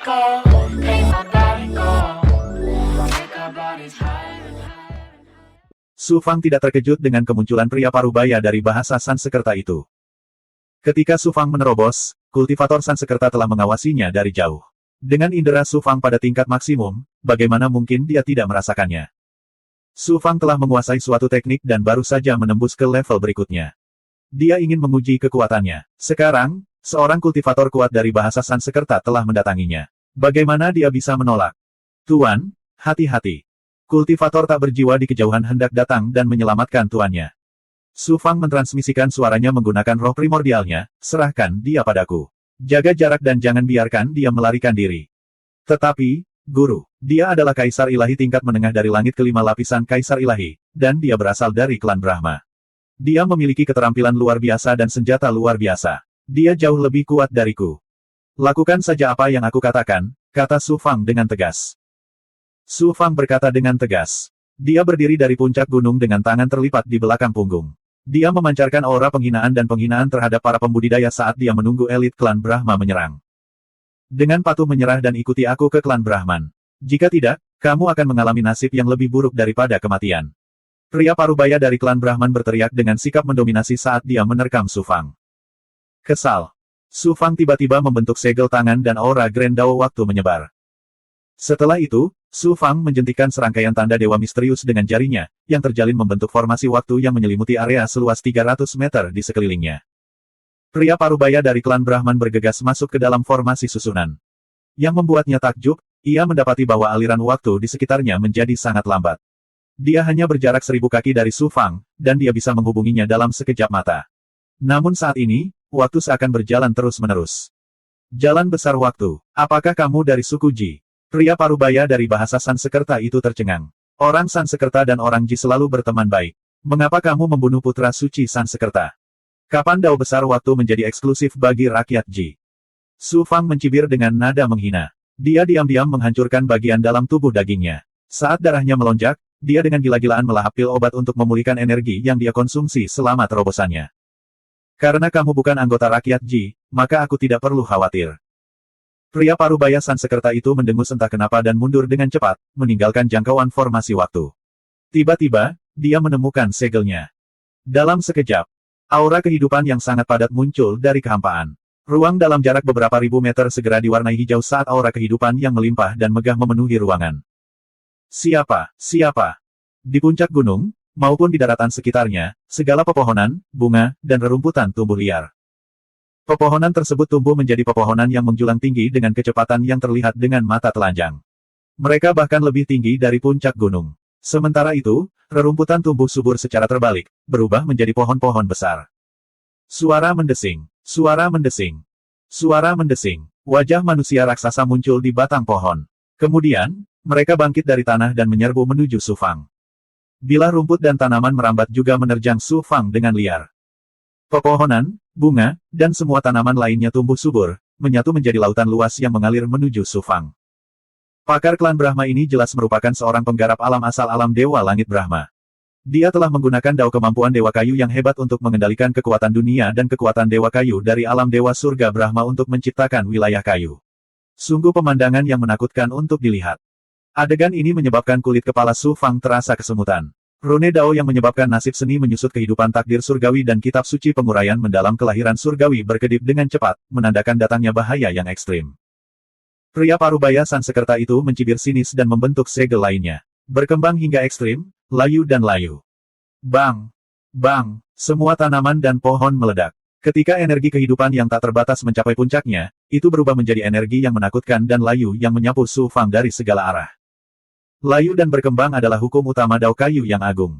go, make my body go. Take our bodies higher and higher. Su Fang tidak terkejut dengan kemunculan pria parubaya dari bahasa Sansekerta itu. Ketika Su Fang menerobos, kultivator Sansekerta telah mengawasinya dari jauh. Dengan indera Su Fang pada tingkat maksimum, bagaimana mungkin dia tidak merasakannya? Su Fang telah menguasai suatu teknik dan baru saja menembus ke level berikutnya. Dia ingin menguji kekuatannya. Sekarang, seorang kultivator kuat dari bahasa Sansekerta telah mendatanginya. Bagaimana dia bisa menolak? Tuan, hati-hati. Kultivator tak berjiwa di kejauhan hendak datang dan menyelamatkan tuannya. Su Fang mentransmisikan suaranya menggunakan roh primordialnya, serahkan dia padaku. Jaga jarak dan jangan biarkan dia melarikan diri. Tetapi, Guru, dia adalah kaisar ilahi tingkat menengah dari langit kelima lapisan kaisar ilahi, dan dia berasal dari klan Brahma. Dia memiliki keterampilan luar biasa dan senjata luar biasa. Dia jauh lebih kuat dariku. Lakukan saja apa yang aku katakan, kata Su Fang dengan tegas. Su Fang berkata dengan tegas. Dia berdiri dari puncak gunung dengan tangan terlipat di belakang punggung. Dia memancarkan aura penghinaan dan penghinaan terhadap para pembudidaya saat dia menunggu elit klan Brahma menyerang. Dengan patuh menyerah dan ikuti aku ke klan Brahman. Jika tidak, kamu akan mengalami nasib yang lebih buruk daripada kematian. Pria parubaya dari klan Brahman berteriak dengan sikap mendominasi saat dia menerkam Su Fang. Kesal. Su Fang tiba-tiba membentuk segel tangan dan aura Grand Dao waktu menyebar. Setelah itu, Su Fang menjentikan serangkaian tanda dewa misterius dengan jarinya, yang terjalin membentuk formasi waktu yang menyelimuti area seluas 300 meter di sekelilingnya. Pria parubaya dari klan Brahman bergegas masuk ke dalam formasi susunan. Yang membuatnya takjub, ia mendapati bahwa aliran waktu di sekitarnya menjadi sangat lambat. Dia hanya berjarak 1000 kaki dari Su Fang, dan dia bisa menghubunginya dalam sekejap mata. Namun saat ini, waktu seakan berjalan terus-menerus. Jalan besar waktu, apakah kamu dari suku Ji? Pria parubaya dari bahasa Sansekerta itu tercengang. Orang Sansekerta dan orang Ji selalu berteman baik. Mengapa kamu membunuh putra suci Sansekerta? Kapan dao besar waktu menjadi eksklusif bagi rakyat Ji? Su Fang mencibir dengan nada menghina. Dia diam-diam menghancurkan bagian dalam tubuh dagingnya. Saat darahnya melonjak, dia dengan gila-gilaan melahap pil obat untuk memulihkan energi yang dia konsumsi selama terobosannya. Karena kamu bukan anggota rakyat Ji, maka aku tidak perlu khawatir. Pria parubaya Sansekerta itu mendengus entah kenapa dan mundur dengan cepat, meninggalkan jangkauan formasi waktu. Tiba-tiba, dia menemukan segelnya. Dalam sekejap, aura kehidupan yang sangat padat muncul dari kehampaan. Ruang dalam jarak beberapa ribu meter segera diwarnai hijau saat aura kehidupan yang melimpah dan megah memenuhi ruangan. Siapa? Di puncak gunung, maupun di daratan sekitarnya, segala pepohonan, bunga, dan rerumputan tumbuh liar. Pepohonan tersebut tumbuh menjadi pepohonan yang menjulang tinggi dengan kecepatan yang terlihat dengan mata telanjang. Mereka bahkan lebih tinggi dari puncak gunung. Sementara itu, rerumputan tumbuh subur secara terbalik, berubah menjadi pohon-pohon besar. Suara mendesing, suara mendesing, suara mendesing. Wajah manusia raksasa muncul di batang pohon. Kemudian, mereka bangkit dari tanah dan menyerbu menuju Su Fang. Bilah rumput dan tanaman merambat juga menerjang Su Fang dengan liar. Pepohonan, bunga, dan semua tanaman lainnya tumbuh subur, menyatu menjadi lautan luas yang mengalir menuju Su Fang. Pakar klan Brahma ini jelas merupakan seorang penggarap alam asal alam Dewa Langit Brahma. Dia telah menggunakan dao kemampuan Dewa Kayu yang hebat untuk mengendalikan kekuatan dunia dan kekuatan Dewa Kayu dari alam Dewa Surga Brahma untuk menciptakan wilayah kayu. Sungguh pemandangan yang menakutkan untuk dilihat. Adegan ini menyebabkan kulit kepala Su Fang terasa kesemutan. Rune Dao yang menyebabkan nasib seni menyusut kehidupan takdir surgawi dan kitab suci penguraian mendalam kelahiran surgawi berkedip dengan cepat, menandakan datangnya bahaya yang ekstrim. Pria parubaya Sansekerta itu mencibir sinis dan membentuk segel lainnya. Berkembang hingga ekstrim, layu dan layu. Bang! Bang! Semua tanaman dan pohon meledak. Ketika energi kehidupan yang tak terbatas mencapai puncaknya, itu berubah menjadi energi yang menakutkan dan layu yang menyapu Su Fang dari segala arah. Layu dan berkembang adalah hukum utama dao kayu yang agung.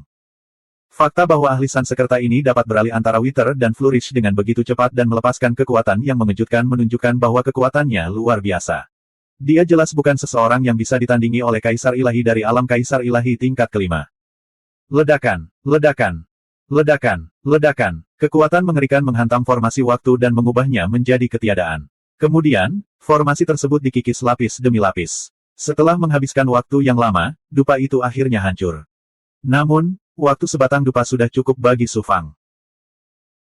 Fakta bahwa ahli Sansekerta ini dapat beralih antara Wither dan Flourish dengan begitu cepat dan melepaskan kekuatan yang mengejutkan menunjukkan bahwa kekuatannya luar biasa. Dia jelas bukan seseorang yang bisa ditandingi oleh Kaisar Ilahi dari alam Kaisar Ilahi tingkat kelima. Ledakan, ledakan, ledakan, ledakan. Kekuatan mengerikan menghantam formasi waktu dan mengubahnya menjadi ketiadaan. Kemudian, formasi tersebut dikikis lapis demi lapis. Setelah menghabiskan waktu yang lama, dupa itu akhirnya hancur. Namun, waktu sebatang dupa sudah cukup bagi Su Fang.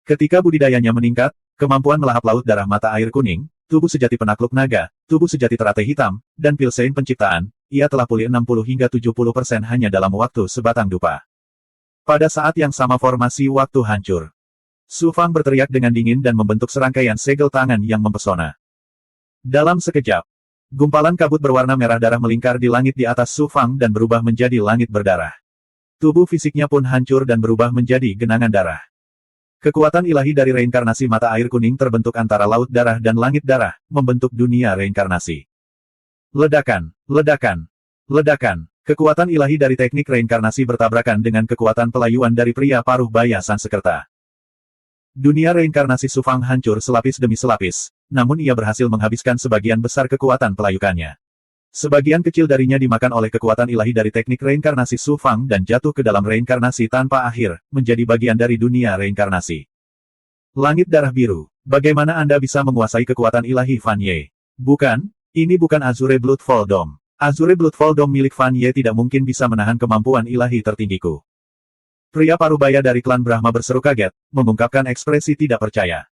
Ketika budidayanya meningkat, kemampuan melahap laut darah mata air kuning, tubuh sejati penakluk naga, tubuh sejati teratai hitam, dan Pilsein penciptaan, ia telah pulih 60 hingga 70% hanya dalam waktu sebatang dupa. Pada saat yang sama formasi waktu hancur. Su Fang berteriak dengan dingin dan membentuk serangkaian segel tangan yang mempesona. Dalam sekejap, gumpalan kabut berwarna merah darah melingkar di langit di atas Su Fang dan berubah menjadi langit berdarah. Tubuh fisiknya pun hancur dan berubah menjadi genangan darah. Kekuatan ilahi dari reinkarnasi mata air kuning terbentuk antara laut darah dan langit darah, membentuk dunia reinkarnasi. Ledakan, ledakan, ledakan. Kekuatan ilahi dari teknik reinkarnasi bertabrakan dengan kekuatan pelayuan dari pria paruh baya Sansekerta. Dunia reinkarnasi Su Fang hancur selapis demi selapis, namun ia berhasil menghabiskan sebagian besar kekuatan pelayukannya. Sebagian kecil darinya dimakan oleh kekuatan ilahi dari teknik reinkarnasi Su Fang dan jatuh ke dalam reinkarnasi tanpa akhir, menjadi bagian dari dunia reinkarnasi. Langit darah biru, bagaimana Anda bisa menguasai kekuatan ilahi Fan Ye? Bukan, ini bukan Azure Bloodfall Dome. Azure Bloodfall Dome milik Fan Ye tidak mungkin bisa menahan kemampuan ilahi tertinggiku. Pria parubaya dari klan Brahma berseru kaget, mengungkapkan ekspresi tidak percaya.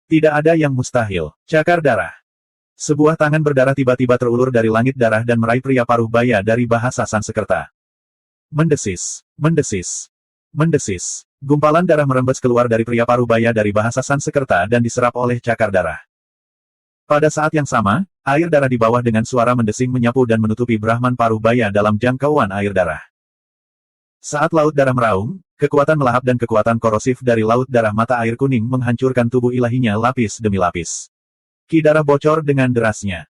Tidak ada yang mustahil. Cakar darah. Sebuah tangan berdarah tiba-tiba terulur dari langit darah dan meraih pria paruh baya dari bahasa Sansekerta. Mendesis, mendesis, mendesis. Gumpalan darah merembes keluar dari pria paruh baya dari bahasa Sansekerta dan diserap oleh cakar darah. Pada saat yang sama, air darah di bawah dengan suara mendesing menyapu dan menutupi Brahman paruh baya dalam jangkauan air darah. Saat laut darah meraung, kekuatan melahap dan kekuatan korosif dari laut darah mata air kuning menghancurkan tubuh ilahinya lapis demi lapis. Ki darah bocor dengan derasnya.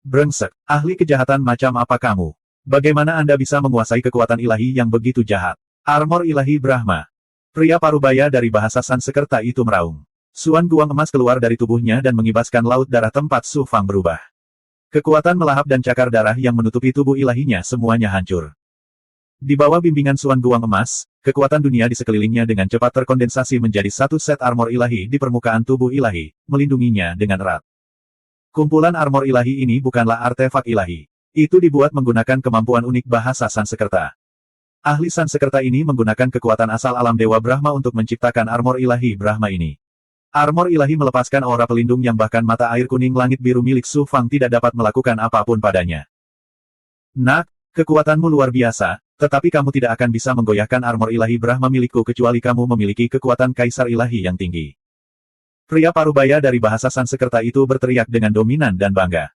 Brengsek, ahli kejahatan macam apa kamu? Bagaimana Anda bisa menguasai kekuatan ilahi yang begitu jahat? Armor ilahi Brahma. Pria parubaya dari bahasa Sansekerta itu meraung. Suan guang emas keluar dari tubuhnya dan mengibaskan laut darah tempat Su Fang berubah. Kekuatan melahap dan cakar darah yang menutupi tubuh ilahinya semuanya hancur. Di bawah bimbingan Suan guang emas, kekuatan dunia di sekelilingnya dengan cepat terkondensasi menjadi satu set armor ilahi di permukaan tubuh ilahi, melindunginya dengan erat. Kumpulan armor ilahi ini bukanlah artefak ilahi. Itu dibuat menggunakan kemampuan unik bahasa Sansekerta. Ahli Sansekerta ini menggunakan kekuatan asal alam Dewa Brahma untuk menciptakan armor ilahi Brahma ini. Armor ilahi melepaskan aura pelindung yang bahkan mata air kuning langit biru milik Su Fang tidak dapat melakukan apapun padanya. Nak, kekuatanmu luar biasa, tetapi kamu tidak akan bisa menggoyahkan armor ilahi Brahma milikku kecuali kamu memiliki kekuatan kaisar ilahi yang tinggi. Pria parubaya dari bahasa Sansekerta itu berteriak dengan dominan dan bangga.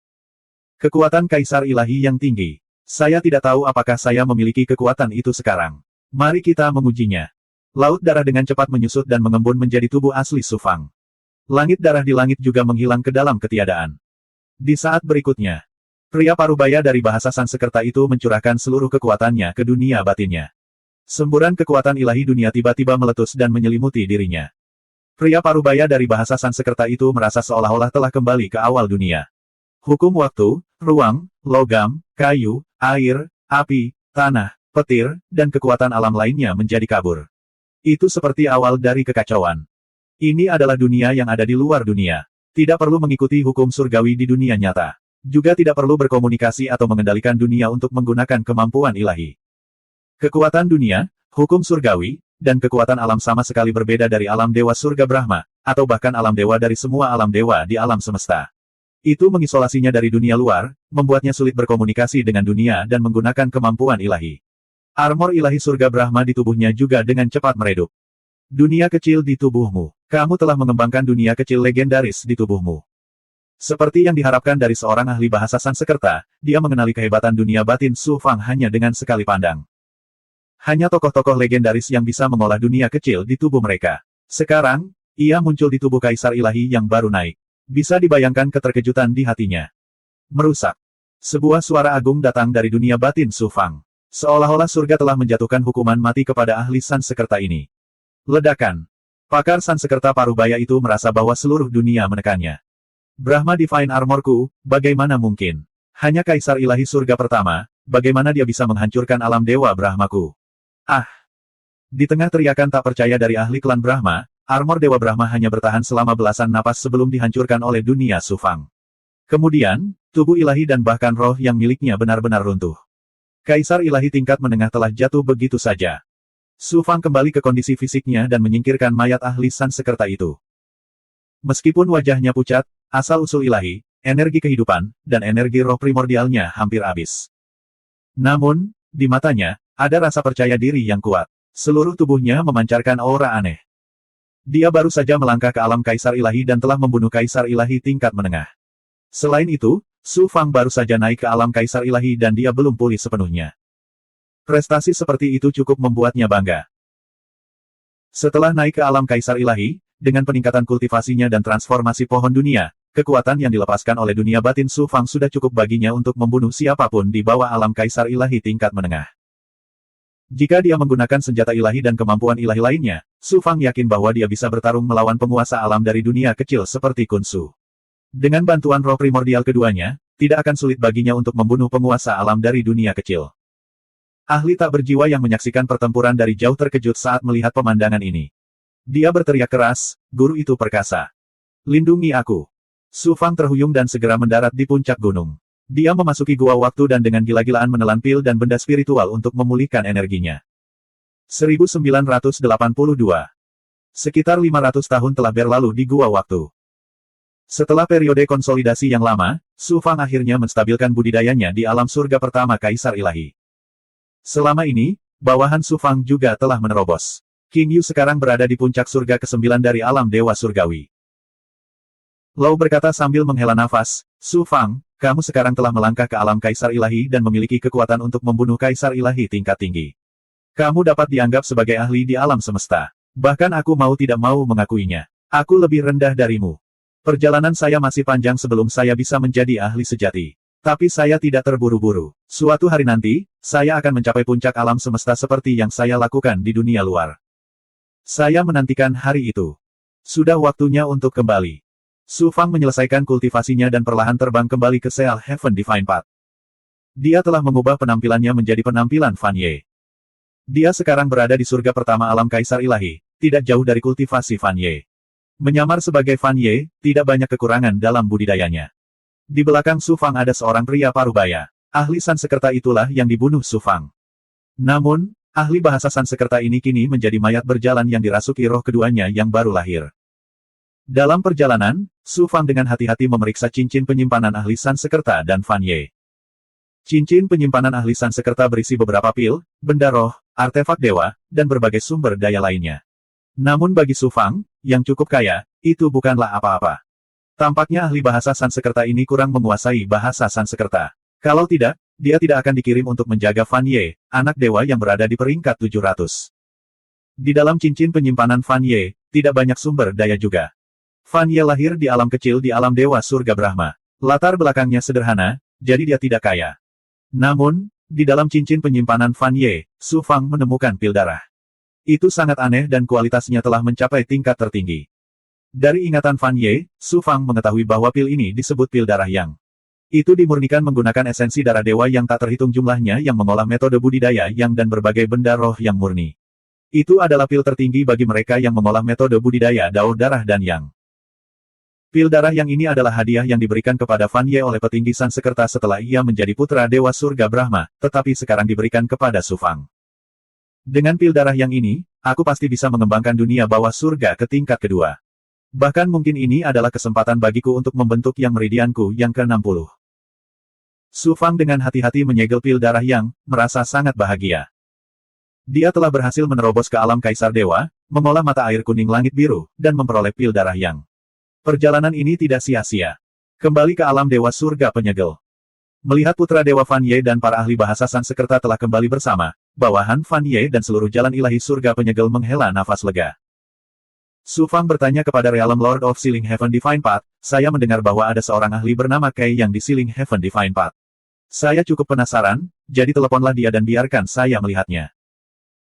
Kekuatan kaisar ilahi yang tinggi. Saya tidak tahu apakah saya memiliki kekuatan itu sekarang. Mari kita mengujinya. Laut darah dengan cepat menyusut dan mengembun menjadi tubuh asli Su Fang. Langit darah di langit juga menghilang ke dalam ketiadaan. Di saat berikutnya, pria parubaya dari bahasa Sansekerta itu mencurahkan seluruh kekuatannya ke dunia batinnya. Semburan kekuatan ilahi dunia tiba-tiba meletus dan menyelimuti dirinya. Pria parubaya dari bahasa Sansekerta itu merasa seolah-olah telah kembali ke awal dunia. Hukum waktu, ruang, logam, kayu, air, api, tanah, petir, dan kekuatan alam lainnya menjadi kabur. Itu seperti awal dari kekacauan. Ini adalah dunia yang ada di luar dunia. Tidak perlu mengikuti hukum surgawi di dunia nyata. Juga tidak perlu berkomunikasi atau mengendalikan dunia untuk menggunakan kemampuan ilahi. Kekuatan dunia, hukum surgawi, dan kekuatan alam sama sekali berbeda dari alam dewa surga Brahma, atau bahkan alam dewa dari semua alam dewa di alam semesta. Itu mengisolasinya dari dunia luar, membuatnya sulit berkomunikasi dengan dunia dan menggunakan kemampuan ilahi. Armor ilahi surga Brahma di tubuhnya juga dengan cepat meredup. Dunia kecil di tubuhmu. Kamu telah mengembangkan dunia kecil legendaris di tubuhmu. Seperti yang diharapkan dari seorang ahli bahasa Sansekerta, dia mengenali kehebatan dunia batin Su Fang hanya dengan sekali pandang. Hanya tokoh-tokoh legendaris yang bisa mengolah dunia kecil di tubuh mereka. Sekarang, ia muncul di tubuh kaisar ilahi yang baru naik. Bisa dibayangkan keterkejutan di hatinya. Merusak. Sebuah suara agung datang dari dunia batin Su Fang. Seolah-olah surga telah menjatuhkan hukuman mati kepada ahli Sansekerta ini. Ledakan. Pakar Sansekerta parubaya itu merasa bahwa seluruh dunia menekannya. Brahma Divine Armorku, bagaimana mungkin? Hanya kaisar ilahi surga pertama, bagaimana dia bisa menghancurkan alam dewa Brahmaku? Ah! Di tengah teriakan tak percaya dari ahli klan Brahma, armor Dewa Brahma hanya bertahan selama belasan napas sebelum dihancurkan oleh dunia Su Fang. Kemudian, tubuh ilahi dan bahkan roh yang miliknya benar-benar runtuh. Kaisar ilahi tingkat menengah telah jatuh begitu saja. Su Fang kembali ke kondisi fisiknya dan menyingkirkan mayat ahli Sansekerta itu. Meskipun wajahnya pucat, asal-usul ilahi, energi kehidupan, dan energi roh primordialnya hampir habis. Namun, di matanya, ada rasa percaya diri yang kuat. Seluruh tubuhnya memancarkan aura aneh. Dia baru saja melangkah ke alam kaisar ilahi dan telah membunuh kaisar ilahi tingkat menengah. Selain itu, Su Fang baru saja naik ke alam kaisar ilahi dan dia belum pulih sepenuhnya. Prestasi seperti itu cukup membuatnya bangga. Setelah naik ke alam kaisar ilahi, dengan peningkatan kultivasinya dan transformasi pohon dunia, kekuatan yang dilepaskan oleh dunia batin Su Fang sudah cukup baginya untuk membunuh siapapun di bawah alam kaisar ilahi tingkat menengah. Jika dia menggunakan senjata ilahi dan kemampuan ilahi lainnya, Su Fang yakin bahwa dia bisa bertarung melawan penguasa alam dari dunia kecil seperti Kun Su. Dengan bantuan roh primordial keduanya, tidak akan sulit baginya untuk membunuh penguasa alam dari dunia kecil. Ahli tak berjiwa yang menyaksikan pertempuran dari jauh terkejut saat melihat pemandangan ini. Dia berteriak keras, "Guru itu perkasa. Lindungi aku." Su Fang terhuyung dan segera mendarat di puncak gunung. Dia memasuki gua waktu dan dengan gila-gilaan menelan pil dan benda spiritual untuk memulihkan energinya. 1982. Sekitar 500 tahun telah berlalu di gua waktu. Setelah periode konsolidasi yang lama, Su Fang akhirnya menstabilkan budidayanya di alam surga pertama Kaisar Ilahi. Selama ini, bawahan Su Fang juga telah menerobos. King Yu sekarang berada di puncak surga ke-9 dari alam Dewa Surgawi. Lau berkata sambil menghela nafas, "Su Fang, kamu sekarang telah melangkah ke alam Kaisar Ilahi dan memiliki kekuatan untuk membunuh Kaisar Ilahi tingkat tinggi. Kamu dapat dianggap sebagai ahli di alam semesta. Bahkan aku mau tidak mau mengakuinya. Aku lebih rendah darimu. Perjalanan saya masih panjang sebelum saya bisa menjadi ahli sejati. Tapi saya tidak terburu-buru. Suatu hari nanti, saya akan mencapai puncak alam semesta seperti yang saya lakukan di dunia luar. Saya menantikan hari itu. Sudah waktunya untuk kembali." Su Fang menyelesaikan kultivasinya dan perlahan terbang kembali ke Seal Heaven Divine Path. Dia telah mengubah penampilannya menjadi penampilan Fan Ye. Dia sekarang berada di surga pertama alam Kaisar Ilahi, tidak jauh dari kultivasi Fan Ye. Menyamar sebagai Fan Ye, tidak banyak kekurangan dalam budidayanya. Di belakang Su Fang ada seorang pria parubaya. Ahli Sansekerta itulah yang dibunuh Su Fang. Namun, ahli bahasa Sansekerta ini kini menjadi mayat berjalan yang dirasuki roh keduanya yang baru lahir. Dalam perjalanan, Su Fang dengan hati-hati memeriksa cincin penyimpanan ahli Sansekerta dan Fan Ye. Cincin penyimpanan ahli Sansekerta berisi beberapa pil, benda roh, artefak dewa, dan berbagai sumber daya lainnya. Namun bagi Su Fang, yang cukup kaya, itu bukanlah apa-apa. Tampaknya ahli bahasa Sansekerta ini kurang menguasai bahasa Sansekerta. Kalau tidak, dia tidak akan dikirim untuk menjaga Fan Ye, anak dewa yang berada di peringkat 700. Di dalam cincin penyimpanan Fan Ye, tidak banyak sumber daya juga. Fan Ye lahir di alam kecil di alam Dewa Surga Brahma. Latar belakangnya sederhana, jadi dia tidak kaya. Namun, di dalam cincin penyimpanan Fan Ye, Su Fang menemukan pil darah. Itu sangat aneh dan kualitasnya telah mencapai tingkat tertinggi. Dari ingatan Fan Ye, Su Fang mengetahui bahwa pil ini disebut pil darah yang. Itu dimurnikan menggunakan esensi darah dewa yang tak terhitung jumlahnya yang mengolah metode budidaya yang dan berbagai benda roh yang murni. Itu adalah pil tertinggi bagi mereka yang mengolah metode budidaya dao darah dan yang. Pil darah yang ini adalah hadiah yang diberikan kepada Fan Ye oleh petinggi Sansekerta setelah ia menjadi putra Dewa Surga Brahma, tetapi sekarang diberikan kepada Su Fang. Dengan pil darah yang ini, aku pasti bisa mengembangkan dunia bawah surga ke tingkat kedua. Bahkan mungkin ini adalah kesempatan bagiku untuk membentuk yang meridianku yang ke-60. Su Fang dengan hati-hati menyegel pil darah yang, merasa sangat bahagia. Dia telah berhasil menerobos ke alam Kaisar Dewa, mengolah mata air kuning langit biru, dan memperoleh pil darah yang. Perjalanan ini tidak sia-sia. Kembali ke alam Dewa Surga Penyegel. Melihat putra Dewa Fan Ye dan para ahli bahasa Sansekerta telah kembali bersama, bawahan Fan Ye dan seluruh jalan ilahi surga penyegel menghela nafas lega. Su Fang bertanya kepada Realm Lord of Sealing Heaven Divine Path, "Saya mendengar bahwa ada seorang ahli bernama Kei yang di Sealing Heaven Divine Path. Saya cukup penasaran, jadi teleponlah dia dan biarkan saya melihatnya."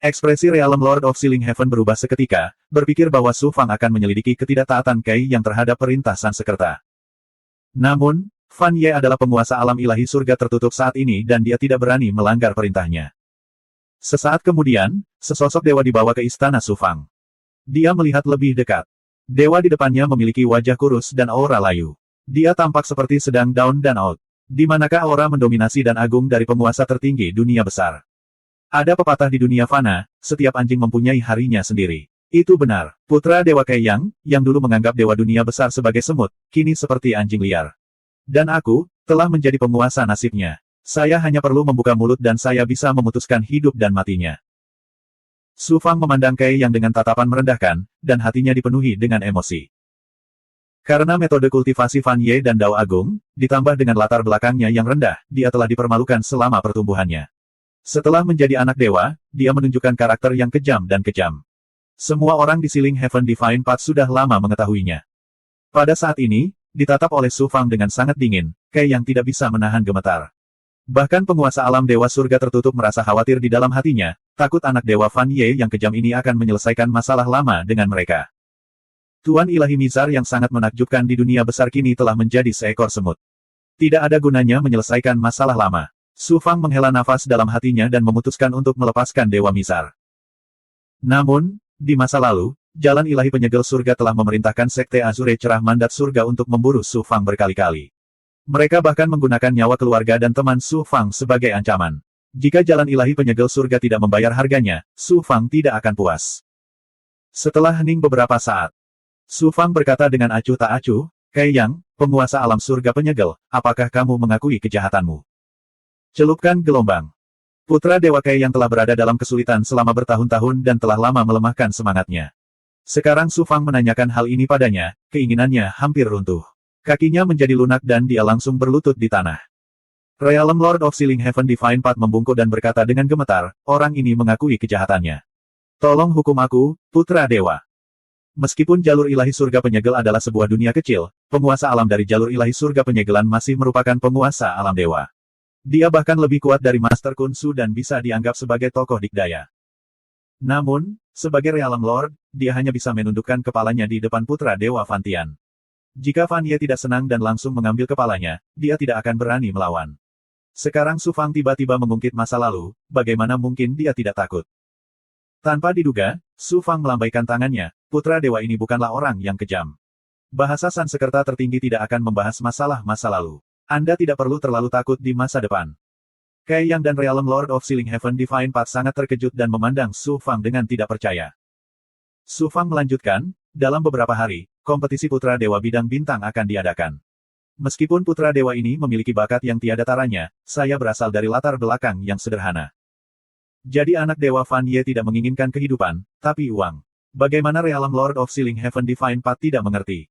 Ekspresi Realm Lord of Sealing Heaven berubah seketika, berpikir bahwa Su Fang akan menyelidiki ketidaktaatan Kei yang terhadap perintah Sansekerta. Namun, Fan Ye adalah penguasa alam ilahi surga tertutup saat ini dan dia tidak berani melanggar perintahnya. Sesaat kemudian, sesosok dewa dibawa ke istana Su Fang. Dia melihat lebih dekat. Dewa di depannya memiliki wajah kurus dan aura layu. Dia tampak seperti sedang down dan out. Di manakah aura mendominasi dan agung dari penguasa tertinggi dunia besar? Ada pepatah di dunia fana, setiap anjing mempunyai harinya sendiri. Itu benar. Putra Dewa Kaiyang, yang dulu menganggap Dewa Dunia Besar sebagai semut, kini seperti anjing liar. Dan aku, telah menjadi penguasa nasibnya. Saya hanya perlu membuka mulut dan saya bisa memutuskan hidup dan matinya. Su Fang memandang Kaiyang dengan tatapan merendahkan, dan hatinya dipenuhi dengan emosi. Karena metode kultivasi Fan Ye dan Dao Agung, ditambah dengan latar belakangnya yang rendah, dia telah dipermalukan selama pertumbuhannya. Setelah menjadi anak dewa, dia menunjukkan karakter yang kejam dan kejam. Semua orang di Sealing Heaven Divine Path sudah lama mengetahuinya. Pada saat ini, ditatap oleh Su Fang dengan sangat dingin, Kaiyang tidak bisa menahan gemetar. Bahkan penguasa alam Dewa Surga tertutup merasa khawatir di dalam hatinya, takut anak Dewa Fan Ye yang kejam ini akan menyelesaikan masalah lama dengan mereka. Tuan ilahi Mizar yang sangat menakjubkan di dunia besar kini telah menjadi seekor semut. Tidak ada gunanya menyelesaikan masalah lama. Su Fang menghela nafas dalam hatinya dan memutuskan untuk melepaskan Dewa Mizar. Namun, di masa lalu, Jalan Ilahi Penyegel Surga telah memerintahkan Sekte Azure Cerah Mandat Surga untuk memburu Su Fang berkali-kali. Mereka bahkan menggunakan nyawa keluarga dan teman Su Fang sebagai ancaman. Jika Jalan Ilahi Penyegel Surga tidak membayar harganya, Su Fang tidak akan puas. Setelah hening beberapa saat, Su Fang berkata dengan acuh tak acuh, Kaiyang, penguasa alam surga penyegel, apakah kamu mengakui kejahatanmu? Celupkan gelombang. Putra Dewa Kaiyang telah berada dalam kesulitan selama bertahun-tahun dan telah lama melemahkan semangatnya. Sekarang Su Fang menanyakan hal ini padanya, keinginannya hampir runtuh. Kakinya menjadi lunak dan dia langsung berlutut di tanah. Realm Lord of Sealing Heaven Divine Path membungkuk dan berkata dengan gemetar, orang ini mengakui kejahatannya. Tolong hukum aku, Putra Dewa. Meskipun jalur ilahi surga penyegel adalah sebuah dunia kecil, penguasa alam dari jalur ilahi surga penyegelan masih merupakan penguasa alam dewa. Dia bahkan lebih kuat dari Master Kun Su dan bisa dianggap sebagai tokoh dikdaya. Namun, sebagai Realm Lord, dia hanya bisa menundukkan kepalanya di depan putra dewa Fan Tian. Jika Fan Ye tidak senang dan langsung mengambil kepalanya, dia tidak akan berani melawan. Sekarang Su Fang tiba-tiba mengungkit masa lalu, bagaimana mungkin dia tidak takut? Tanpa diduga, Su Fang melambaikan tangannya, putra dewa ini bukanlah orang yang kejam. Bahasa Sansekerta tertinggi tidak akan membahas masalah masa lalu. Anda tidak perlu terlalu takut di masa depan. Kaiyang dan Realm Lord of Sealing Heaven Divine Path sangat terkejut dan memandang Su Fang dengan tidak percaya. Su Fang melanjutkan, dalam beberapa hari, kompetisi putra dewa bidang bintang akan diadakan. Meskipun putra dewa ini memiliki bakat yang tiada taranya, saya berasal dari latar belakang yang sederhana. Jadi anak dewa Fan Ye tidak menginginkan kehidupan, tapi uang. Bagaimana Realm Lord of Sealing Heaven Divine Path tidak mengerti?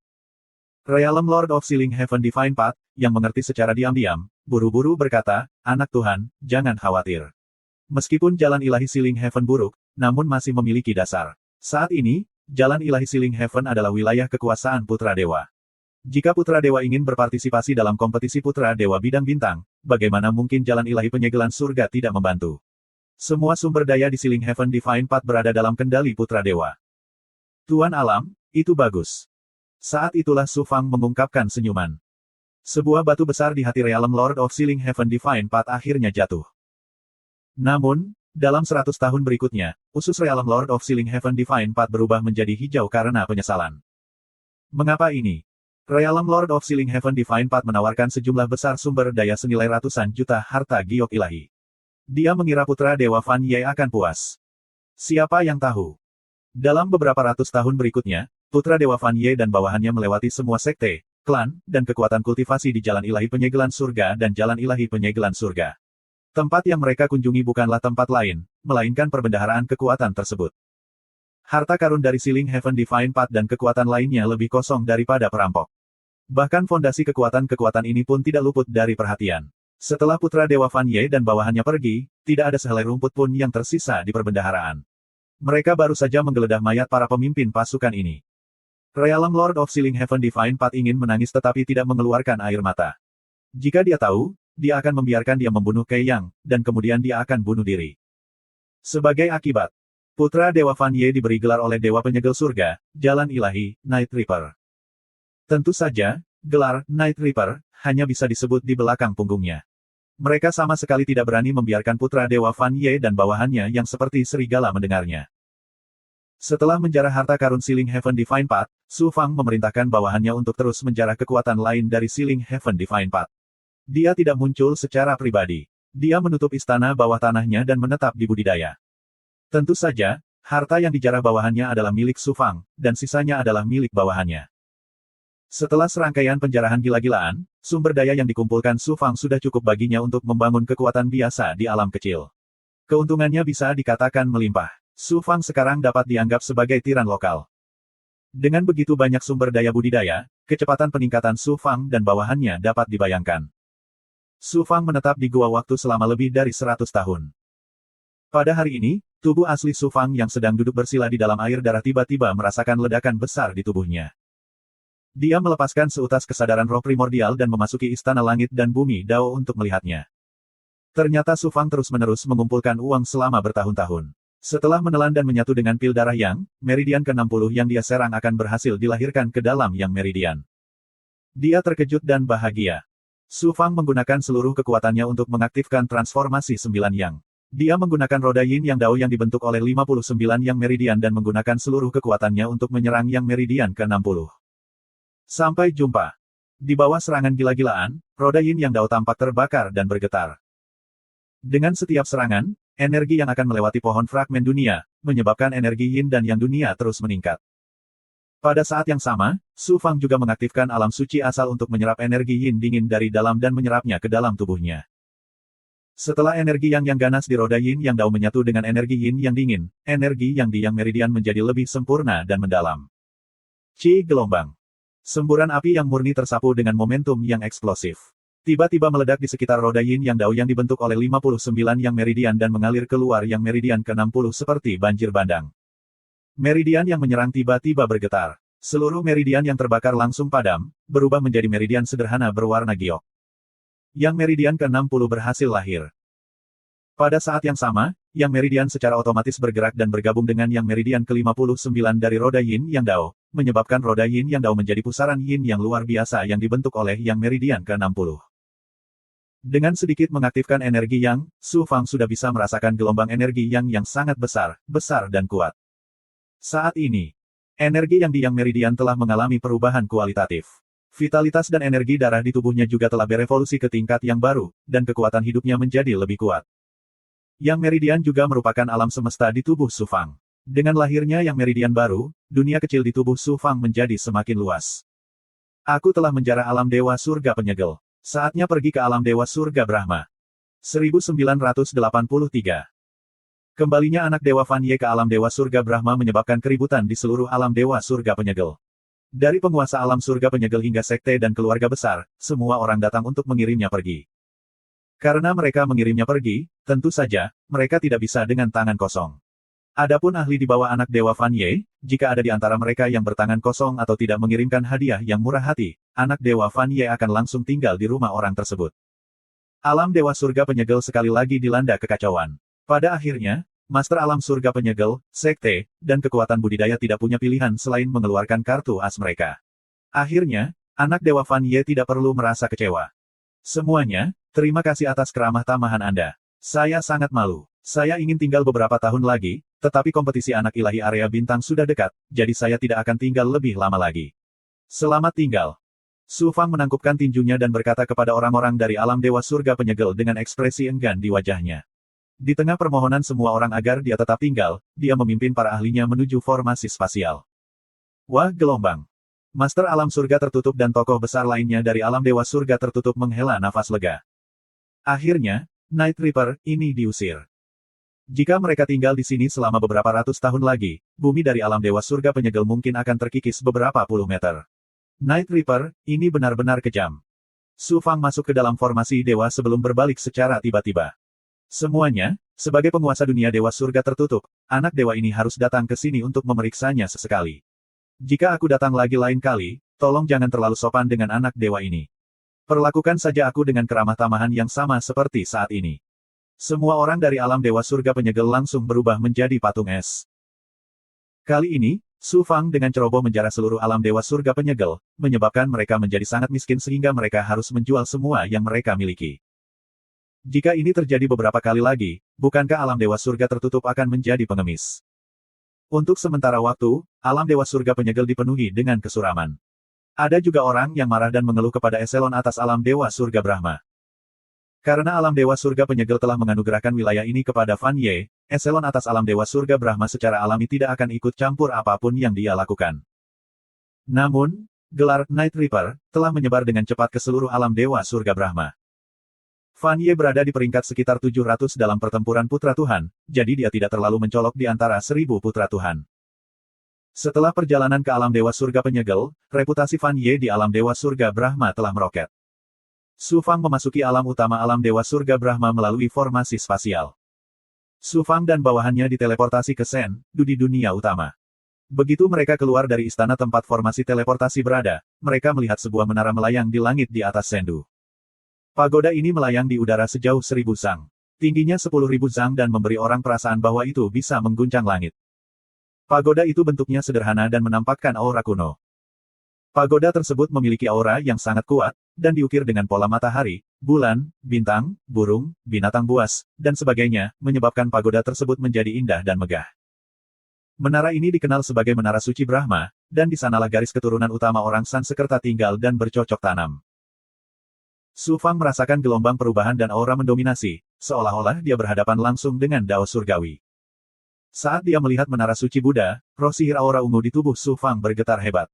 Realm Lord of Sealing Heaven Divine Path, yang mengerti secara diam-diam, buru-buru berkata, anak Tuhan, jangan khawatir. Meskipun jalan ilahi Sealing Heaven buruk, namun masih memiliki dasar. Saat ini, jalan ilahi Sealing Heaven adalah wilayah kekuasaan putra dewa. Jika putra dewa ingin berpartisipasi dalam kompetisi putra dewa bidang bintang, bagaimana mungkin jalan ilahi penyegelan surga tidak membantu? Semua sumber daya di Sealing Heaven Divine Path berada dalam kendali putra dewa. Tuan alam, itu bagus. Saat itulah Su Fang mengungkapkan senyuman. Sebuah batu besar di hati Realm Lord of Sealing Heaven Divine Path akhirnya jatuh. Namun, dalam 100 tahun berikutnya, usus Realm Lord of Sealing Heaven Divine Path berubah menjadi hijau karena penyesalan. Mengapa ini? Realm Lord of Sealing Heaven Divine Path menawarkan sejumlah besar sumber daya senilai ratusan juta harta giok ilahi. Dia mengira putra dewa Fan Ye akan puas. Siapa yang tahu? Dalam beberapa ratus tahun berikutnya, putra dewa Fan Ye dan bawahannya melewati semua sekte, klan, dan kekuatan kultivasi di jalan ilahi penyegelan surga dan jalan ilahi penyegelan surga. Tempat yang mereka kunjungi bukanlah tempat lain, melainkan perbendaharaan kekuatan tersebut. Harta karun dari Sealing Heaven Divine Path dan kekuatan lainnya lebih kosong daripada perampok. Bahkan fondasi kekuatan-kekuatan ini pun tidak luput dari perhatian. Setelah putra dewa Fan Ye dan bawahannya pergi, tidak ada sehelai rumput pun yang tersisa di perbendaharaan. Mereka baru saja menggeledah mayat para pemimpin pasukan ini. Realm Lord of Sealing Heaven Divine Path ingin menangis tetapi tidak mengeluarkan air mata. Jika dia tahu, dia akan membiarkan dia membunuh Kaiyang, dan kemudian dia akan bunuh diri. Sebagai akibat, putra dewa Fan Ye diberi gelar oleh dewa penyegel surga, Jalan Ilahi, Night Reaper. Tentu saja, gelar Night Reaper hanya bisa disebut di belakang punggungnya. Mereka sama sekali tidak berani membiarkan putra dewa Fan Ye dan bawahannya yang seperti serigala mendengarnya. Setelah menjarah harta karun Sealing Heaven Divine Path, Su Fang memerintahkan bawahannya untuk terus menjarah kekuatan lain dari Sealing Heaven Divine Path. Dia tidak muncul secara pribadi. Dia menutup istana bawah tanahnya dan menetap di budidaya. Tentu saja, Harta yang dijarah bawahannya adalah milik Su Fang, dan sisanya adalah milik bawahannya. Setelah serangkaian penjarahan gila-gilaan, sumber daya yang dikumpulkan Su Fang sudah cukup baginya untuk membangun kekuatan biasa di alam kecil. Keuntungannya bisa dikatakan melimpah. Su Fang sekarang dapat dianggap sebagai tiran lokal. Dengan begitu banyak sumber daya budidaya, kecepatan peningkatan Su Fang dan bawahannya dapat dibayangkan. Su Fang menetap di gua waktu selama lebih dari 100 tahun. Pada hari ini, tubuh asli Su Fang yang sedang duduk bersila di dalam air darah tiba-tiba merasakan ledakan besar di tubuhnya. Dia melepaskan seutas kesadaran roh primordial dan memasuki istana langit dan bumi Dao untuk melihatnya. Ternyata Su Fang terus-menerus mengumpulkan uang selama bertahun-tahun. Setelah menelan dan menyatu dengan pil darah Yang, meridian ke-60 yang dia serang akan berhasil dilahirkan ke dalam Yang meridian. Dia terkejut dan bahagia. Su Fang menggunakan seluruh kekuatannya untuk mengaktifkan transformasi 9 Yang. Dia menggunakan roda Yin Yang Dao yang dibentuk oleh 59 Yang meridian dan menggunakan seluruh kekuatannya untuk menyerang Yang meridian ke-60. Sampai jumpa. Di bawah serangan gila-gilaan, roda Yin Yang Dao tampak terbakar dan bergetar. Dengan setiap serangan, energi yang akan melewati pohon fragmen dunia, menyebabkan energi Yin dan Yang dunia terus meningkat. Pada saat yang sama, Su Fang juga mengaktifkan alam suci asal untuk menyerap energi Yin dingin dari dalam dan menyerapnya ke dalam tubuhnya. Setelah energi yang ganas di roda Yin Yang Dao menyatu dengan energi Yin yang dingin, energi yang di Yang meridian menjadi lebih sempurna dan mendalam. Qi gelombang. Semburan api yang murni tersapu dengan momentum yang eksplosif. Tiba-tiba meledak di sekitar roda Yin Yang Dao yang dibentuk oleh 59 Yang meridian dan mengalir keluar Yang meridian ke-60 seperti banjir bandang. Meridian yang menyerang tiba-tiba bergetar. Seluruh meridian yang terbakar langsung padam, berubah menjadi meridian sederhana berwarna giok. Yang meridian ke-60 berhasil lahir. Pada saat yang sama, Yang meridian secara otomatis bergerak dan bergabung dengan Yang meridian ke-59 dari roda Yin Yang Dao, menyebabkan roda Yin Yang Dao menjadi pusaran Yin yang luar biasa yang dibentuk oleh Yang meridian ke-60. Dengan sedikit mengaktifkan energi Yang, Su Fang sudah bisa merasakan gelombang energi yang sangat besar, dan kuat. Saat ini, energi yang di Yang meridian telah mengalami perubahan kualitatif. Vitalitas dan energi darah di tubuhnya juga telah berevolusi ke tingkat yang baru, dan kekuatan hidupnya menjadi lebih kuat. Yang meridian juga merupakan alam semesta di tubuh Su Fang. Dengan lahirnya Yang meridian baru, dunia kecil di tubuh Su Fang menjadi semakin luas. Aku telah menjarah alam dewa surga penyegel. Saatnya pergi ke alam dewa surga Brahma. 1983. Kembalinya anak dewa Fan Ye ke alam dewa surga Brahma menyebabkan keributan di seluruh alam dewa surga penyegel. Dari penguasa alam surga penyegel hingga sekte dan keluarga besar, semua orang datang untuk mengirimnya pergi. Karena mereka mengirimnya pergi, tentu saja, mereka tidak bisa dengan tangan kosong. Adapun ahli di bawah anak dewa Fan Ye, jika ada di antara mereka yang bertangan kosong atau tidak mengirimkan hadiah yang murah hati, anak dewa Fan Ye akan langsung tinggal di rumah orang tersebut. Alam dewa surga penyegel sekali lagi dilanda kekacauan. Pada akhirnya, Master Alam Surga Penyegel, Sekte, dan kekuatan budidaya tidak punya pilihan selain mengeluarkan kartu as mereka. Akhirnya, anak Dewa Fan Ye tidak perlu merasa kecewa. Semuanya, terima kasih atas keramah tamahan Anda. Saya sangat malu. Saya ingin tinggal beberapa tahun lagi, tetapi kompetisi anak ilahi area bintang sudah dekat, jadi saya tidak akan tinggal lebih lama lagi. Selamat tinggal. Su Fang menangkupkan tinjunya dan berkata kepada orang-orang dari Alam Dewa Surga Penyegel dengan ekspresi enggan di wajahnya. Di tengah permohonan semua orang agar dia tetap tinggal, dia memimpin para ahlinya menuju formasi spasial. Wah, gelombang. Master Alam Surga tertutup dan tokoh besar lainnya dari Alam Dewa Surga tertutup menghela nafas lega. Akhirnya, Night Reaper ini diusir. Jika mereka tinggal di sini selama beberapa ratus tahun lagi, bumi dari Alam Dewa Surga Penyegel mungkin akan terkikis beberapa puluh meter. Night Reaper, ini benar-benar kejam. Su Fang masuk ke dalam formasi dewa sebelum berbalik secara tiba-tiba. Semuanya, sebagai penguasa dunia Dewa Surga tertutup, anak dewa ini harus datang ke sini untuk memeriksanya sesekali. Jika aku datang lagi lain kali, tolong jangan terlalu sopan dengan anak dewa ini. Perlakukan saja aku dengan keramah tamahan yang sama seperti saat ini. Semua orang dari Alam Dewa Surga Penyegel langsung berubah menjadi patung es. Kali ini, Su Fang dengan ceroboh menjarah seluruh Alam Dewa Surga Penyegel, menyebabkan mereka menjadi sangat miskin sehingga mereka harus menjual semua yang mereka miliki. Jika ini terjadi beberapa kali lagi, bukankah Alam Dewa Surga tertutup akan menjadi pengemis? Untuk sementara waktu, Alam Dewa Surga Penyegel dipenuhi dengan kesuraman. Ada juga orang yang marah dan mengeluh kepada eselon atas Alam Dewa Surga Brahma. Karena Alam Dewa Surga Penyegel telah menganugerahkan wilayah ini kepada Fan Ye, eselon atas alam Dewa Surga Brahma secara alami tidak akan ikut campur apapun yang dia lakukan. Namun, gelar Night Reaper telah menyebar dengan cepat ke seluruh alam Dewa Surga Brahma. Fan Ye berada di peringkat sekitar 700 dalam pertempuran Putra Tuhan, jadi dia tidak terlalu mencolok di antara 1000 Putra Tuhan. Setelah perjalanan ke alam Dewa Surga Penyegel, reputasi Fan Ye di alam Dewa Surga Brahma telah meroket. Su Fang memasuki alam utama alam Dewa Surga Brahma melalui formasi spasial. Su Fang dan bawahannya diteleportasi ke Sen, di dunia utama. Begitu mereka keluar dari istana tempat formasi teleportasi berada, mereka melihat sebuah menara melayang di langit di atas Sendu. Pagoda ini melayang di udara sejauh 1000 zang. Tingginya 10.000 zang dan memberi orang perasaan bahwa itu bisa mengguncang langit. Pagoda itu bentuknya sederhana dan menampakkan aura kuno. Pagoda tersebut memiliki aura yang sangat kuat, dan diukir dengan pola matahari, bulan, bintang, burung, binatang buas, dan sebagainya, menyebabkan pagoda tersebut menjadi indah dan megah. Menara ini dikenal sebagai Menara Suci Brahma, dan di sanalah garis keturunan utama orang Sansekerta tinggal dan bercocok tanam. Su Fang merasakan gelombang perubahan dan aura mendominasi, seolah-olah dia berhadapan langsung dengan Dao Surgawi. Saat dia melihat Menara Suci Buddha, roh sihir aura ungu di tubuh Su Fang bergetar hebat.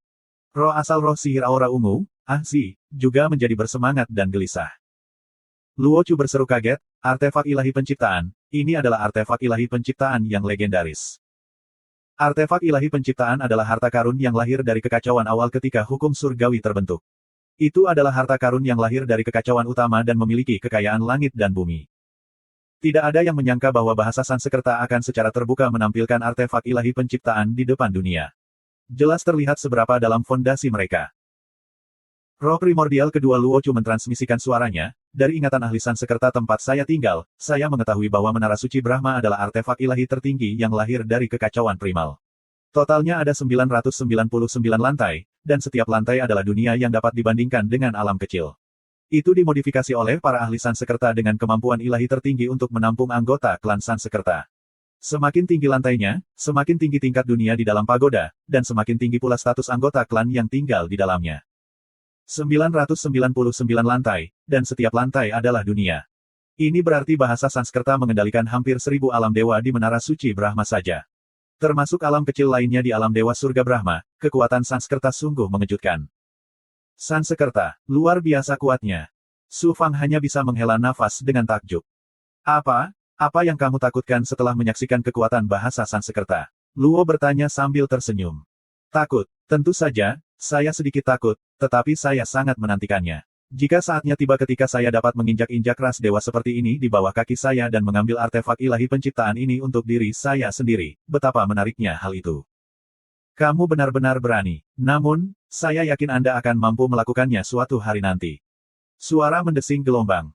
Roh asal roh sihir aura ungu, Ahzi, juga menjadi bersemangat dan gelisah. Luo Chu berseru kaget, artefak ilahi penciptaan, ini adalah artefak ilahi penciptaan yang legendaris. Artefak ilahi penciptaan adalah harta karun yang lahir dari kekacauan awal ketika hukum surgawi terbentuk. Itu adalah harta karun yang lahir dari kekacauan utama dan memiliki kekayaan langit dan bumi. Tidak ada yang menyangka bahwa bahasa Sansekerta akan secara terbuka menampilkan artefak ilahi penciptaan di depan dunia. Jelas terlihat seberapa dalam fondasi mereka. Roh primordial kedua Luo Chu mentransmisikan suaranya, dari ingatan ahli Sansekerta tempat saya tinggal, saya mengetahui bahwa Menara Suci Brahma adalah artefak ilahi tertinggi yang lahir dari kekacauan primal. Totalnya ada 999 lantai, dan setiap lantai adalah dunia yang dapat dibandingkan dengan alam kecil. Itu dimodifikasi oleh para ahli Sansekerta dengan kemampuan ilahi tertinggi untuk menampung anggota klan Sansekerta. Semakin tinggi lantainya, semakin tinggi tingkat dunia di dalam pagoda, dan semakin tinggi pula status anggota klan yang tinggal di dalamnya. 999 lantai, dan setiap lantai adalah dunia. Ini berarti bahasa Sanskerta mengendalikan hampir 1000 alam dewa di Menara Suci Brahma saja. Termasuk alam kecil lainnya di alam Dewa Surga Brahma, kekuatan Sanskerta sungguh mengejutkan. Sansekerta, luar biasa kuatnya. Su Fang hanya bisa menghela nafas dengan takjub. Apa yang kamu takutkan setelah menyaksikan kekuatan bahasa Sansekerta? Luo bertanya sambil tersenyum. Takut, tentu saja, saya sedikit takut, tetapi saya sangat menantikannya. Jika saatnya tiba ketika saya dapat menginjak-injak ras dewa seperti ini di bawah kaki saya dan mengambil artefak ilahi penciptaan ini untuk diri saya sendiri, betapa menariknya hal itu. Kamu benar-benar berani. Namun, saya yakin Anda akan mampu melakukannya suatu hari nanti. Suara mendesing gelombang.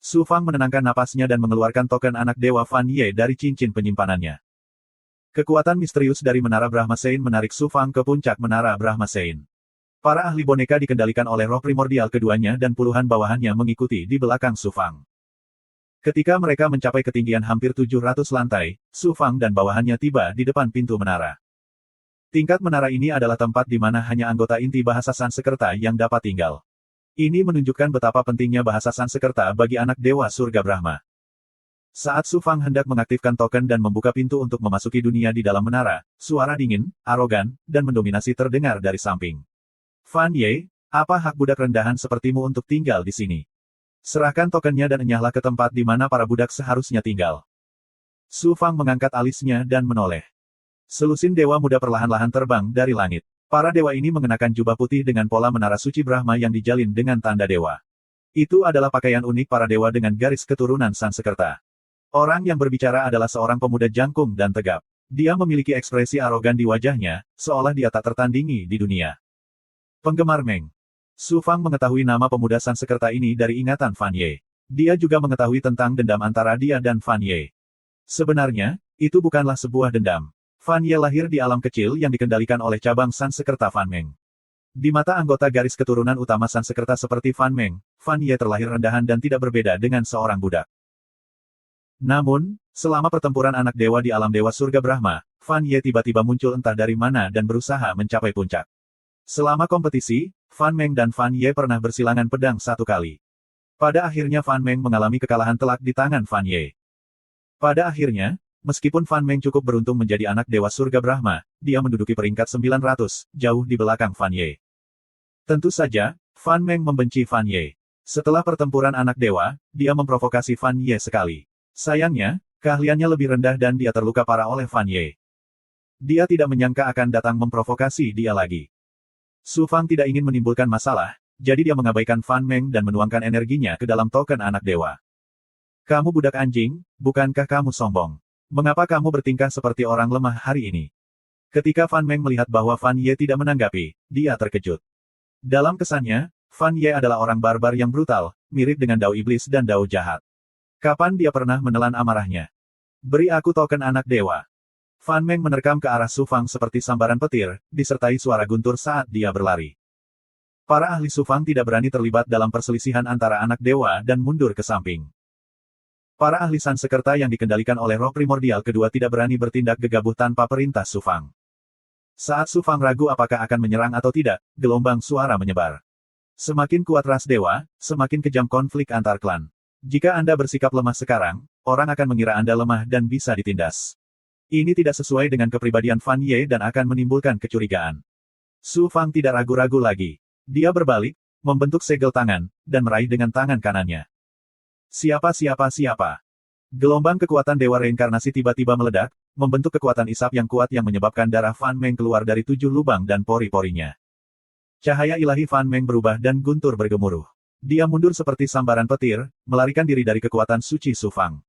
Su Fang menenangkan napasnya dan mengeluarkan token anak dewa Fan Ye dari cincin penyimpanannya. Kekuatan misterius dari Menara Brahma Sein menarik Su Fang ke puncak Menara Brahma Sein. Para ahli boneka dikendalikan oleh roh primordial keduanya dan puluhan bawahannya mengikuti di belakang Su Fang. Ketika mereka mencapai ketinggian hampir 700 lantai, Su Fang dan bawahannya tiba di depan pintu menara. Tingkat menara ini adalah tempat di mana hanya anggota inti bahasa Sansekerta yang dapat tinggal. Ini menunjukkan betapa pentingnya bahasa Sansekerta bagi anak dewa surga Brahma. Saat Su Fang hendak mengaktifkan token dan membuka pintu untuk memasuki dunia di dalam menara, suara dingin, arogan, dan mendominasi terdengar dari samping. Fan Ye, apa hak budak rendahan sepertimu untuk tinggal di sini? Serahkan tokennya dan enyahlah ke tempat di mana para budak seharusnya tinggal. Su Fang mengangkat alisnya dan menoleh. Selusin dewa muda perlahan-lahan terbang dari langit. Para dewa ini mengenakan jubah putih dengan pola menara suci Brahma yang dijalin dengan tanda dewa. Itu adalah pakaian unik para dewa dengan garis keturunan Sansekerta. Orang yang berbicara adalah seorang pemuda jangkung dan tegap. Dia memiliki ekspresi arogan di wajahnya, seolah dia tak tertandingi di dunia. Penggemar Meng. Su Fang mengetahui nama pemuda Sansekerta ini dari ingatan Fan Ye. Dia juga mengetahui tentang dendam antara dia dan Fan Ye. Sebenarnya, itu bukanlah sebuah dendam. Fan Ye lahir di alam kecil yang dikendalikan oleh cabang Sansekerta Fan Meng. Di mata anggota garis keturunan utama Sansekerta seperti Fan Meng, Fan Ye terlahir rendahan dan tidak berbeda dengan seorang budak. Namun, selama pertempuran anak dewa di alam Dewa Surga Brahma, Fan Ye tiba-tiba muncul entah dari mana dan berusaha mencapai puncak. Selama kompetisi, Fan Meng dan Fan Ye pernah bersilangan pedang satu kali. Pada akhirnya Fan Meng mengalami kekalahan telak di tangan Fan Ye. Pada akhirnya, Meskipun Fan Meng cukup beruntung menjadi anak Dewa Surga Brahma, dia menduduki peringkat 900, jauh di belakang Fan Ye. Tentu saja, Fan Meng membenci Fan Ye. Setelah pertempuran anak dewa, dia memprovokasi Fan Ye sekali. Sayangnya, keahliannya lebih rendah dan dia terluka parah oleh Fan Ye. Dia tidak menyangka akan datang memprovokasi dia lagi. Su Fang tidak ingin menimbulkan masalah, jadi dia mengabaikan Fan Meng dan menuangkan energinya ke dalam token anak dewa. Kamu budak anjing, bukankah kamu sombong? Mengapa kamu bertingkah seperti orang lemah hari ini? Ketika Fan Meng melihat bahwa Fan Ye tidak menanggapi, dia terkejut. Dalam kesannya, Fan Ye adalah orang barbar yang brutal, mirip dengan Dao Iblis dan Dao Jahat. Kapan dia pernah menelan amarahnya? Beri aku token anak dewa. Fan Meng menerkam ke arah Su Fang seperti sambaran petir, disertai suara guntur saat dia berlari. Para ahli Su Fang tidak berani terlibat dalam perselisihan antara anak dewa dan mundur ke samping. Para ahli Sansekerta yang dikendalikan oleh roh primordial kedua tidak berani bertindak gegabah tanpa perintah Su Fang. Saat Su Fang ragu apakah akan menyerang atau tidak, gelombang suara menyebar. Semakin kuat ras dewa, semakin kejam konflik antar klan. Jika Anda bersikap lemah sekarang, orang akan mengira Anda lemah dan bisa ditindas. Ini tidak sesuai dengan kepribadian Fan Ye dan akan menimbulkan kecurigaan. Su Fang tidak ragu-ragu lagi. Dia berbalik, membentuk segel tangan, dan meraih dengan tangan kanannya. Siapa? Gelombang kekuatan Dewa Reinkarnasi tiba-tiba meledak, membentuk kekuatan isap yang kuat yang menyebabkan darah Fan Meng keluar dari 7 lubang dan pori-porinya. Cahaya ilahi Fan Meng berubah dan guntur bergemuruh. Dia mundur seperti sambaran petir, melarikan diri dari kekuatan suci Su Fang.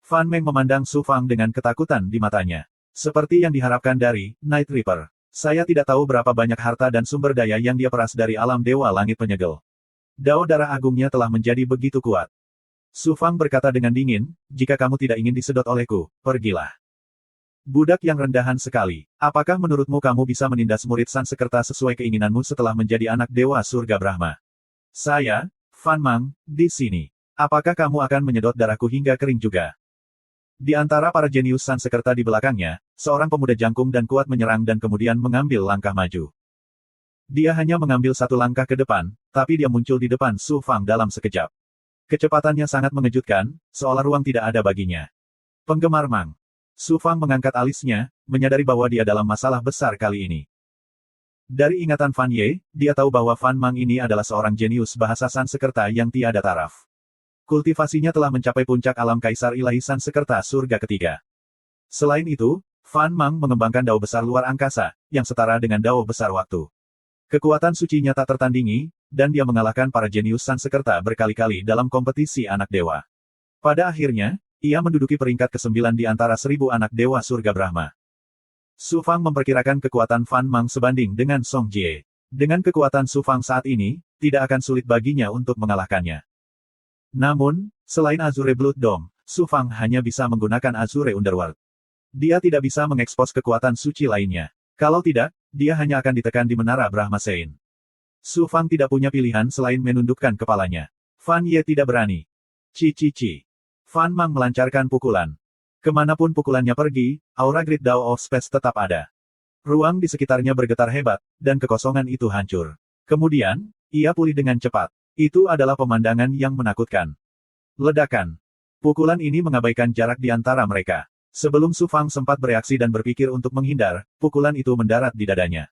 Fan Meng memandang Su Fang dengan ketakutan di matanya. Seperti yang diharapkan dari Night Reaper. Saya tidak tahu berapa banyak harta dan sumber daya yang dia peras dari alam dewa langit penyegel. Dao darah agungnya telah menjadi begitu kuat. Su Fang berkata dengan dingin, jika kamu tidak ingin disedot olehku, pergilah. Budak yang rendahan sekali. Apakah menurutmu kamu bisa menindas murid Sansekerta sesuai keinginanmu setelah menjadi anak dewa surga Brahma? Saya, Fan Mang, di sini. Apakah kamu akan menyedot darahku hingga kering juga? Di antara para jenius Sansekerta di belakangnya, seorang pemuda jangkung dan kuat menyerang dan kemudian mengambil langkah maju. Dia hanya mengambil satu langkah ke depan, tapi dia muncul di depan Su Fang dalam sekejap. Kecepatannya sangat mengejutkan, seolah ruang tidak ada baginya. Penggemar Mang. Su Fang mengangkat alisnya, menyadari bahwa dia dalam masalah besar kali ini. Dari ingatan Fan Ye, dia tahu bahwa Fan Mang ini adalah seorang jenius bahasa Sansekerta yang tiada taraf. Kultivasinya telah mencapai puncak alam Kaisar Ilahi Sansekerta surga ketiga. Selain itu, Fan Mang mengembangkan dao besar luar angkasa, yang setara dengan dao besar waktu. Kekuatan sucinya tak tertandingi, dan dia mengalahkan para jenius Sansekerta berkali-kali dalam kompetisi anak dewa. Pada akhirnya, ia menduduki peringkat ke-9 di antara 1000 anak dewa surga Brahma. Su Fang memperkirakan kekuatan Fan Mang sebanding dengan Song Jie. Dengan kekuatan Su Fang saat ini, tidak akan sulit baginya untuk mengalahkannya. Namun, selain Azure Blood Dome, Su Fang hanya bisa menggunakan Azure Underworld. Dia tidak bisa mengekspos kekuatan suci lainnya. Kalau tidak, dia hanya akan ditekan di menara Brahma Sein. Su Fang tidak punya pilihan selain menundukkan kepalanya. Fan Ye tidak berani. Ci. Fan Mang melancarkan pukulan. Kemanapun pukulannya pergi, aura Great Dao of Space tetap ada. Ruang di sekitarnya bergetar hebat, dan kekosongan itu hancur. Kemudian, ia pulih dengan cepat. Itu adalah pemandangan yang menakutkan. Ledakan. Pukulan ini mengabaikan jarak di antara mereka. Sebelum Su Fang sempat bereaksi dan berpikir untuk menghindar, pukulan itu mendarat di dadanya.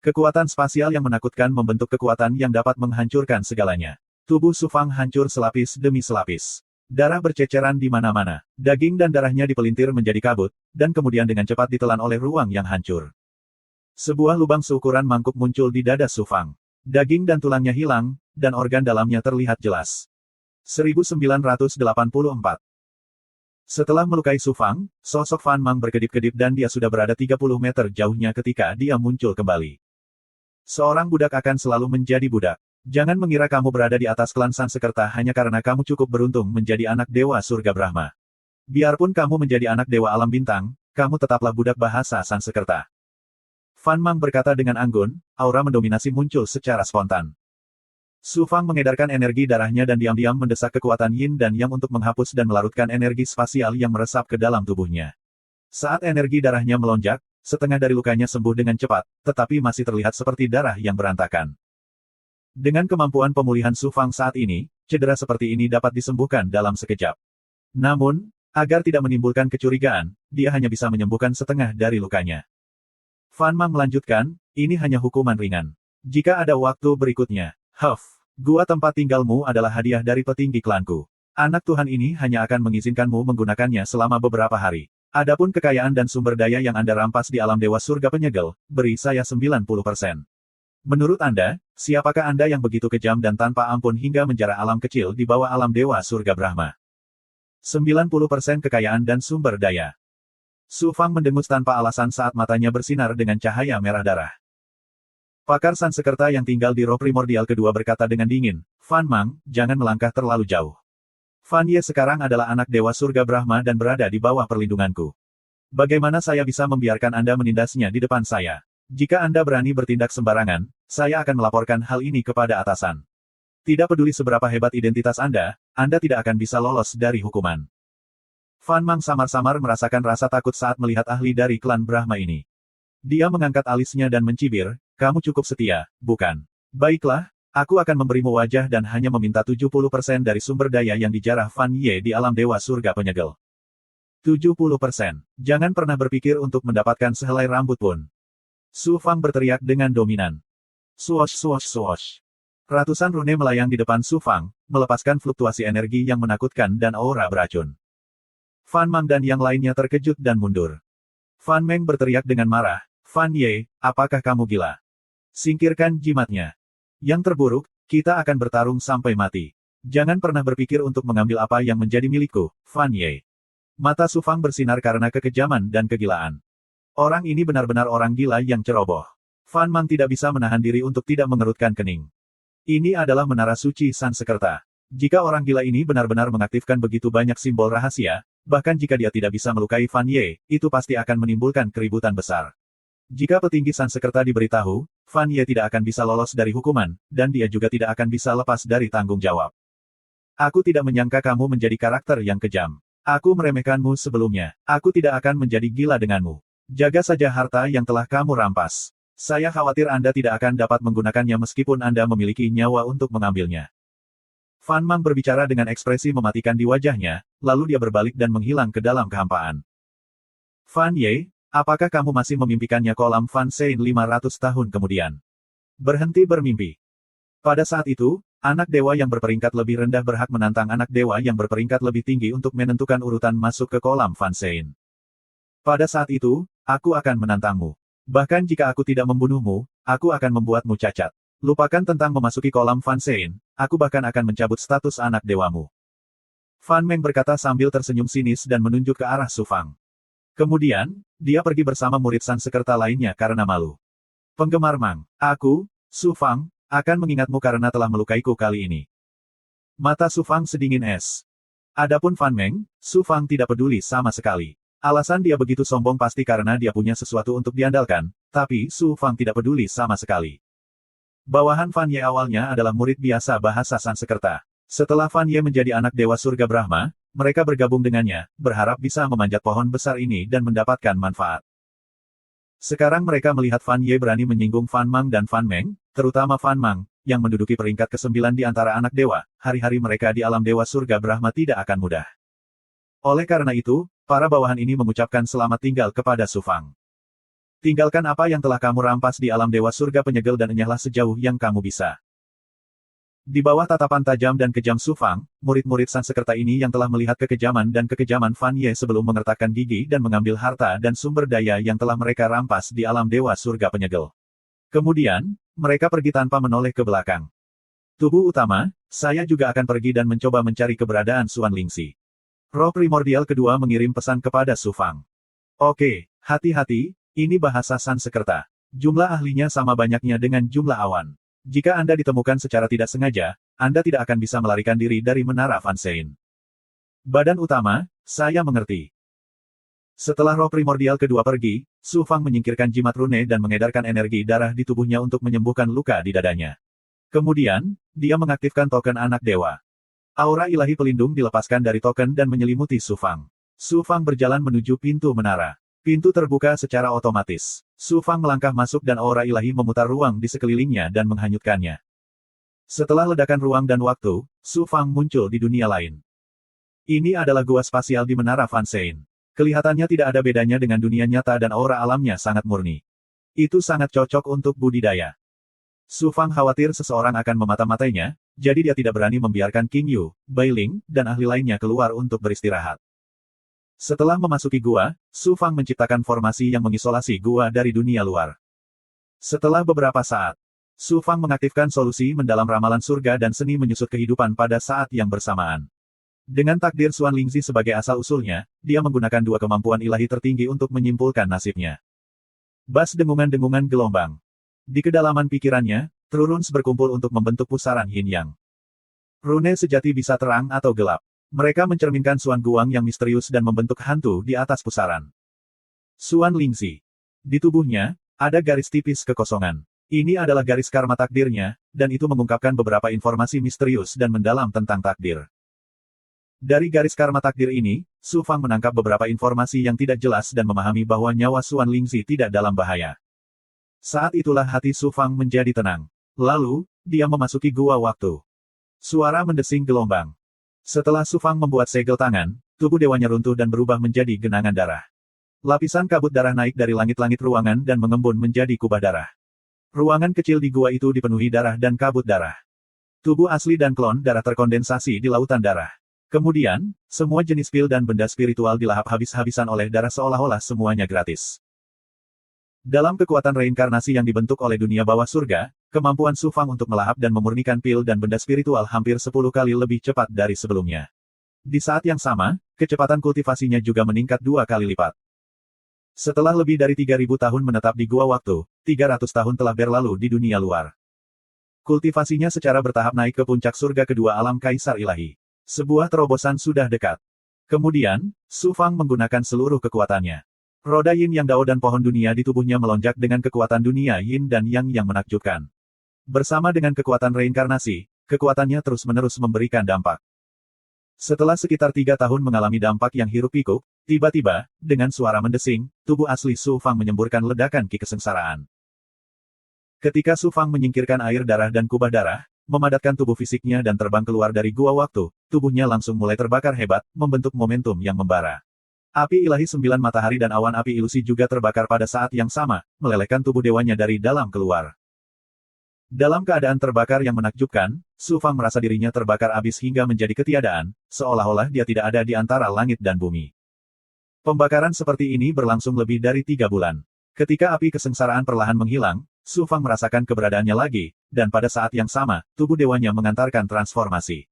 Kekuatan spasial yang menakutkan membentuk kekuatan yang dapat menghancurkan segalanya. Tubuh Su Fang hancur selapis demi selapis. Darah berceceran di mana-mana. Daging dan darahnya dipelintir menjadi kabut, dan kemudian dengan cepat ditelan oleh ruang yang hancur. Sebuah lubang seukuran mangkuk muncul di dada Su Fang. Daging dan tulangnya hilang, dan organ dalamnya terlihat jelas. 1984. Setelah melukai Su Fang, sosok Fan Mang berkedip-kedip dan dia sudah berada 30 meter jauhnya ketika dia muncul kembali. Seorang budak akan selalu menjadi budak. Jangan mengira kamu berada di atas klan Sansekerta hanya karena kamu cukup beruntung menjadi anak dewa surga Brahma. Biarpun kamu menjadi anak dewa alam bintang, kamu tetaplah budak bahasa Sansekerta. Fan Mang berkata dengan anggun, aura mendominasi muncul secara spontan. Su Fang mengedarkan energi darahnya dan diam-diam mendesak kekuatan Yin dan Yang untuk menghapus dan melarutkan energi spasial yang meresap ke dalam tubuhnya. Saat energi darahnya melonjak, setengah dari lukanya sembuh dengan cepat, tetapi masih terlihat seperti darah yang berantakan. Dengan kemampuan pemulihan Su Fang saat ini, cedera seperti ini dapat disembuhkan dalam sekejap. Namun, Agar tidak menimbulkan kecurigaan, dia hanya bisa menyembuhkan setengah dari lukanya. Fan Mang melanjutkan, ini hanya hukuman ringan. Jika ada waktu berikutnya, gua tempat tinggalmu adalah hadiah dari petinggi klanku. Anak Tuhan ini hanya akan mengizinkanmu menggunakannya selama beberapa hari. Adapun kekayaan dan sumber daya yang Anda rampas di alam Dewa Surga Penyegel, beri saya 90%. Menurut Anda, siapakah Anda yang begitu kejam dan tanpa ampun hingga menjara alam kecil di bawah alam Dewa Surga Brahma? 90% kekayaan dan sumber daya. Su Fang mendengus tanpa alasan saat matanya bersinar dengan cahaya merah darah. Pakar Sansekerta yang tinggal di roh primordial kedua berkata dengan dingin, Fan Mang, jangan melangkah terlalu jauh. Fan Ye sekarang adalah anak Dewa Surga Brahma dan berada di bawah perlindunganku. Bagaimana saya bisa membiarkan Anda menindasnya di depan saya? Jika Anda berani bertindak sembarangan, saya akan melaporkan hal ini kepada atasan. Tidak peduli seberapa hebat identitas Anda tidak akan bisa lolos dari hukuman. Fan Mang samar-samar merasakan rasa takut saat melihat ahli dari klan Brahma ini. Dia mengangkat alisnya dan mencibir, kamu cukup setia, bukan? Baiklah, aku akan memberimu wajah dan hanya meminta 70% dari sumber daya yang dijarah Fan Ye di alam Dewa Surga Penyegel. 70%. Jangan pernah berpikir untuk mendapatkan sehelai rambut pun. Su Fang berteriak dengan dominan. Swosh swosh swosh. Ratusan rune melayang di depan Su Fang, melepaskan fluktuasi energi yang menakutkan dan aura beracun. Fan Mang dan yang lainnya terkejut dan mundur. Fan Meng berteriak dengan marah, Fan Ye, apakah kamu gila? Singkirkan jimatnya. Yang terburuk, kita akan bertarung sampai mati. Jangan pernah berpikir untuk mengambil apa yang menjadi milikku, Fan Ye. Mata Su Fang bersinar karena kekejaman dan kegilaan. Orang ini benar-benar orang gila yang ceroboh. Fan Mang tidak bisa menahan diri untuk tidak mengerutkan kening. Ini adalah menara suci Sansekerta. Jika orang gila ini benar-benar mengaktifkan begitu banyak simbol rahasia, bahkan jika dia tidak bisa melukai Fan Ye, itu pasti akan menimbulkan keributan besar. Jika petinggi Sansekerta diberitahu, Fan Ye tidak akan bisa lolos dari hukuman, dan dia juga tidak akan bisa lepas dari tanggung jawab. Aku tidak menyangka kamu menjadi karakter yang kejam. Aku meremehkanmu sebelumnya. Aku tidak akan menjadi gila denganmu. Jaga saja harta yang telah kamu rampas. Saya khawatir Anda tidak akan dapat menggunakannya meskipun Anda memiliki nyawa untuk mengambilnya. Fan Mang berbicara dengan ekspresi mematikan di wajahnya, lalu dia berbalik dan menghilang ke dalam kehampaan. Fan Ye, apakah kamu masih memimpikannya kolam Fan Sein 500 tahun kemudian? Berhenti bermimpi. Pada saat itu, anak dewa yang berperingkat lebih rendah berhak menantang anak dewa yang berperingkat lebih tinggi untuk menentukan urutan masuk ke kolam Fan Sein. Pada saat itu, aku akan menantangmu. Bahkan jika aku tidak membunuhmu, aku akan membuatmu cacat. Lupakan tentang memasuki kolam Fan Sein, aku bahkan akan mencabut status anak dewamu. Fan Meng berkata sambil tersenyum sinis dan menunjuk ke arah Su Fang. Kemudian, dia pergi bersama murid Sansekerta lainnya karena malu. Penggemar Mang, aku, Su Fang, akan mengingatmu karena telah melukaiku kali ini. Mata Su Fang sedingin es. Adapun Fan Meng, Su Fang tidak peduli sama sekali. Alasan dia begitu sombong pasti karena dia punya sesuatu untuk diandalkan, tapi Su Fang tidak peduli sama sekali. Bawahan Fan Ye awalnya adalah murid biasa bahasa Sansekerta. Setelah Fan Ye menjadi anak Dewa Surga Brahma, mereka bergabung dengannya, berharap bisa memanjat pohon besar ini dan mendapatkan manfaat. Sekarang mereka melihat Fan Ye berani menyinggung Fan Mang dan Fan Meng, terutama Fan Mang, yang menduduki peringkat ke-9 di antara anak dewa. Hari-hari mereka di alam Dewa Surga Brahma tidak akan mudah. Oleh karena itu, para bawahan ini mengucapkan selamat tinggal kepada Su Fang. Tinggalkan apa yang telah kamu rampas di alam Dewa Surga Penyegel dan enyahlah sejauh yang kamu bisa. Di bawah tatapan tajam dan kejam Su Fang, murid-murid Sansekerta ini yang telah melihat kekejaman dan kekejaman Fan Ye sebelum mengertakkan gigi dan mengambil harta dan sumber daya yang telah mereka rampas di alam Dewa Surga Penyegel. Kemudian, mereka pergi tanpa menoleh ke belakang. Tubuh utama, saya juga akan pergi dan mencoba mencari keberadaan Suan Lingxi. Roh primordial kedua mengirim pesan kepada Su Fang. Oke, hati-hati, ini bahasa Sansekerta. Jumlah ahlinya sama banyaknya dengan jumlah awan. Jika Anda ditemukan secara tidak sengaja, Anda tidak akan bisa melarikan diri dari menara Fan Sein. Badan utama, saya mengerti. Setelah roh primordial kedua pergi, Su Fang menyingkirkan jimat rune dan mengedarkan energi darah di tubuhnya untuk menyembuhkan luka di dadanya. Kemudian, dia mengaktifkan token anak dewa. Aura ilahi pelindung dilepaskan dari token dan menyelimuti Su Fang. Su Fang berjalan menuju pintu menara. Pintu terbuka secara otomatis. Su Fang melangkah masuk dan aura ilahi memutar ruang di sekelilingnya dan menghanyutkannya. Setelah ledakan ruang dan waktu, Su Fang muncul di dunia lain. Ini adalah gua spasial di Menara Van Sein. Kelihatannya tidak ada bedanya dengan dunia nyata dan aura alamnya sangat murni. Itu sangat cocok untuk budidaya. Su Fang khawatir seseorang akan memata-matainya, jadi dia tidak berani membiarkan King Yu, Bai Ling, dan ahli lainnya keluar untuk beristirahat. Setelah memasuki gua, Su Fang menciptakan formasi yang mengisolasi gua dari dunia luar. Setelah beberapa saat, Su Fang mengaktifkan solusi mendalam ramalan surga dan seni menyusut kehidupan pada saat yang bersamaan. Dengan takdir Xuan Lingzi sebagai asal-usulnya, dia menggunakan dua kemampuan ilahi tertinggi untuk menyimpulkan nasibnya. Bas dengungan-dengungan gelombang. Di kedalaman pikirannya, True Runes berkumpul untuk membentuk pusaran Yin Yang. Rune sejati bisa terang atau gelap. Mereka mencerminkan Xuan Guang yang misterius dan membentuk hantu di atas pusaran. Xuan Lingzi. Di tubuhnya, ada garis tipis kekosongan. Ini adalah garis karma takdirnya, dan itu mengungkapkan beberapa informasi misterius dan mendalam tentang takdir. Dari garis karma takdir ini, Su Fang menangkap beberapa informasi yang tidak jelas dan memahami bahwa nyawa Xuan Lingzi tidak dalam bahaya. Saat itulah hati Su Fang menjadi tenang. Lalu, dia memasuki gua waktu. Suara mendesing gelombang. Setelah Su Fang membuat segel tangan, tubuh dewanya runtuh dan berubah menjadi genangan darah. Lapisan kabut darah naik dari langit-langit ruangan dan mengembun menjadi kubah darah. Ruangan kecil di gua itu dipenuhi darah dan kabut darah. Tubuh asli dan klon darah terkondensasi di lautan darah. Kemudian, semua jenis pil dan benda spiritual dilahap habis-habisan oleh darah seolah-olah semuanya gratis. Dalam kekuatan reinkarnasi yang dibentuk oleh dunia bawah surga, kemampuan Su Fang untuk melahap dan memurnikan pil dan benda spiritual hampir 10 kali lebih cepat dari sebelumnya. Di saat yang sama, kecepatan kultivasinya juga meningkat 2 kali lipat. Setelah lebih dari 3.000 tahun menetap di gua waktu, 300 tahun telah berlalu di dunia luar. Kultivasinya secara bertahap naik ke puncak surga kedua alam Kaisar Ilahi. Sebuah terobosan sudah dekat. Kemudian, Su Fang menggunakan seluruh kekuatannya. Roda Yin Yang Dao dan pohon dunia di tubuhnya melonjak dengan kekuatan dunia Yin dan Yang yang menakjubkan. Bersama dengan kekuatan reinkarnasi, kekuatannya terus-menerus memberikan dampak. Setelah sekitar 3 tahun mengalami dampak yang hiruk-pikuk, tiba-tiba, dengan suara mendesing, tubuh asli Su Fang menyemburkan ledakan ki kesengsaraan. Ketika Su Fang menyingkirkan air darah dan kubah darah, memadatkan tubuh fisiknya dan terbang keluar dari gua waktu, tubuhnya langsung mulai terbakar hebat, membentuk momentum yang membara. Api ilahi 9 matahari dan awan api ilusi juga terbakar pada saat yang sama, melelehkan tubuh dewanya dari dalam keluar. Dalam keadaan terbakar yang menakjubkan, Su Fang merasa dirinya terbakar abis hingga menjadi ketiadaan, seolah-olah dia tidak ada di antara langit dan bumi. Pembakaran seperti ini berlangsung lebih dari 3 bulan. Ketika api kesengsaraan perlahan menghilang, Su Fang merasakan keberadaannya lagi, dan pada saat yang sama, tubuh dewanya mengantarkan transformasi.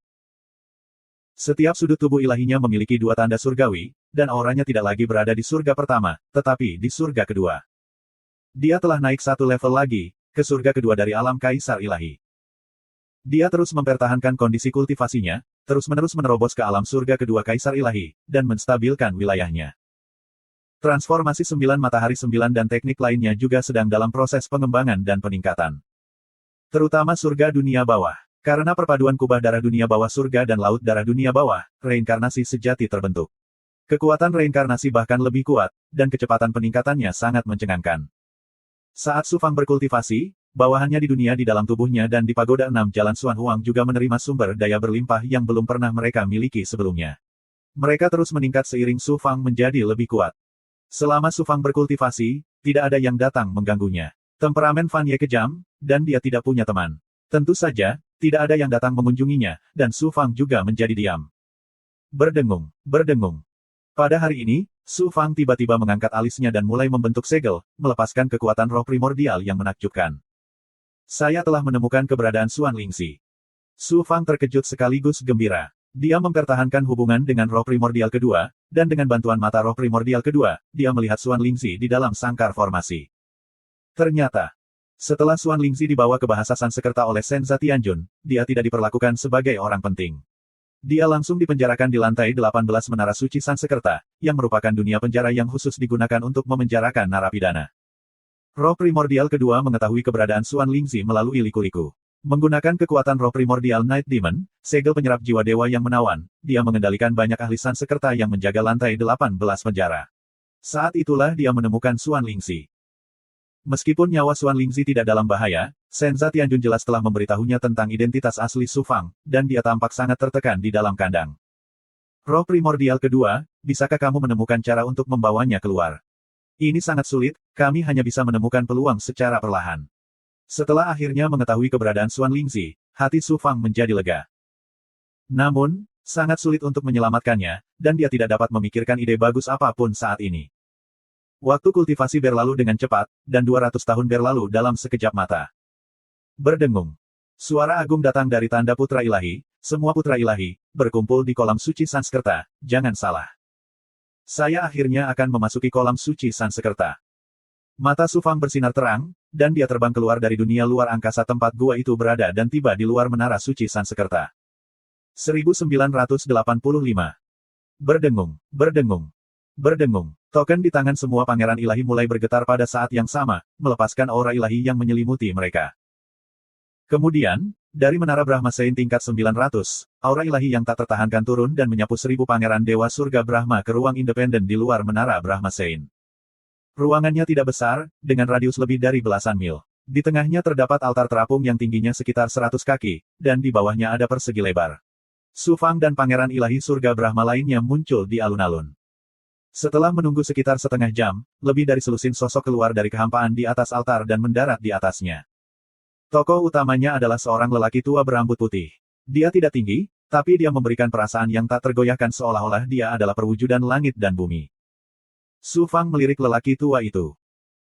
Setiap sudut tubuh ilahinya memiliki 2 tanda surgawi, dan auranya tidak lagi berada di surga pertama, tetapi di surga kedua. Dia telah naik 1 level lagi, ke surga kedua dari alam Kaisar Ilahi. Dia terus mempertahankan kondisi kultivasinya, terus-menerus menerobos ke alam surga kedua Kaisar Ilahi, dan menstabilkan wilayahnya. Transformasi 9 matahari 9 dan teknik lainnya juga sedang dalam proses pengembangan dan peningkatan. Terutama surga dunia bawah. Karena perpaduan kubah darah dunia bawah surga dan laut darah dunia bawah, reinkarnasi sejati terbentuk. Kekuatan reinkarnasi bahkan lebih kuat, dan kecepatan peningkatannya sangat mencengangkan. Saat Su Fang berkultivasi, bawahannya di dunia di dalam tubuhnya dan di pagoda 6 Jalan Xuan Huang juga menerima sumber daya berlimpah yang belum pernah mereka miliki sebelumnya. Mereka terus meningkat seiring Su Fang menjadi lebih kuat. Selama Su Fang berkultivasi, tidak ada yang datang mengganggunya. Temperamen Fan Ye kejam, dan dia tidak punya teman. Tentu saja, tidak ada yang datang mengunjunginya, dan Su Fang juga menjadi diam. Berdengung, berdengung. Pada hari ini, Su Fang tiba-tiba mengangkat alisnya dan mulai membentuk segel, melepaskan kekuatan roh primordial yang menakjubkan. Saya telah menemukan keberadaan Xuan Lingzi. Su Fang terkejut sekaligus gembira. Dia mempertahankan hubungan dengan roh primordial kedua, dan dengan bantuan mata roh primordial kedua, dia melihat Xuan Lingzi di dalam sangkar formasi. Ternyata, setelah Xuan Lingzi dibawa ke bahasa Sansekerta oleh Senza Tianjun, dia tidak diperlakukan sebagai orang penting. Dia langsung dipenjarakan di lantai 18 Menara Suci Sansekerta, yang merupakan dunia penjara yang khusus digunakan untuk memenjarakan narapidana. Roh primordial kedua mengetahui keberadaan Xuan Lingzi melalui liku-liku. Menggunakan kekuatan roh primordial Night Demon, segel penyerap jiwa dewa yang menawan, dia mengendalikan banyak ahli Sansekerta yang menjaga lantai 18 penjara. Saat itulah dia menemukan Xuan Lingzi. Meskipun nyawa Xuan Lingzi tidak dalam bahaya, Senza Tianjun jelas telah memberitahunya tentang identitas asli Su Fang, dan dia tampak sangat tertekan di dalam kandang. Roh primordial kedua, bisakah kamu menemukan cara untuk membawanya keluar? Ini sangat sulit, kami hanya bisa menemukan peluang secara perlahan. Setelah akhirnya mengetahui keberadaan Xuan Lingzi, hati Su Fang menjadi lega. Namun, sangat sulit untuk menyelamatkannya, dan dia tidak dapat memikirkan ide bagus apapun saat ini. Waktu kultivasi berlalu dengan cepat, dan 200 tahun berlalu dalam sekejap mata. Berdengung. Suara agung datang dari tanda putra ilahi, semua putra ilahi, berkumpul di kolam suci Sanskerta, jangan salah. Saya akhirnya akan memasuki kolam suci Sanskerta. Mata Su Fang bersinar terang, dan dia terbang keluar dari dunia luar angkasa tempat gua itu berada dan tiba di luar menara suci Sanskerta. 1985. Berdengung, berdengung, berdengung. Token di tangan semua pangeran ilahi mulai bergetar pada saat yang sama, melepaskan aura ilahi yang menyelimuti mereka. Kemudian, dari menara Brahma Sein tingkat 900, aura ilahi yang tak tertahankan turun dan menyapu 1000 pangeran dewa surga Brahma ke ruang independen di luar menara Brahma Sein. Ruangannya tidak besar, dengan radius lebih dari belasan mil. Di tengahnya terdapat altar terapung yang tingginya sekitar 100 kaki, dan di bawahnya ada persegi lebar. Su Fang dan pangeran ilahi surga Brahma lainnya muncul di alun-alun. Setelah menunggu sekitar setengah jam, lebih dari selusin sosok keluar dari kehampaan di atas altar dan mendarat di atasnya. Tokoh utamanya adalah seorang lelaki tua berambut putih. Dia tidak tinggi, tapi dia memberikan perasaan yang tak tergoyahkan seolah-olah dia adalah perwujudan langit dan bumi. Su Fang melirik lelaki tua itu.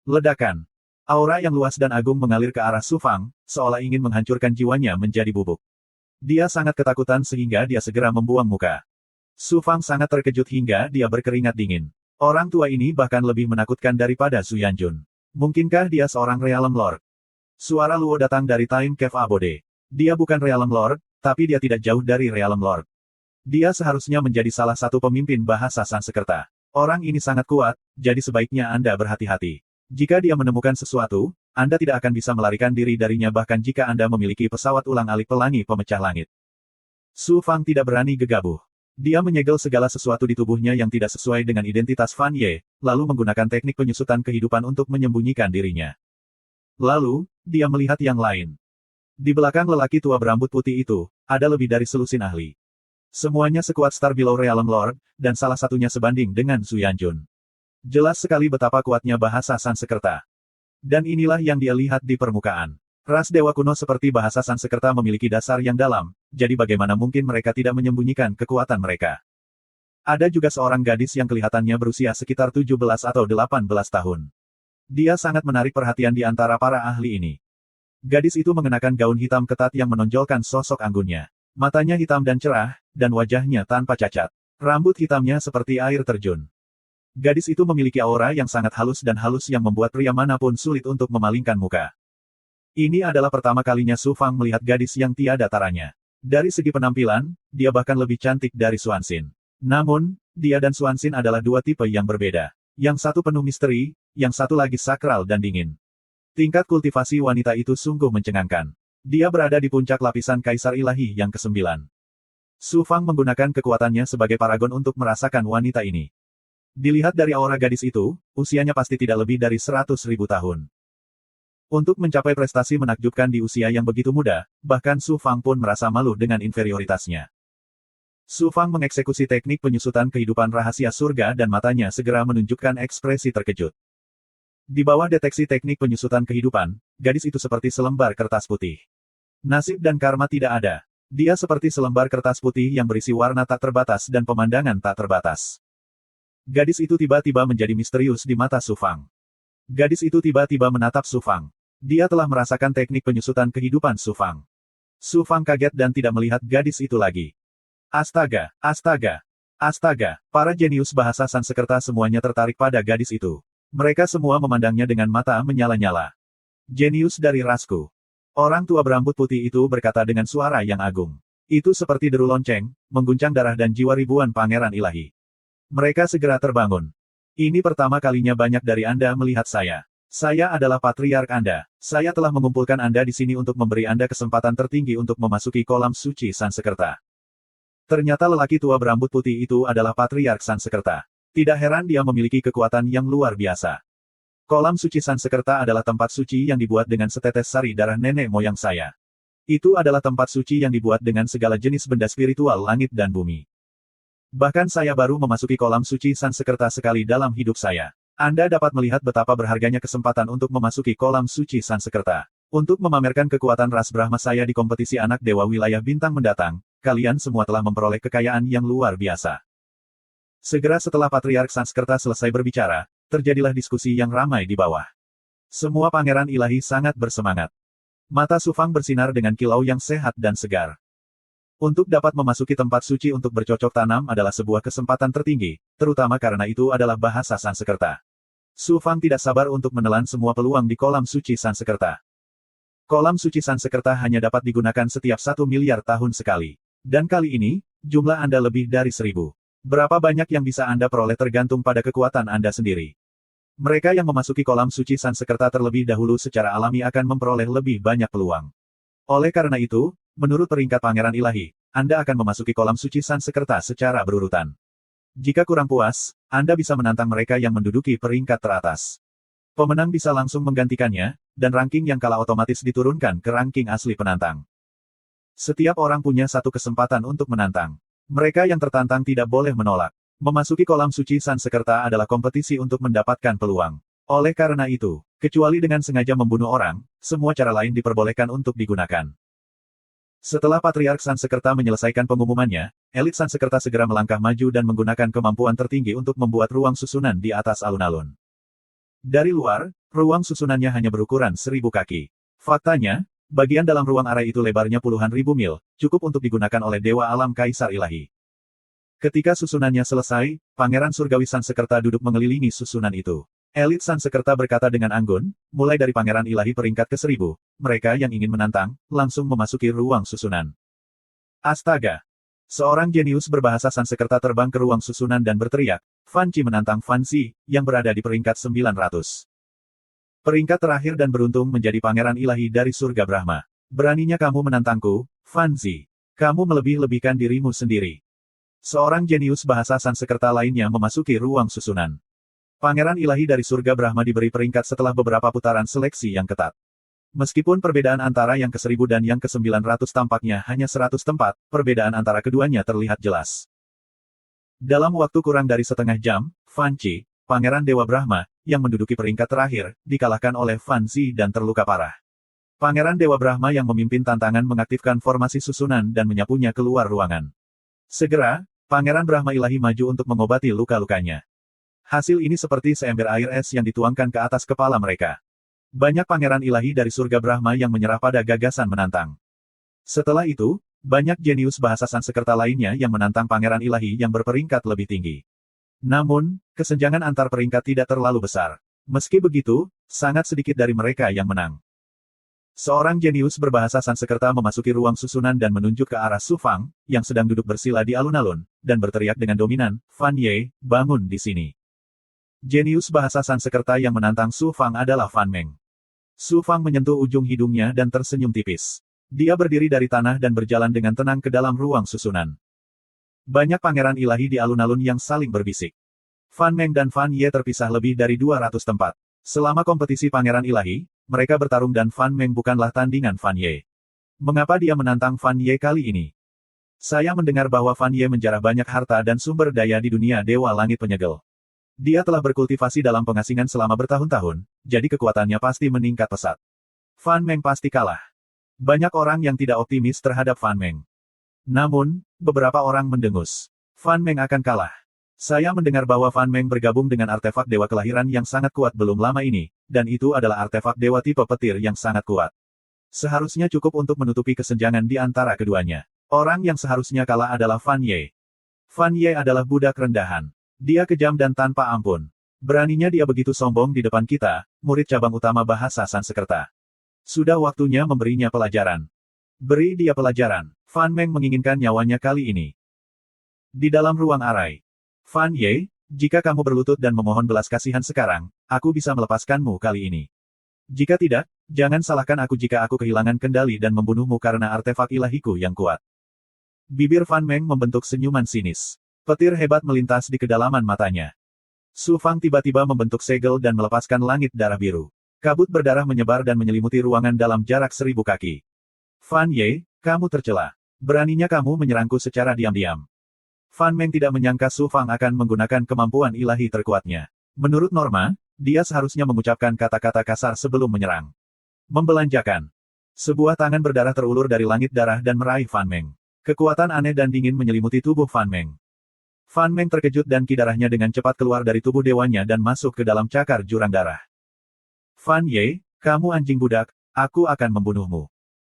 Ledakan. Aura yang luas dan agung mengalir ke arah Su Fang, seolah ingin menghancurkan jiwanya menjadi bubuk. Dia sangat ketakutan sehingga dia segera membuang muka. Su Fang sangat terkejut hingga dia berkeringat dingin. Orang tua ini bahkan lebih menakutkan daripada Su Yanjun. Mungkinkah dia seorang Realm Lord? Suara Luo datang dari Time Cave Abode. Dia bukan Realm Lord, tapi dia tidak jauh dari Realm Lord. Dia seharusnya menjadi salah satu pemimpin bahasa Sanskerta. Orang ini sangat kuat, jadi sebaiknya Anda berhati-hati. Jika dia menemukan sesuatu, Anda tidak akan bisa melarikan diri darinya bahkan jika Anda memiliki pesawat ulang-alik pelangi pemecah langit. Su Fang tidak berani gegabah. Dia menyegel segala sesuatu di tubuhnya yang tidak sesuai dengan identitas Fan Ye, lalu menggunakan teknik penyusutan kehidupan untuk menyembunyikan dirinya. Lalu, dia melihat yang lain. Di belakang lelaki tua berambut putih itu, ada lebih dari selusin ahli. Semuanya sekuat Star Below Realm Lord, dan salah satunya sebanding dengan Su Yanjun. Jelas sekali betapa kuatnya bahasa Sanskerta. Dan inilah yang dia lihat di permukaan. Ras dewa kuno seperti bahasa Sanskerta memiliki dasar yang dalam, jadi bagaimana mungkin mereka tidak menyembunyikan kekuatan mereka. Ada juga seorang gadis yang kelihatannya berusia sekitar 17 atau 18 tahun. Dia sangat menarik perhatian di antara para ahli ini. Gadis itu mengenakan gaun hitam ketat yang menonjolkan sosok anggunnya. Matanya hitam dan cerah, dan wajahnya tanpa cacat. Rambut hitamnya seperti air terjun. Gadis itu memiliki aura yang sangat halus dan halus yang membuat pria manapun sulit untuk memalingkan muka. Ini adalah pertama kalinya Su Fang melihat gadis yang tiada taranya. Dari segi penampilan, dia bahkan lebih cantik dari Xuanxin. Namun, dia dan Xuanxin adalah dua tipe yang berbeda. Yang satu penuh misteri, yang satu lagi sakral dan dingin. Tingkat kultivasi wanita itu sungguh mencengangkan. Dia berada di puncak lapisan Kaisar Ilahi yang ke-9. Su Fang menggunakan kekuatannya sebagai paragon untuk merasakan wanita ini. Dilihat dari aura gadis itu, usianya pasti tidak lebih dari 100.000 tahun. Untuk mencapai prestasi menakjubkan di usia yang begitu muda, bahkan Su Fang pun merasa malu dengan inferioritasnya. Su Fang mengeksekusi teknik penyusutan kehidupan rahasia surga dan matanya segera menunjukkan ekspresi terkejut. Di bawah deteksi teknik penyusutan kehidupan, gadis itu seperti selembar kertas putih. Nasib dan karma tidak ada. Dia seperti selembar kertas putih yang berisi warna tak terbatas dan pemandangan tak terbatas. Gadis itu tiba-tiba menjadi misterius di mata Su Fang. Gadis itu tiba-tiba menatap Su Fang. Dia telah merasakan teknik penyusutan kehidupan Su Fang. Su Fang kaget dan tidak melihat gadis itu lagi. Astaga, astaga, astaga, para jenius bahasa Sanskerta semuanya tertarik pada gadis itu. Mereka semua memandangnya dengan mata menyala-nyala. Jenius dari rasku. Orang tua berambut putih itu berkata dengan suara yang agung. Itu seperti deru lonceng, mengguncang darah dan jiwa ribuan pangeran ilahi. Mereka segera terbangun. Ini pertama kalinya banyak dari Anda melihat saya. Saya adalah patriark Anda. Saya telah mengumpulkan Anda di sini untuk memberi Anda kesempatan tertinggi untuk memasuki kolam suci Sanskerta. Ternyata lelaki tua berambut putih itu adalah patriark Sanskerta. Tidak heran dia memiliki kekuatan yang luar biasa. Kolam suci Sanskerta adalah tempat suci yang dibuat dengan setetes sari darah nenek moyang saya. Itu adalah tempat suci yang dibuat dengan segala jenis benda spiritual langit dan bumi. Bahkan saya baru memasuki kolam suci Sansekerta sekali dalam hidup saya. Anda dapat melihat betapa berharganya kesempatan untuk memasuki kolam suci Sansekerta. Untuk memamerkan kekuatan ras Brahma saya di kompetisi anak dewa wilayah bintang mendatang, kalian semua telah memperoleh kekayaan yang luar biasa. Segera setelah Patriark Sansekerta selesai berbicara, terjadilah diskusi yang ramai di bawah. Semua pangeran ilahi sangat bersemangat. Mata Su Fang bersinar dengan kilau yang sehat dan segar. Untuk dapat memasuki tempat suci untuk bercocok tanam adalah sebuah kesempatan tertinggi, terutama karena itu adalah bahasa Sansekerta. Su Fang tidak sabar untuk menelan semua peluang di kolam suci Sansekerta. Kolam suci Sansekerta hanya dapat digunakan setiap 1 miliar tahun sekali. Dan kali ini, jumlah Anda lebih dari 1000. Berapa banyak yang bisa Anda peroleh tergantung pada kekuatan Anda sendiri. Mereka yang memasuki kolam suci Sansekerta terlebih dahulu secara alami akan memperoleh lebih banyak peluang. Oleh karena itu, menurut peringkat Pangeran Ilahi, Anda akan memasuki kolam suci Sansekerta secara berurutan. Jika kurang puas, Anda bisa menantang mereka yang menduduki peringkat teratas. Pemenang bisa langsung menggantikannya, dan ranking yang kalah otomatis diturunkan ke ranking asli penantang. Setiap orang punya satu kesempatan untuk menantang. Mereka yang tertantang tidak boleh menolak. Memasuki kolam suci Sansekerta adalah kompetisi untuk mendapatkan peluang. Oleh karena itu, kecuali dengan sengaja membunuh orang, semua cara lain diperbolehkan untuk digunakan. Setelah Patriark Sansekerta menyelesaikan pengumumannya, elit Sansekerta segera melangkah maju dan menggunakan kemampuan tertinggi untuk membuat ruang susunan di atas alun-alun. Dari luar, ruang susunannya hanya berukuran 1000 kaki. Faktanya, bagian dalam ruang area itu lebarnya puluhan ribu mil, cukup untuk digunakan oleh Dewa Alam Kaisar Ilahi. Ketika susunannya selesai, Pangeran Surgawi Sansekerta duduk mengelilingi susunan itu. Elit Sansekerta berkata dengan anggun, mulai dari Pangeran Ilahi peringkat ke-1000, mereka yang ingin menantang, langsung memasuki ruang susunan. Astaga! Seorang jenius berbahasa Sansekerta terbang ke ruang susunan dan berteriak, Fan Qi menantang Fan Zi, yang berada di peringkat 900. Peringkat terakhir dan beruntung menjadi Pangeran Ilahi dari surga Brahma. Beraninya kamu menantangku, Fan Zi. Kamu melebih-lebihkan dirimu sendiri. Seorang jenius bahasa Sansekerta lainnya memasuki ruang susunan. Pangeran Ilahi dari surga Brahma diberi peringkat setelah beberapa putaran seleksi yang ketat. Meskipun perbedaan antara yang ke-1000 dan yang ke-900 tampaknya hanya 100 tempat, perbedaan antara keduanya terlihat jelas. Dalam waktu kurang dari setengah jam, Fan Qi, Pangeran Dewa Brahma, yang menduduki peringkat terakhir, dikalahkan oleh Fan Zi dan terluka parah. Pangeran Dewa Brahma yang memimpin tantangan mengaktifkan formasi susunan dan menyapunya keluar ruangan. Segera, Pangeran Brahma Ilahi maju untuk mengobati luka-lukanya. Hasil ini seperti seember air es yang dituangkan ke atas kepala mereka. Banyak pangeran ilahi dari surga Brahma yang menyerah pada gagasan menantang. Setelah itu, banyak jenius bahasa Sansekerta lainnya yang menantang pangeran ilahi yang berperingkat lebih tinggi. Namun, kesenjangan antar peringkat tidak terlalu besar. Meski begitu, sangat sedikit dari mereka yang menang. Seorang jenius berbahasa Sansekerta memasuki ruang susunan dan menunjuk ke arah Su Fang, yang sedang duduk bersila di alun-alun, dan berteriak dengan dominan, Fan Ye, bangun di sini. Jenius bahasa Sansekerta yang menantang Su Fang adalah Fan Meng. Su Fang menyentuh ujung hidungnya dan tersenyum tipis. Dia berdiri dari tanah dan berjalan dengan tenang ke dalam ruang susunan. Banyak pangeran ilahi di alun-alun yang saling berbisik. Fan Meng dan Fan Ye terpisah lebih dari 200 tempat. Selama kompetisi pangeran ilahi, mereka bertarung dan Fan Meng bukanlah tandingan Fan Ye. Mengapa dia menantang Fan Ye kali ini? Saya mendengar bahwa Fan Ye menjarah banyak harta dan sumber daya di dunia Dewa Langit Penyegel. Dia telah berkultivasi dalam pengasingan selama bertahun-tahun, jadi kekuatannya pasti meningkat pesat. Fan Meng pasti kalah. Banyak orang yang tidak optimis terhadap Fan Meng. Namun, beberapa orang mendengus. Fan Meng akan kalah. Saya mendengar bahwa Fan Meng bergabung dengan artefak dewa kelahiran yang sangat kuat belum lama ini, dan itu adalah artefak dewa tipe petir yang sangat kuat. Seharusnya cukup untuk menutupi kesenjangan di antara keduanya. Orang yang seharusnya kalah adalah Fan Ye. Fan Ye adalah budak rendahan. Dia kejam dan tanpa ampun. Beraninya dia begitu sombong di depan kita, murid cabang utama bahasa Sansekerta. Sudah waktunya memberinya pelajaran. Beri dia pelajaran. Fan Meng menginginkan nyawanya kali ini. Di dalam ruang arai. Fan Ye, jika kamu berlutut dan memohon belas kasihan sekarang, aku bisa melepaskanmu kali ini. Jika tidak, jangan salahkan aku jika aku kehilangan kendali dan membunuhmu karena artefak ilahiku yang kuat. Bibir Fan Meng membentuk senyuman sinis. Petir hebat melintas di kedalaman matanya. Su Fang tiba-tiba membentuk segel dan melepaskan langit darah biru. Kabut berdarah menyebar dan menyelimuti ruangan dalam jarak 1000 kaki. Fan Ye, kamu tercela. Beraninya kamu menyerangku secara diam-diam. Fan Meng tidak menyangka Su Fang akan menggunakan kemampuan ilahi terkuatnya. Menurut norma, dia seharusnya mengucapkan kata-kata kasar sebelum menyerang. Membelanjakan. Sebuah tangan berdarah terulur dari langit darah dan meraih Fan Meng. Kekuatan aneh dan dingin menyelimuti tubuh Fan Meng. Fan Meng terkejut dan ki darahnya dengan cepat keluar dari tubuh dewanya dan masuk ke dalam cakar jurang darah. Fan Ye, kamu anjing budak, aku akan membunuhmu.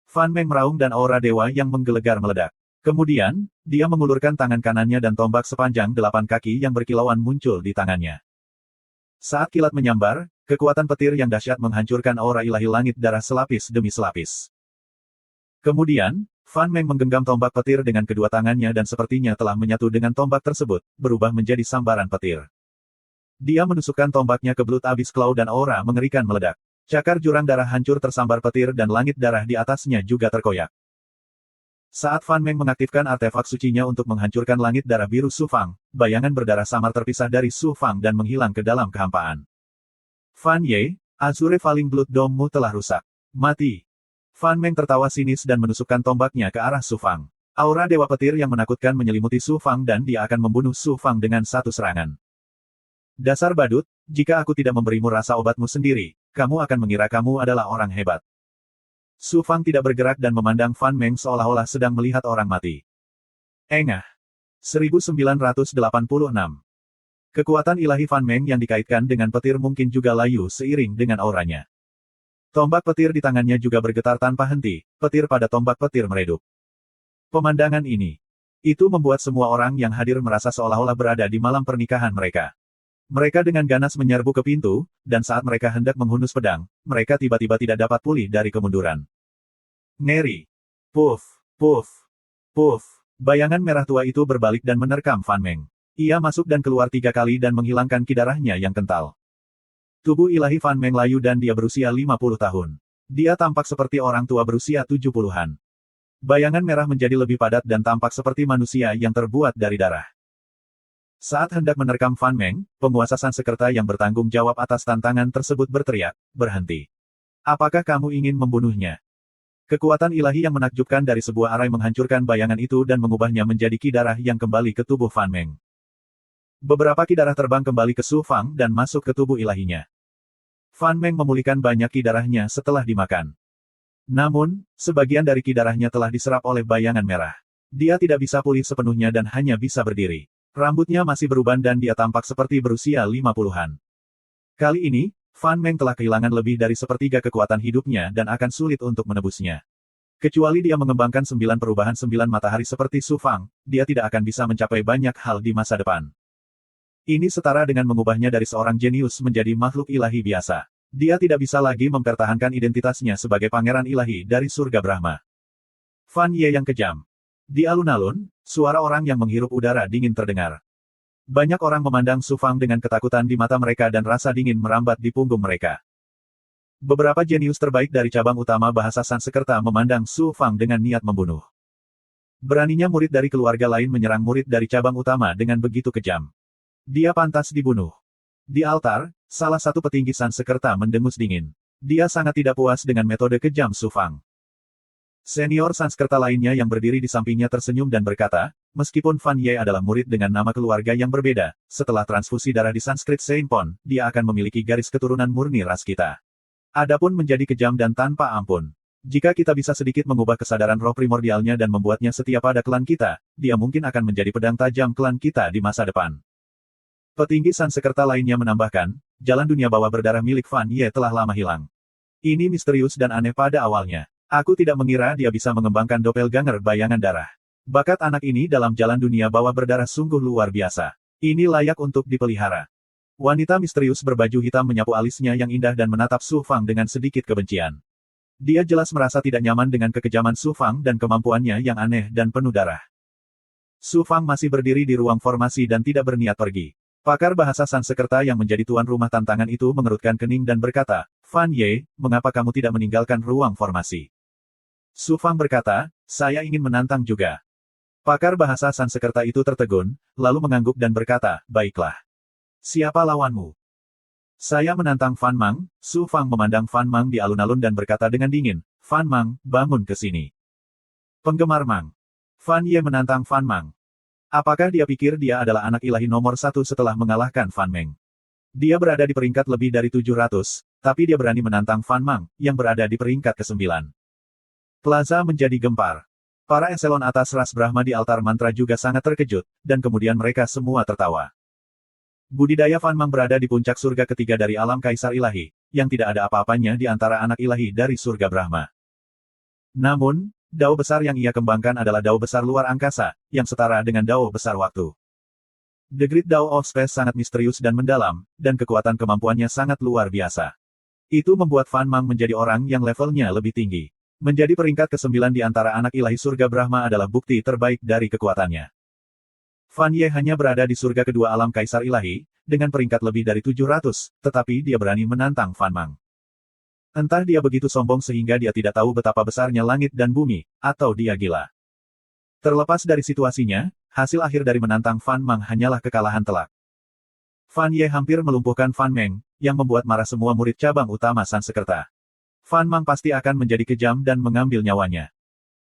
Fan Meng meraung dan aura dewa yang menggelegar meledak. Kemudian, dia mengulurkan tangan kanannya dan tombak sepanjang 8 kaki yang berkilauan muncul di tangannya. Saat kilat menyambar, kekuatan petir yang dahsyat menghancurkan aura ilahi langit darah selapis demi selapis. Kemudian, Fan Meng menggenggam tombak petir dengan kedua tangannya dan sepertinya telah menyatu dengan tombak tersebut, berubah menjadi sambaran petir. Dia menusukkan tombaknya ke belut abis Claw dan aura mengerikan meledak. Cakar jurang darah hancur tersambar petir dan langit darah di atasnya juga terkoyak. Saat Fan Meng mengaktifkan artefak sucinya untuk menghancurkan langit darah biru Su Fang, bayangan berdarah samar terpisah dari Su Fang dan menghilang ke dalam kehampaan. Fan Ye, Azure Falling Blood Dome-mu telah rusak. Mati. Fan Meng tertawa sinis dan menusukkan tombaknya ke arah Su Fang. Aura dewa petir yang menakutkan menyelimuti Su Fang dan dia akan membunuh Su Fang dengan satu serangan. Dasar badut, jika aku tidak memberimu rasa obatmu sendiri, kamu akan mengira kamu adalah orang hebat. Su Fang tidak bergerak dan memandang Fan Meng seolah-olah sedang melihat orang mati. Engah. 1986. Kekuatan ilahi Fan Meng yang dikaitkan dengan petir mungkin juga layu seiring dengan auranya. Tombak petir di tangannya juga bergetar tanpa henti, petir pada tombak petir meredup. Pemandangan ini. Itu membuat semua orang yang hadir merasa seolah-olah berada di malam pernikahan mereka. Mereka dengan ganas menyerbu ke pintu, dan saat mereka hendak menghunus pedang, mereka tiba-tiba tidak dapat pulih dari kemunduran. Ngeri. Puff, puff, puff. Bayangan merah tua itu berbalik dan menerkam Fan Meng. Ia masuk dan keluar 3 kali dan menghilangkan ki darahnya yang kental. Tubuh ilahi Fan Meng layu dan dia berusia 50 tahun. Dia tampak seperti orang tua berusia 70-an. Bayangan merah menjadi lebih padat dan tampak seperti manusia yang terbuat dari darah. Saat hendak menerkam Fan Meng, penguasa Sansekerta yang bertanggung jawab atas tantangan tersebut berteriak, "Berhenti. Apakah kamu ingin membunuhnya?" Kekuatan ilahi yang menakjubkan dari sebuah arai menghancurkan bayangan itu dan mengubahnya menjadi ki darah yang kembali ke tubuh Fan Meng. Beberapa ki darah terbang kembali ke Su Fang dan masuk ke tubuh ilahinya. Fan Meng memulihkan banyak ki darahnya setelah dimakan. Namun, sebagian dari ki darahnya telah diserap oleh bayangan merah. Dia tidak bisa pulih sepenuhnya dan hanya bisa berdiri. Rambutnya masih beruban dan dia tampak seperti berusia 50-an. Kali ini, Fan Meng telah kehilangan lebih dari sepertiga kekuatan hidupnya dan akan sulit untuk menebusnya. Kecuali dia mengembangkan 9 perubahan 9 matahari seperti Su Fang, dia tidak akan bisa mencapai banyak hal di masa depan. Ini setara dengan mengubahnya dari seorang jenius menjadi makhluk ilahi biasa. Dia tidak bisa lagi mempertahankan identitasnya sebagai pangeran ilahi dari surga Brahma. Fan Ye yang kejam. Di alun-alun, suara orang yang menghirup udara dingin terdengar. Banyak orang memandang Su Fang dengan ketakutan di mata mereka dan rasa dingin merambat di punggung mereka. Beberapa jenius terbaik dari cabang utama bahasa Sansekerta memandang Su Fang dengan niat membunuh. Beraninya murid dari keluarga lain menyerang murid dari cabang utama dengan begitu kejam. Dia pantas dibunuh. Di altar, salah satu petinggi Sansekerta mendengus dingin. Dia sangat tidak puas dengan metode kejam Su Fang. Senior Sanskerta lainnya yang berdiri di sampingnya tersenyum dan berkata, meskipun Fan Ye adalah murid dengan nama keluarga yang berbeda, setelah transfusi darah di Sanskrit Seinpon, dia akan memiliki garis keturunan murni ras kita. Adapun menjadi kejam dan tanpa ampun. Jika kita bisa sedikit mengubah kesadaran roh primordialnya dan membuatnya setia pada klan kita, dia mungkin akan menjadi pedang tajam klan kita di masa depan. Petinggi Sansekerta lainnya menambahkan, jalan dunia bawah berdarah milik Fan Ye telah lama hilang. Ini misterius dan aneh pada awalnya. Aku tidak mengira dia bisa mengembangkan doppelganger bayangan darah. Bakat anak ini dalam jalan dunia bawah berdarah sungguh luar biasa. Ini layak untuk dipelihara. Wanita misterius berbaju hitam menyapu alisnya yang indah dan menatap Su Fang dengan sedikit kebencian. Dia jelas merasa tidak nyaman dengan kekejaman Su Fang dan kemampuannya yang aneh dan penuh darah. Su Fang masih berdiri di ruang formasi dan tidak berniat pergi. Pakar bahasa Sansekerta yang menjadi tuan rumah tantangan itu mengerutkan kening dan berkata, Fan Ye, mengapa kamu tidak meninggalkan ruang formasi? Su Fang berkata, saya ingin menantang juga. Pakar bahasa Sansekerta itu tertegun, lalu mengangguk dan berkata, baiklah. Siapa lawanmu? Saya menantang Fan Mang. Su Fang memandang Fan Mang di alun-alun dan berkata dengan dingin, Fan Mang, bangun ke sini. Penggemar Mang. Fan Ye menantang Fan Mang. Apakah dia pikir dia adalah anak ilahi nomor satu setelah mengalahkan Fan Meng? Dia berada di peringkat lebih dari 700, tapi dia berani menantang Fan Mang, yang berada di peringkat ke-9. Plaza menjadi gempar. Para eselon atas ras Brahma di altar mantra juga sangat terkejut, dan kemudian mereka semua tertawa. Budidaya Fan Mang berada di puncak surga ketiga dari alam kaisar ilahi, yang tidak ada apa-apanya di antara anak ilahi dari surga Brahma. Namun, dao besar yang ia kembangkan adalah dao besar luar angkasa, yang setara dengan dao besar waktu. The Great Dao of Space sangat misterius dan mendalam, dan kekuatan kemampuannya sangat luar biasa. Itu membuat Fan Mang menjadi orang yang levelnya lebih tinggi. Menjadi peringkat ke-9 di antara anak ilahi surga Brahma adalah bukti terbaik dari kekuatannya. Fan Ye hanya berada di surga kedua alam kaisar ilahi, dengan peringkat lebih dari 700, tetapi dia berani menantang Fan Mang. Entah dia begitu sombong sehingga dia tidak tahu betapa besarnya langit dan bumi, atau dia gila. Terlepas dari situasinya, hasil akhir dari menantang Fan Mang hanyalah kekalahan telak. Fan Ye hampir melumpuhkan Fan Meng, yang membuat marah semua murid cabang utama Sansekerta. Fan Mang pasti akan menjadi kejam dan mengambil nyawanya.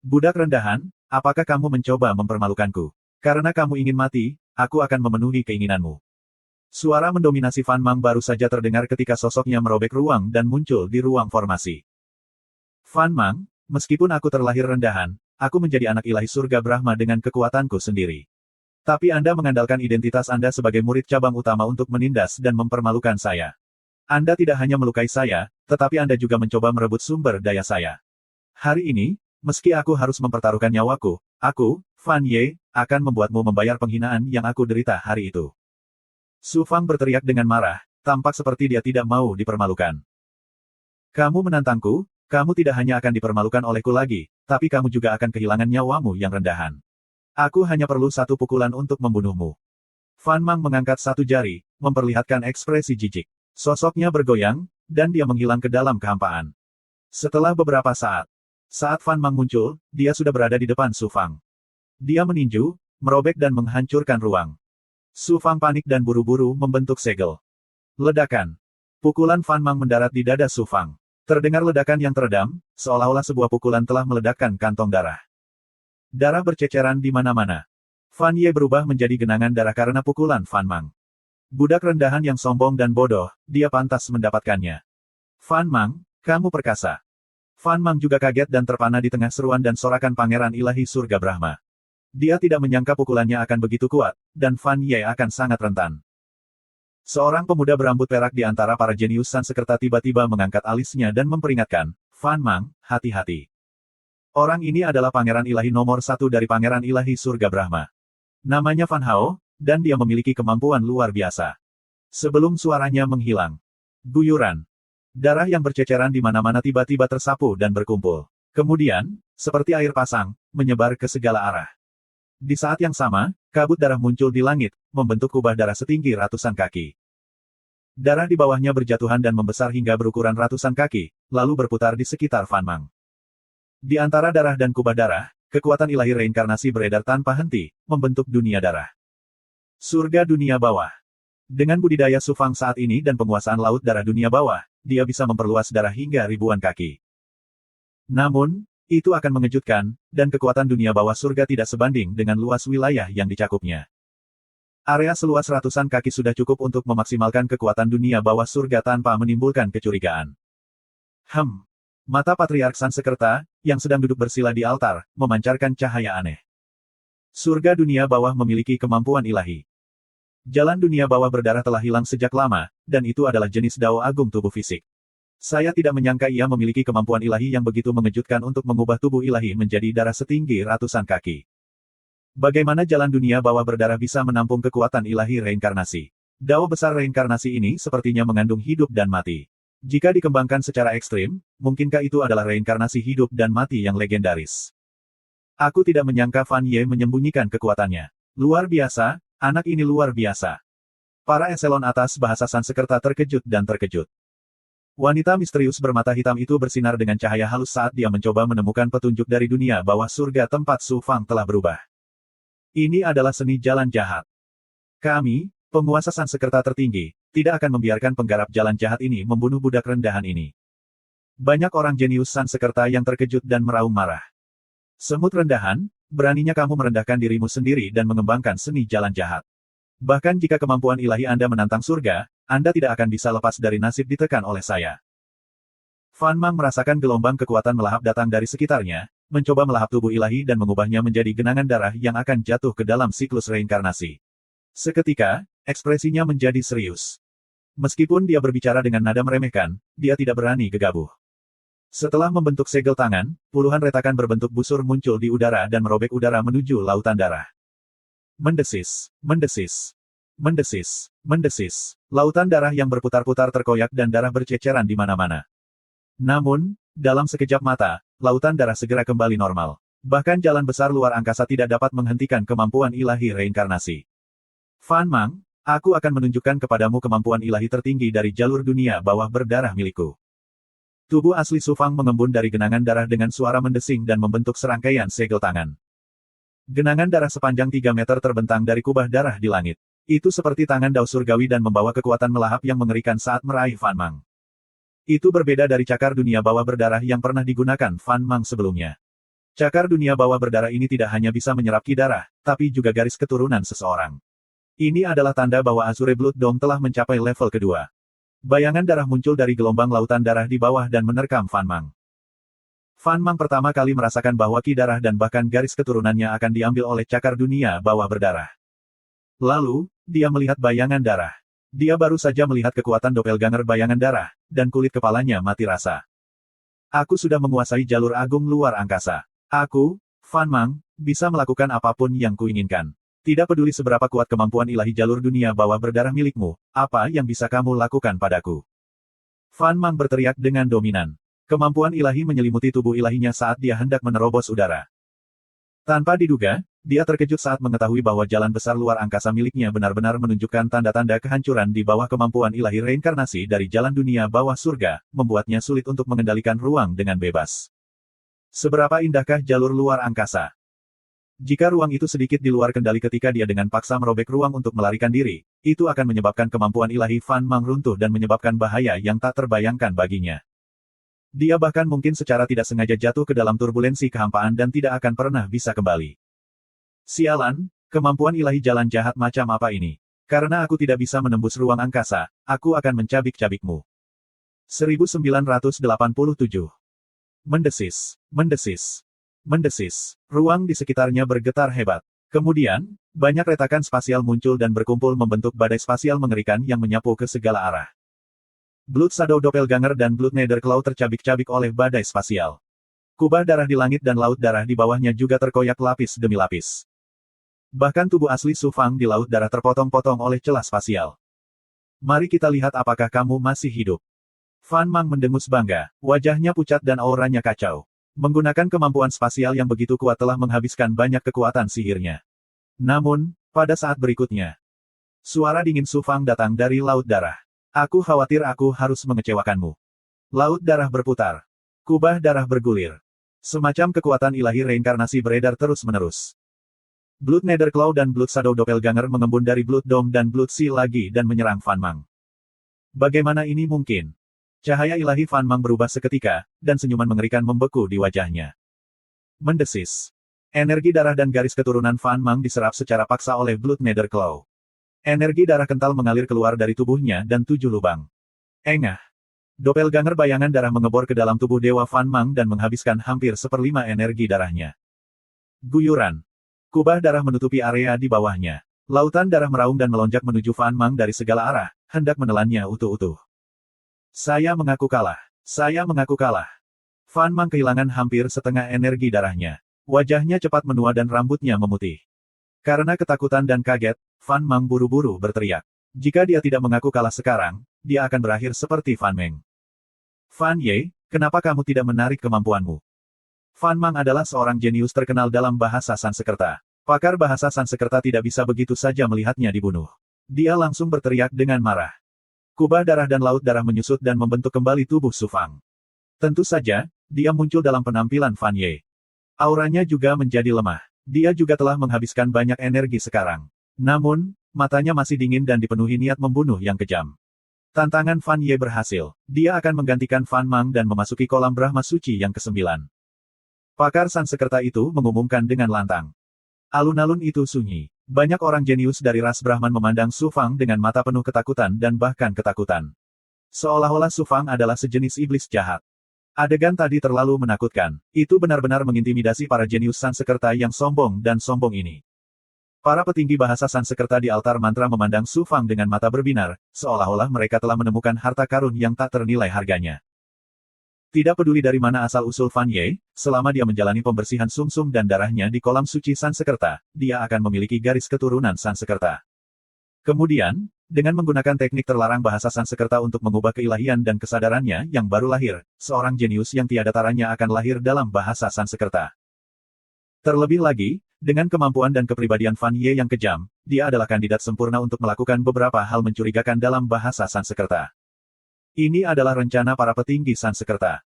Budak rendahan, apakah kamu mencoba mempermalukanku? Karena kamu ingin mati, aku akan memenuhi keinginanmu. Suara mendominasi Fan Mang baru saja terdengar ketika sosoknya merobek ruang dan muncul di ruang formasi. Fan Mang, meskipun aku terlahir rendahan, aku menjadi anak ilahi surga Brahma dengan kekuatanku sendiri. Tapi Anda mengandalkan identitas Anda sebagai murid cabang utama untuk menindas dan mempermalukan saya. Anda tidak hanya melukai saya, tetapi Anda juga mencoba merebut sumber daya saya. Hari ini, meski aku harus mempertaruhkan nyawaku, aku, Fan Ye, akan membuatmu membayar penghinaan yang aku derita hari itu. Su Fang berteriak dengan marah, tampak seperti dia tidak mau dipermalukan. Kamu menantangku, kamu tidak hanya akan dipermalukan olehku lagi, tapi kamu juga akan kehilangan nyawamu yang rendahan. Aku hanya perlu satu pukulan untuk membunuhmu. Fan Mang mengangkat satu jari, memperlihatkan ekspresi jijik. Sosoknya bergoyang, dan dia menghilang ke dalam kehampaan. Setelah beberapa saat Fan Mang muncul, dia sudah berada di depan Su Fang. Dia meninju, merobek dan menghancurkan ruang. Su Fang panik dan buru-buru membentuk segel. Ledakan. Pukulan Fan Mang mendarat di dada Su Fang. Terdengar ledakan yang teredam, seolah-olah sebuah pukulan telah meledakkan kantong darah. Darah berceceran di mana-mana. Fan Ye berubah menjadi genangan darah karena pukulan Fan Mang. Budak rendahan yang sombong dan bodoh, dia pantas mendapatkannya. Fan Mang, kamu perkasa. Fan Mang juga kaget dan terpana di tengah seruan dan sorakan pangeran ilahi surga Brahma. Dia tidak menyangka pukulannya akan begitu kuat, dan Fan Ye akan sangat rentan. Seorang pemuda berambut perak di antara para jenius Sansekerta tiba-tiba mengangkat alisnya dan memperingatkan, Fan Mang, hati-hati. Orang ini adalah pangeran ilahi nomor satu dari pangeran ilahi surga Brahma. Namanya Fan Hao, dan dia memiliki kemampuan luar biasa. Sebelum suaranya menghilang. Guyuran. Darah yang berceceran di mana-mana tiba-tiba tersapu dan berkumpul. Kemudian, seperti air pasang, menyebar ke segala arah. Di saat yang sama, kabut darah muncul di langit, membentuk kubah darah setinggi ratusan kaki. Darah di bawahnya berjatuhan dan membesar hingga berukuran ratusan kaki, lalu berputar di sekitar Fan Mang. Di antara darah dan kubah darah, kekuatan ilahi reinkarnasi beredar tanpa henti, membentuk dunia darah. Surga dunia bawah. Dengan budidaya Su Fang saat ini dan penguasaan laut darah dunia bawah, dia bisa memperluas darah hingga ribuan kaki. Namun, itu akan mengejutkan, dan kekuatan dunia bawah surga tidak sebanding dengan luas wilayah yang dicakupnya. Area seluas ratusan kaki sudah cukup untuk memaksimalkan kekuatan dunia bawah surga tanpa menimbulkan kecurigaan. Mata Patriark Sansekerta, yang sedang duduk bersila di altar, memancarkan cahaya aneh. Surga dunia bawah memiliki kemampuan ilahi. Jalan dunia bawah berdarah telah hilang sejak lama, dan itu adalah jenis Dao Agung tubuh fisik. Saya tidak menyangka ia memiliki kemampuan ilahi yang begitu mengejutkan untuk mengubah tubuh ilahi menjadi darah setinggi ratusan kaki. Bagaimana jalan dunia bawah berdarah bisa menampung kekuatan ilahi reinkarnasi? Dao besar reinkarnasi ini sepertinya mengandung hidup dan mati. Jika dikembangkan secara ekstrim, mungkinkah itu adalah reinkarnasi hidup dan mati yang legendaris? Aku tidak menyangka Fan Ye menyembunyikan kekuatannya. Luar biasa, anak ini luar biasa. Para eselon atas bahasa Sansekerta terkejut dan terkejut. Wanita misterius bermata hitam itu bersinar dengan cahaya halus saat dia mencoba menemukan petunjuk dari dunia bawah surga tempat Su Fang telah berubah. Ini adalah seni jalan jahat. Kami, penguasa Sansekerta tertinggi, tidak akan membiarkan penggarap jalan jahat ini membunuh budak rendahan ini. Banyak orang jenius Sansekerta yang terkejut dan meraung marah. Semut rendahan, Beraninya kamu merendahkan dirimu sendiri dan mengembangkan seni jalan jahat. Bahkan jika kemampuan ilahi Anda menantang surga, Anda tidak akan bisa lepas dari nasib ditekan oleh saya. Fan Mang merasakan gelombang kekuatan melahap datang dari sekitarnya, mencoba melahap tubuh ilahi dan mengubahnya menjadi genangan darah yang akan jatuh ke dalam siklus reinkarnasi. Seketika, ekspresinya menjadi serius. Meskipun dia berbicara dengan nada meremehkan, dia tidak berani gegabah. Setelah membentuk segel tangan, puluhan retakan berbentuk busur muncul di udara dan merobek udara menuju lautan darah. Mendesis, mendesis, mendesis, mendesis. Lautan darah yang berputar-putar terkoyak dan darah berceceran di mana-mana. Namun, dalam sekejap mata, lautan darah segera kembali normal. Bahkan jalan besar luar angkasa tidak dapat menghentikan kemampuan ilahi reinkarnasi. Fan Mang, aku akan menunjukkan kepadamu kemampuan ilahi tertinggi dari jalur dunia bawah berdarah milikku. Tubuh asli Su Fang mengembun dari genangan darah dengan suara mendesing dan membentuk serangkaian segel tangan. Genangan darah sepanjang 3 meter terbentang dari kubah darah di langit. Itu seperti tangan Dao Surgawi dan membawa kekuatan melahap yang mengerikan saat meraih Fan Mang. Itu berbeda dari cakar dunia bawah berdarah yang pernah digunakan Fan Mang sebelumnya. Cakar dunia bawah berdarah ini tidak hanya bisa menyerap ki darah, tapi juga garis keturunan seseorang. Ini adalah tanda bahwa Azure Blood Dome telah mencapai level kedua. Bayangan darah muncul dari gelombang lautan darah di bawah dan menerkam Fan Mang. Fan Mang pertama kali merasakan bahwa ki darah dan bahkan garis keturunannya akan diambil oleh cakar dunia bawah berdarah. Lalu, dia melihat bayangan darah. Dia baru saja melihat kekuatan doppelganger bayangan darah, dan kulit kepalanya mati rasa. Aku sudah menguasai jalur agung luar angkasa. Aku, Fan Mang, bisa melakukan apapun yang kuinginkan. Tidak peduli seberapa kuat kemampuan ilahi jalur dunia bawah berdarah milikmu, apa yang bisa kamu lakukan padaku? Fan Mang berteriak dengan dominan. Kemampuan ilahi menyelimuti tubuh ilahinya saat dia hendak menerobos udara. Tanpa diduga, dia terkejut saat mengetahui bahwa jalan besar luar angkasa miliknya benar-benar menunjukkan tanda-tanda kehancuran di bawah kemampuan ilahi reinkarnasi dari jalan dunia bawah surga, membuatnya sulit untuk mengendalikan ruang dengan bebas. Seberapa indahkah jalur luar angkasa? Jika ruang itu sedikit di luar kendali ketika dia dengan paksa merobek ruang untuk melarikan diri, itu akan menyebabkan kemampuan ilahi Fan Mang runtuh dan menyebabkan bahaya yang tak terbayangkan baginya. Dia bahkan mungkin secara tidak sengaja jatuh ke dalam turbulensi kehampaan dan tidak akan pernah bisa kembali. Sialan, kemampuan ilahi jalan jahat macam apa ini? Karena aku tidak bisa menembus ruang angkasa, aku akan mencabik-cabikmu. 1987. Mendesis, mendesis. Mendesis. Ruang di sekitarnya bergetar hebat. Kemudian, banyak retakan spasial muncul dan berkumpul membentuk badai spasial mengerikan yang menyapu ke segala arah. Blood Shadow Doppelganger dan Blood Nether Claw tercabik-cabik oleh badai spasial. Kubah darah di langit dan laut darah di bawahnya juga terkoyak lapis demi lapis. Bahkan tubuh asli Su Fang di laut darah terpotong-potong oleh celah spasial. Mari kita lihat apakah kamu masih hidup. Fan Mang mendengus bangga, wajahnya pucat dan auranya kacau. Menggunakan kemampuan spasial yang begitu kuat telah menghabiskan banyak kekuatan sihirnya. Namun, pada saat berikutnya, suara dingin Su Fang datang dari laut darah. Aku khawatir aku harus mengecewakanmu. Laut darah berputar. Kubah darah bergulir. Semacam kekuatan ilahi reinkarnasi beredar terus-menerus. Blood Nether Claw dan Blood Shadow Doppelganger mengembun dari Blood Dome dan Blood Sea lagi dan menyerang Fan Mang. Bagaimana ini mungkin? Cahaya ilahi Fan Mang berubah seketika, dan senyuman mengerikan membeku di wajahnya. Mendesis. Energi darah dan garis keturunan Fan Mang diserap secara paksa oleh Blood Nether Claw. Energi darah kental mengalir keluar dari tubuhnya dan 7 lubang. Engah. Doppelganger bayangan darah mengebor ke dalam tubuh Dewa Fan Mang dan menghabiskan hampir 1/5 energi darahnya. Guyuran. Kubah darah menutupi area di bawahnya. Lautan darah meraung dan melonjak menuju Fan Mang dari segala arah, hendak menelannya utuh-utuh. Saya mengaku kalah. Saya mengaku kalah. Fan Mang kehilangan hampir setengah energi darahnya. Wajahnya cepat menua dan rambutnya memutih. Karena ketakutan dan kaget, Fan Mang buru-buru berteriak. Jika dia tidak mengaku kalah sekarang, dia akan berakhir seperti Fan Meng. Fan Ye, kenapa kamu tidak menarik kemampuanmu? Fan Mang adalah seorang jenius terkenal dalam bahasa Sanskerta. Pakar bahasa Sanskerta tidak bisa begitu saja melihatnya dibunuh. Dia langsung berteriak dengan marah. Kubah darah dan laut darah menyusut dan membentuk kembali tubuh Su Fang. Tentu saja, dia muncul dalam penampilan Fan Ye. Auranya juga menjadi lemah. Dia juga telah menghabiskan banyak energi sekarang. Namun, matanya masih dingin dan dipenuhi niat membunuh yang kejam. Tantangan Fan Ye berhasil. Dia akan menggantikan Fan Mang dan memasuki kolam Brahma Suci yang ke-9. Pakar Sansekerta itu mengumumkan dengan lantang. Alun-alun itu sunyi. Banyak orang jenius dari ras Brahman memandang Su Fang dengan mata penuh ketakutan dan bahkan ketakutan. Seolah-olah Su Fang adalah sejenis iblis jahat. Adegan tadi terlalu menakutkan. Itu benar-benar mengintimidasi para jenius Sansekerta yang sombong dan sombong ini. Para petinggi bahasa Sansekerta di altar mantra memandang Su Fang dengan mata berbinar, seolah-olah mereka telah menemukan harta karun yang tak ternilai harganya. Tidak peduli dari mana asal-usul Fan Ye, selama dia menjalani pembersihan sumsum dan darahnya di kolam suci Sansekerta, dia akan memiliki garis keturunan Sansekerta. Kemudian, dengan menggunakan teknik terlarang bahasa Sansekerta untuk mengubah keilahian dan kesadarannya yang baru lahir, seorang jenius yang tiada taranya akan lahir dalam bahasa Sansekerta. Terlebih lagi, dengan kemampuan dan kepribadian Fan Ye yang kejam, dia adalah kandidat sempurna untuk melakukan beberapa hal mencurigakan dalam bahasa Sansekerta. Ini adalah rencana para petinggi Sansekerta.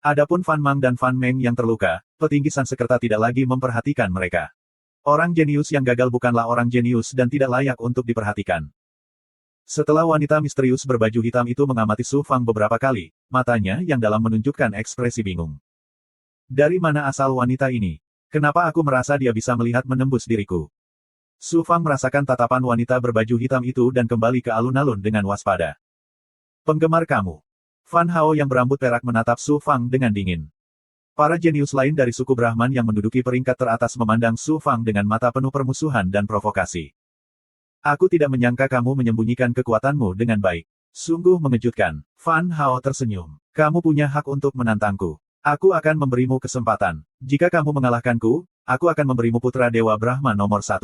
Adapun Fan Mang dan Fan Meng yang terluka, petinggi Sansekerta tidak lagi memperhatikan mereka. Orang jenius yang gagal bukanlah orang jenius dan tidak layak untuk diperhatikan. Setelah wanita misterius berbaju hitam itu mengamati Su Fang beberapa kali, matanya yang dalam menunjukkan ekspresi bingung. Dari mana asal wanita ini? Kenapa aku merasa dia bisa melihat menembus diriku? Su Fang merasakan tatapan wanita berbaju hitam itu dan kembali ke alun-alun dengan waspada. Penggemar kamu. Fan Hao yang berambut perak menatap Su Fang dengan dingin. Para jenius lain dari suku Brahman yang menduduki peringkat teratas memandang Su Fang dengan mata penuh permusuhan dan provokasi. Aku tidak menyangka kamu menyembunyikan kekuatanmu dengan baik. Sungguh mengejutkan. Fan Hao tersenyum. Kamu punya hak untuk menantangku. Aku akan memberimu kesempatan. Jika kamu mengalahkanku, aku akan memberimu putra Dewa Brahma nomor 1.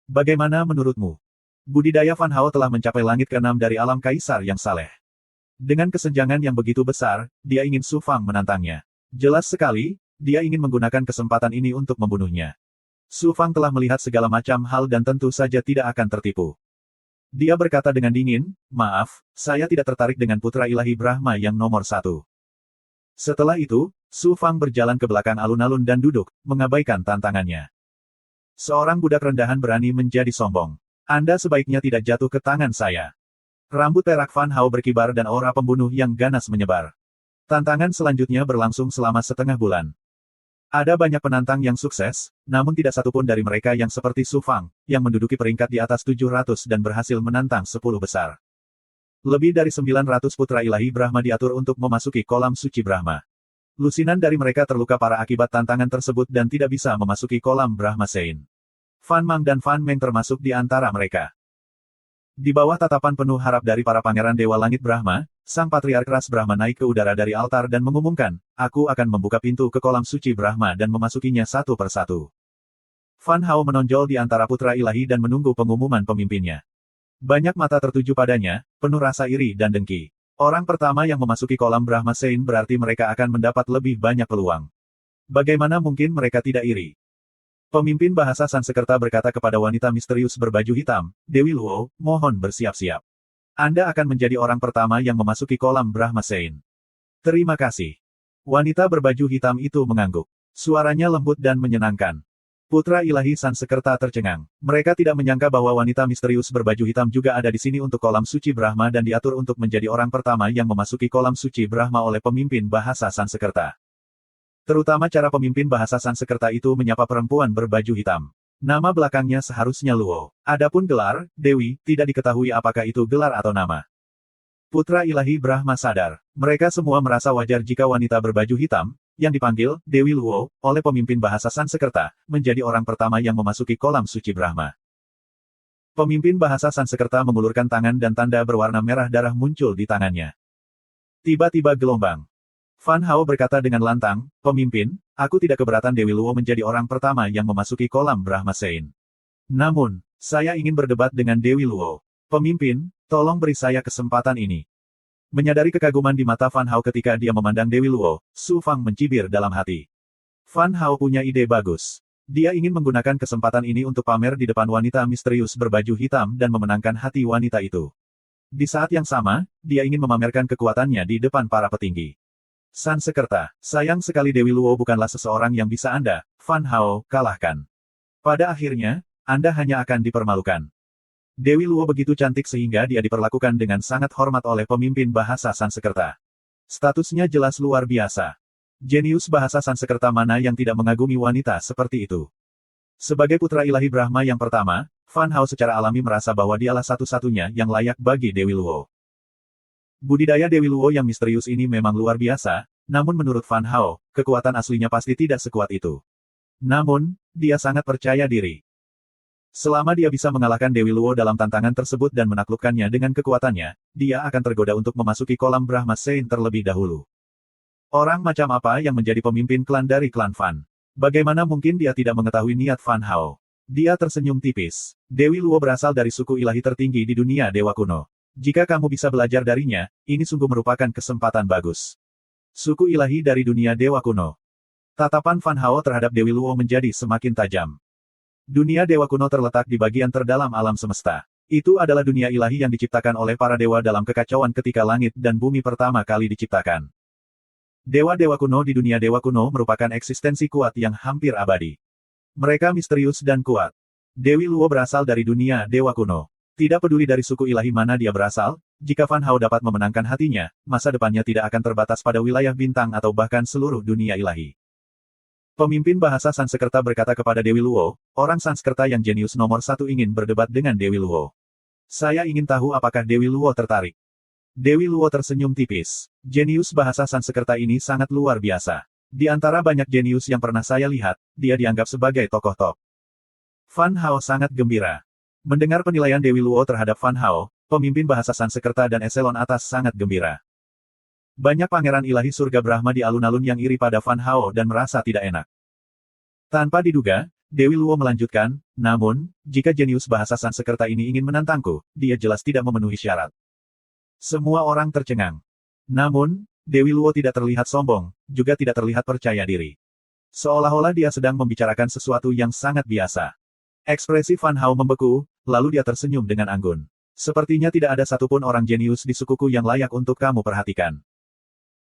Bagaimana menurutmu? Budidaya Fan Hao telah mencapai langit ke-6 dari alam kaisar yang saleh. Dengan kesenjangan yang begitu besar, dia ingin Su Fang menantangnya. Jelas sekali, dia ingin menggunakan kesempatan ini untuk membunuhnya. Su Fang telah melihat segala macam hal dan tentu saja tidak akan tertipu. Dia berkata dengan dingin, maaf, saya tidak tertarik dengan putra ilahi Brahma yang nomor 1. Setelah itu, Su Fang berjalan ke belakang alun-alun dan duduk, mengabaikan tantangannya. Seorang budak rendahan berani menjadi sombong. Anda sebaiknya tidak jatuh ke tangan saya. Rambut perak Fan Hao berkibar dan aura pembunuh yang ganas menyebar. Tantangan selanjutnya berlangsung selama setengah bulan. Ada banyak penantang yang sukses, namun tidak satupun dari mereka yang seperti Su Fang, yang menduduki peringkat di atas 700 dan berhasil menantang 10 besar. Lebih dari 900 putra ilahi Brahma diatur untuk memasuki kolam suci Brahma. Lusinan dari mereka terluka parah akibat tantangan tersebut dan tidak bisa memasuki kolam Brahma Sein. Fan Mang dan Fan Meng termasuk di antara mereka. Di bawah tatapan penuh harap dari para pangeran Dewa Langit Brahma, sang patriark ras Brahma naik ke udara dari altar dan mengumumkan, aku akan membuka pintu ke kolam suci Brahma dan memasukinya satu persatu. Fan Hao menonjol di antara putra ilahi dan menunggu pengumuman pemimpinnya. Banyak mata tertuju padanya, penuh rasa iri dan dengki. Orang pertama yang memasuki kolam Brahma Sein berarti mereka akan mendapat lebih banyak peluang. Bagaimana mungkin mereka tidak iri? Pemimpin bahasa Sansekerta berkata kepada wanita misterius berbaju hitam, Dewi Luo, mohon bersiap-siap. Anda akan menjadi orang pertama yang memasuki kolam Brahma Sein. Terima kasih. Wanita berbaju hitam itu mengangguk. Suaranya lembut dan menyenangkan. Putra ilahi Sansekerta tercengang. Mereka tidak menyangka bahwa wanita misterius berbaju hitam juga ada di sini untuk kolam suci Brahma dan diatur untuk menjadi orang pertama yang memasuki kolam suci Brahma oleh pemimpin bahasa Sansekerta. Terutama cara pemimpin bahasa Sansekerta itu menyapa perempuan berbaju hitam. Nama belakangnya seharusnya Luo. Adapun gelar, Dewi, tidak diketahui apakah itu gelar atau nama. Putra ilahi Brahma sadar. Mereka semua merasa wajar jika wanita berbaju hitam, yang dipanggil Dewi Luo, oleh pemimpin bahasa Sansekerta, menjadi orang pertama yang memasuki kolam suci Brahma. Pemimpin bahasa Sansekerta mengulurkan tangan dan tanda berwarna merah darah muncul di tangannya. Tiba-tiba gelombang. Fan Hao berkata dengan lantang, pemimpin, aku tidak keberatan Dewi Luo menjadi orang pertama yang memasuki kolam Brahma Sein. Namun, saya ingin berdebat dengan Dewi Luo. Pemimpin, tolong beri saya kesempatan ini. Menyadari kekaguman di mata Fan Hao ketika dia memandang Dewi Luo, Su Fang mencibir dalam hati. Fan Hao punya ide bagus. Dia ingin menggunakan kesempatan ini untuk pamer di depan wanita misterius berbaju hitam dan memenangkan hati wanita itu. Di saat yang sama, dia ingin memamerkan kekuatannya di depan para petinggi. Sansekerta, sayang sekali Dewi Luo bukanlah seseorang yang bisa Anda, Fan Hao, kalahkan. Pada akhirnya, Anda hanya akan dipermalukan. Dewi Luo begitu cantik sehingga dia diperlakukan dengan sangat hormat oleh pemimpin bahasa Sansekerta. Statusnya jelas luar biasa. Jenius bahasa Sanskerta mana yang tidak mengagumi wanita seperti itu? Sebagai putra ilahi Brahma yang pertama, Fan Hao secara alami merasa bahwa dialah satu-satunya yang layak bagi Dewi Luo. Budidaya Dewi Luo yang misterius ini memang luar biasa, namun menurut Fan Hao, kekuatan aslinya pasti tidak sekuat itu. Namun, dia sangat percaya diri. Selama dia bisa mengalahkan Dewi Luo dalam tantangan tersebut dan menaklukkannya dengan kekuatannya, dia akan tergoda untuk memasuki kolam Brahma Saint terlebih dahulu. Orang macam apa yang menjadi pemimpin klan dari klan Fan? Bagaimana mungkin dia tidak mengetahui niat Fan Hao? Dia tersenyum tipis. Dewi Luo berasal dari suku ilahi tertinggi di dunia dewa kuno. Jika kamu bisa belajar darinya, ini sungguh merupakan kesempatan bagus. Suku ilahi dari dunia dewa kuno. Tatapan Fan Hao terhadap Dewi Luo menjadi semakin tajam. Dunia dewa kuno terletak di bagian terdalam alam semesta. Itu adalah dunia ilahi yang diciptakan oleh para dewa dalam kekacauan ketika langit dan bumi pertama kali diciptakan. Dewa-dewa kuno di dunia dewa kuno merupakan eksistensi kuat yang hampir abadi. Mereka misterius dan kuat. Dewi Luo berasal dari dunia dewa kuno. Tidak peduli dari suku ilahi mana dia berasal, jika Fan Hao dapat memenangkan hatinya, masa depannya tidak akan terbatas pada wilayah bintang atau bahkan seluruh dunia ilahi. Pemimpin bahasa Sanskerta berkata kepada Dewi Luo, orang Sanskerta yang jenius nomor satu ingin berdebat dengan Dewi Luo. Saya ingin tahu apakah Dewi Luo tertarik. Dewi Luo tersenyum tipis. Jenius bahasa Sanskerta ini sangat luar biasa. Di antara banyak jenius yang pernah saya lihat, dia dianggap sebagai tokoh top. Fan Hao sangat gembira. Mendengar penilaian Dewi Luo terhadap Fan Hao, pemimpin bahasa Sanskerta dan eselon atas sangat gembira. Banyak pangeran ilahi surga Brahma di alun-alun yang iri pada Fan Hao dan merasa tidak enak. Tanpa diduga, Dewi Luo melanjutkan, namun, jika jenius bahasa Sanskerta ini ingin menantangku, dia jelas tidak memenuhi syarat. Semua orang tercengang. Namun, Dewi Luo tidak terlihat sombong, juga tidak terlihat percaya diri. Seolah-olah dia sedang membicarakan sesuatu yang sangat biasa. Ekspresi Fan Hao membeku, lalu dia tersenyum dengan anggun. Sepertinya tidak ada satupun orang jenius di sukuku yang layak untuk kamu perhatikan.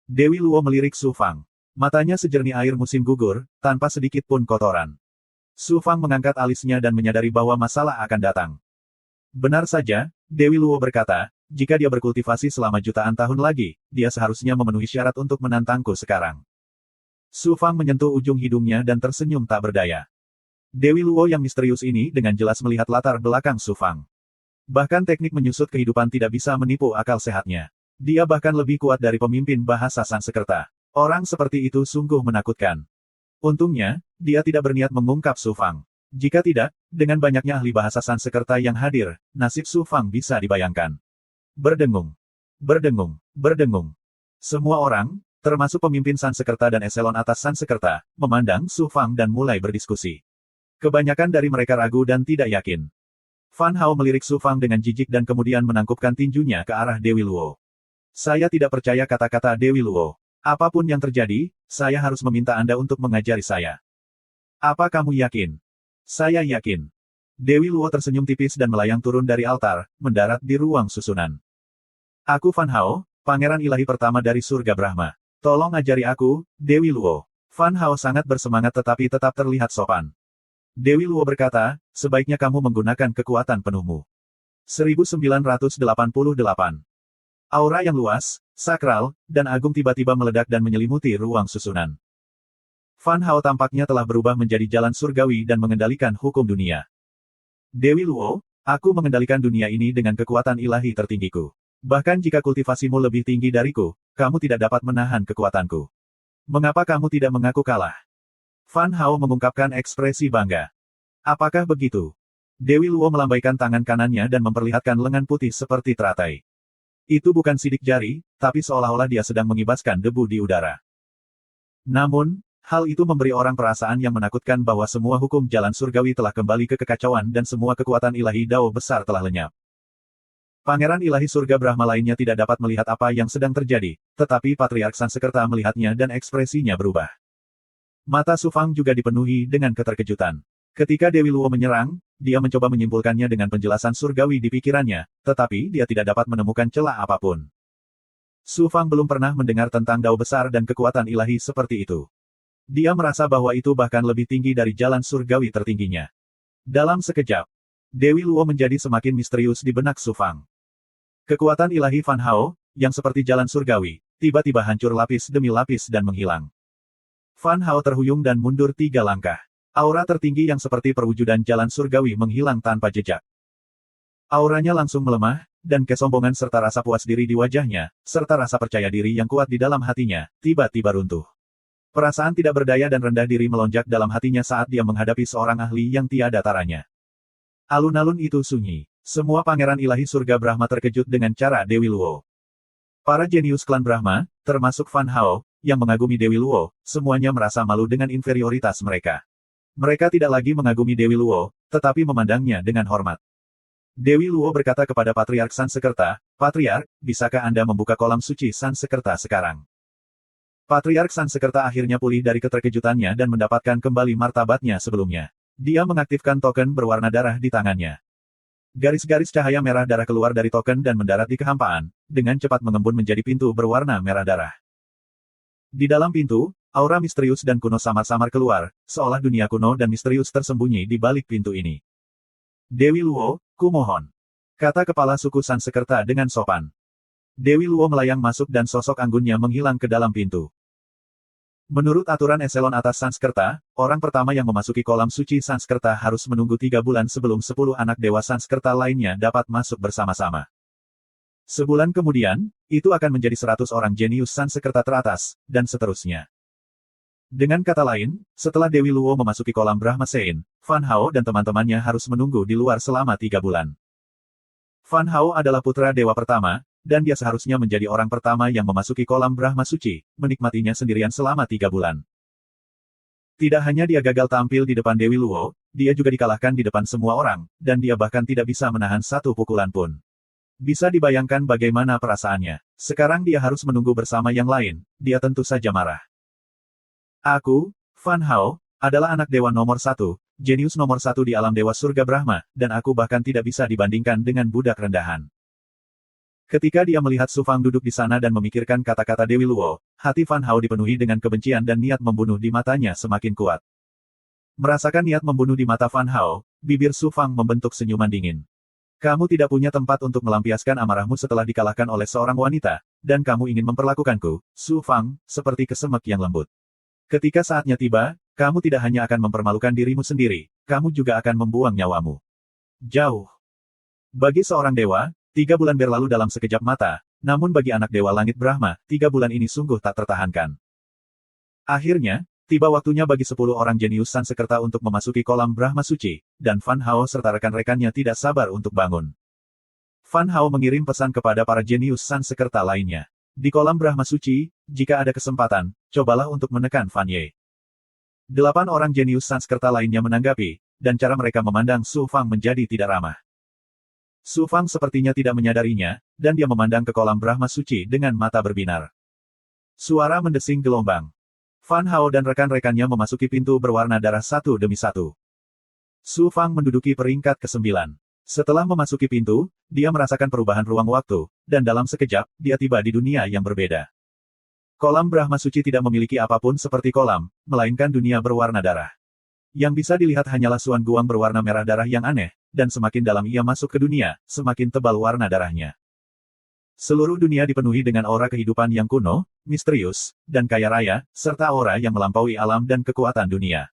Dewi Luo melirik Su Fang. Matanya sejernih air musim gugur, tanpa sedikit pun kotoran. Su Fang mengangkat alisnya dan menyadari bahwa masalah akan datang. Benar saja, Dewi Luo berkata, jika dia berkultivasi selama jutaan tahun lagi, dia seharusnya memenuhi syarat untuk menantangku sekarang. Su Fang menyentuh ujung hidungnya dan tersenyum tak berdaya. Dewi Luo yang misterius ini dengan jelas melihat latar belakang Su Fang. Bahkan teknik menyusut kehidupan tidak bisa menipu akal sehatnya. Dia bahkan lebih kuat dari pemimpin bahasa Sanskerta. Orang seperti itu sungguh menakutkan. Untungnya, dia tidak berniat mengungkap Su Fang. Jika tidak, dengan banyaknya ahli bahasa Sanskerta yang hadir, nasib Su Fang bisa dibayangkan. Berdengung. Berdengung. Berdengung. Semua orang, termasuk pemimpin Sanskerta dan eselon atas Sanskerta, memandang Su Fang dan mulai berdiskusi. Kebanyakan dari mereka ragu dan tidak yakin. Fan Hao melirik Su Fang dengan jijik dan kemudian menangkupkan tinjunya ke arah Dewi Luo. Saya tidak percaya kata-kata Dewi Luo. Apapun yang terjadi, saya harus meminta Anda untuk mengajari saya. Apa kamu yakin? Saya yakin. Dewi Luo tersenyum tipis dan melayang turun dari altar, mendarat di ruang susunan. Aku Fan Hao, pangeran ilahi pertama dari surga Brahma. Tolong ajari aku, Dewi Luo. Fan Hao sangat bersemangat tetapi tetap terlihat sopan. Dewi Luo berkata, sebaiknya kamu menggunakan kekuatan penuhmu. 1988. Aura yang luas, sakral, dan agung tiba-tiba meledak dan menyelimuti ruang susunan. Fan Hao tampaknya telah berubah menjadi jalan surgawi dan mengendalikan hukum dunia. Dewi Luo, aku mengendalikan dunia ini dengan kekuatan ilahi tertinggiku. Bahkan jika kultivasimu lebih tinggi dariku, kamu tidak dapat menahan kekuatanku. Mengapa kamu tidak mengaku kalah? Fan Hao mengungkapkan ekspresi bangga. Apakah begitu? Dewi Luo melambaikan tangan kanannya dan memperlihatkan lengan putih seperti teratai. Itu bukan sidik jari, tapi seolah-olah dia sedang mengibaskan debu di udara. Namun, hal itu memberi orang perasaan yang menakutkan bahwa semua hukum jalan surgawi telah kembali ke kekacauan dan semua kekuatan ilahi Dao besar telah lenyap. Pangeran ilahi surga Brahma lainnya tidak dapat melihat apa yang sedang terjadi, tetapi Patriark Sanskerta melihatnya dan ekspresinya berubah. Mata Su Fang juga dipenuhi dengan keterkejutan. Ketika Dewi Luo menyerang, dia mencoba menyimpulkannya dengan penjelasan surgawi di pikirannya, tetapi dia tidak dapat menemukan celah apapun. Su Fang belum pernah mendengar tentang Dao besar dan kekuatan ilahi seperti itu. Dia merasa bahwa itu bahkan lebih tinggi dari jalan surgawi tertingginya. Dalam sekejap, Dewi Luo menjadi semakin misterius di benak Su Fang. Kekuatan ilahi Fan Hao, yang seperti jalan surgawi, tiba-tiba hancur lapis demi lapis dan menghilang. Fan Hao terhuyung dan mundur 3 langkah. Aura tertinggi yang seperti perwujudan jalan surgawi menghilang tanpa jejak. Auranya langsung melemah, dan kesombongan serta rasa puas diri di wajahnya, serta rasa percaya diri yang kuat di dalam hatinya, tiba-tiba runtuh. Perasaan tidak berdaya dan rendah diri melonjak dalam hatinya saat dia menghadapi seorang ahli yang tiada taranya. Alun-alun itu sunyi. Semua pangeran ilahi surga Brahma terkejut dengan cara Dewi Luo. Para jenius klan Brahma, termasuk Fan Hao, yang mengagumi Dewi Luo, semuanya merasa malu dengan inferioritas mereka. Mereka tidak lagi mengagumi Dewi Luo, tetapi memandangnya dengan hormat. Dewi Luo berkata kepada Patriark Sansekerta, "Patriark, bisakah Anda membuka kolam suci Sansekerta sekarang?" Patriark Sansekerta akhirnya pulih dari keterkejutannya dan mendapatkan kembali martabatnya sebelumnya. Dia mengaktifkan token berwarna darah di tangannya. Garis-garis cahaya merah darah keluar dari token dan mendarat di kehampaan, dengan cepat mengembun menjadi pintu berwarna merah darah. Di dalam pintu, aura misterius dan kuno samar-samar keluar, seolah dunia kuno dan misterius tersembunyi di balik pintu ini. "Dewi Luo, kumohon," kata kepala suku Sansekerta dengan sopan. Dewi Luo melayang masuk dan sosok anggunnya menghilang ke dalam pintu. Menurut aturan eselon atas Sanskerta, orang pertama yang memasuki kolam suci Sanskerta harus menunggu 3 bulan sebelum 10 anak dewa Sanskerta lainnya dapat masuk bersama-sama. Sebulan kemudian, itu akan menjadi 100 orang jenius Sanskerta teratas, dan seterusnya. Dengan kata lain, setelah Dewi Luo memasuki kolam Brahma Sein, Fan Hao dan teman-temannya harus menunggu di luar selama 3 bulan. Fan Hao adalah putra dewa pertama, dan dia seharusnya menjadi orang pertama yang memasuki kolam Brahma Suci, menikmatinya sendirian selama 3 bulan. Tidak hanya dia gagal tampil di depan Dewi Luo, dia juga dikalahkan di depan semua orang, dan dia bahkan tidak bisa menahan satu pukulan pun. Bisa dibayangkan bagaimana perasaannya. Sekarang dia harus menunggu bersama yang lain, dia tentu saja marah. "Aku, Fan Hao, adalah anak dewa nomor 1, jenius nomor 1 di alam dewa surga Brahma, dan aku bahkan tidak bisa dibandingkan dengan budak rendahan." Ketika dia melihat Su Fang duduk di sana dan memikirkan kata-kata Dewi Luo, hati Fan Hao dipenuhi dengan kebencian dan niat membunuh di matanya semakin kuat. Merasakan niat membunuh di mata Fan Hao, bibir Su Fang membentuk senyuman dingin. "Kamu tidak punya tempat untuk melampiaskan amarahmu setelah dikalahkan oleh seorang wanita, dan kamu ingin memperlakukanku, Su Fang, seperti kesemek yang lembut. Ketika saatnya tiba, kamu tidak hanya akan mempermalukan dirimu sendiri, kamu juga akan membuang nyawamu." Jauh. Bagi seorang dewa, 3 bulan berlalu dalam sekejap mata, namun bagi anak dewa langit Brahma, 3 bulan ini sungguh tak tertahankan. Akhirnya, tiba waktunya bagi 10 orang jenius Sansekerta untuk memasuki kolam Brahma Suci, dan Fan Hao serta rekan-rekannya tidak sabar untuk bangun. Fan Hao mengirim pesan kepada para jenius Sansekerta lainnya. "Di kolam Brahma Suci, jika ada kesempatan, cobalah untuk menekan Fan Ye." 8 orang jenius Sanskerta lainnya menanggapi, dan cara mereka memandang Su Fang menjadi tidak ramah. Su Fang sepertinya tidak menyadarinya, dan dia memandang ke kolam Brahma Suci dengan mata berbinar. Suara mendesing gelombang. Fan Hao dan rekan-rekannya memasuki pintu berwarna darah satu demi satu. Su Fang menduduki peringkat ke-9. Setelah memasuki pintu, dia merasakan perubahan ruang waktu, dan dalam sekejap, dia tiba di dunia yang berbeda. Kolam Brahma Suci tidak memiliki apapun seperti kolam, melainkan dunia berwarna darah. Yang bisa dilihat hanyalah suan guang berwarna merah darah yang aneh, dan semakin dalam ia masuk ke dunia, semakin tebal warna darahnya. Seluruh dunia dipenuhi dengan aura kehidupan yang kuno, misterius, dan kaya raya, serta aura yang melampaui alam dan kekuatan dunia.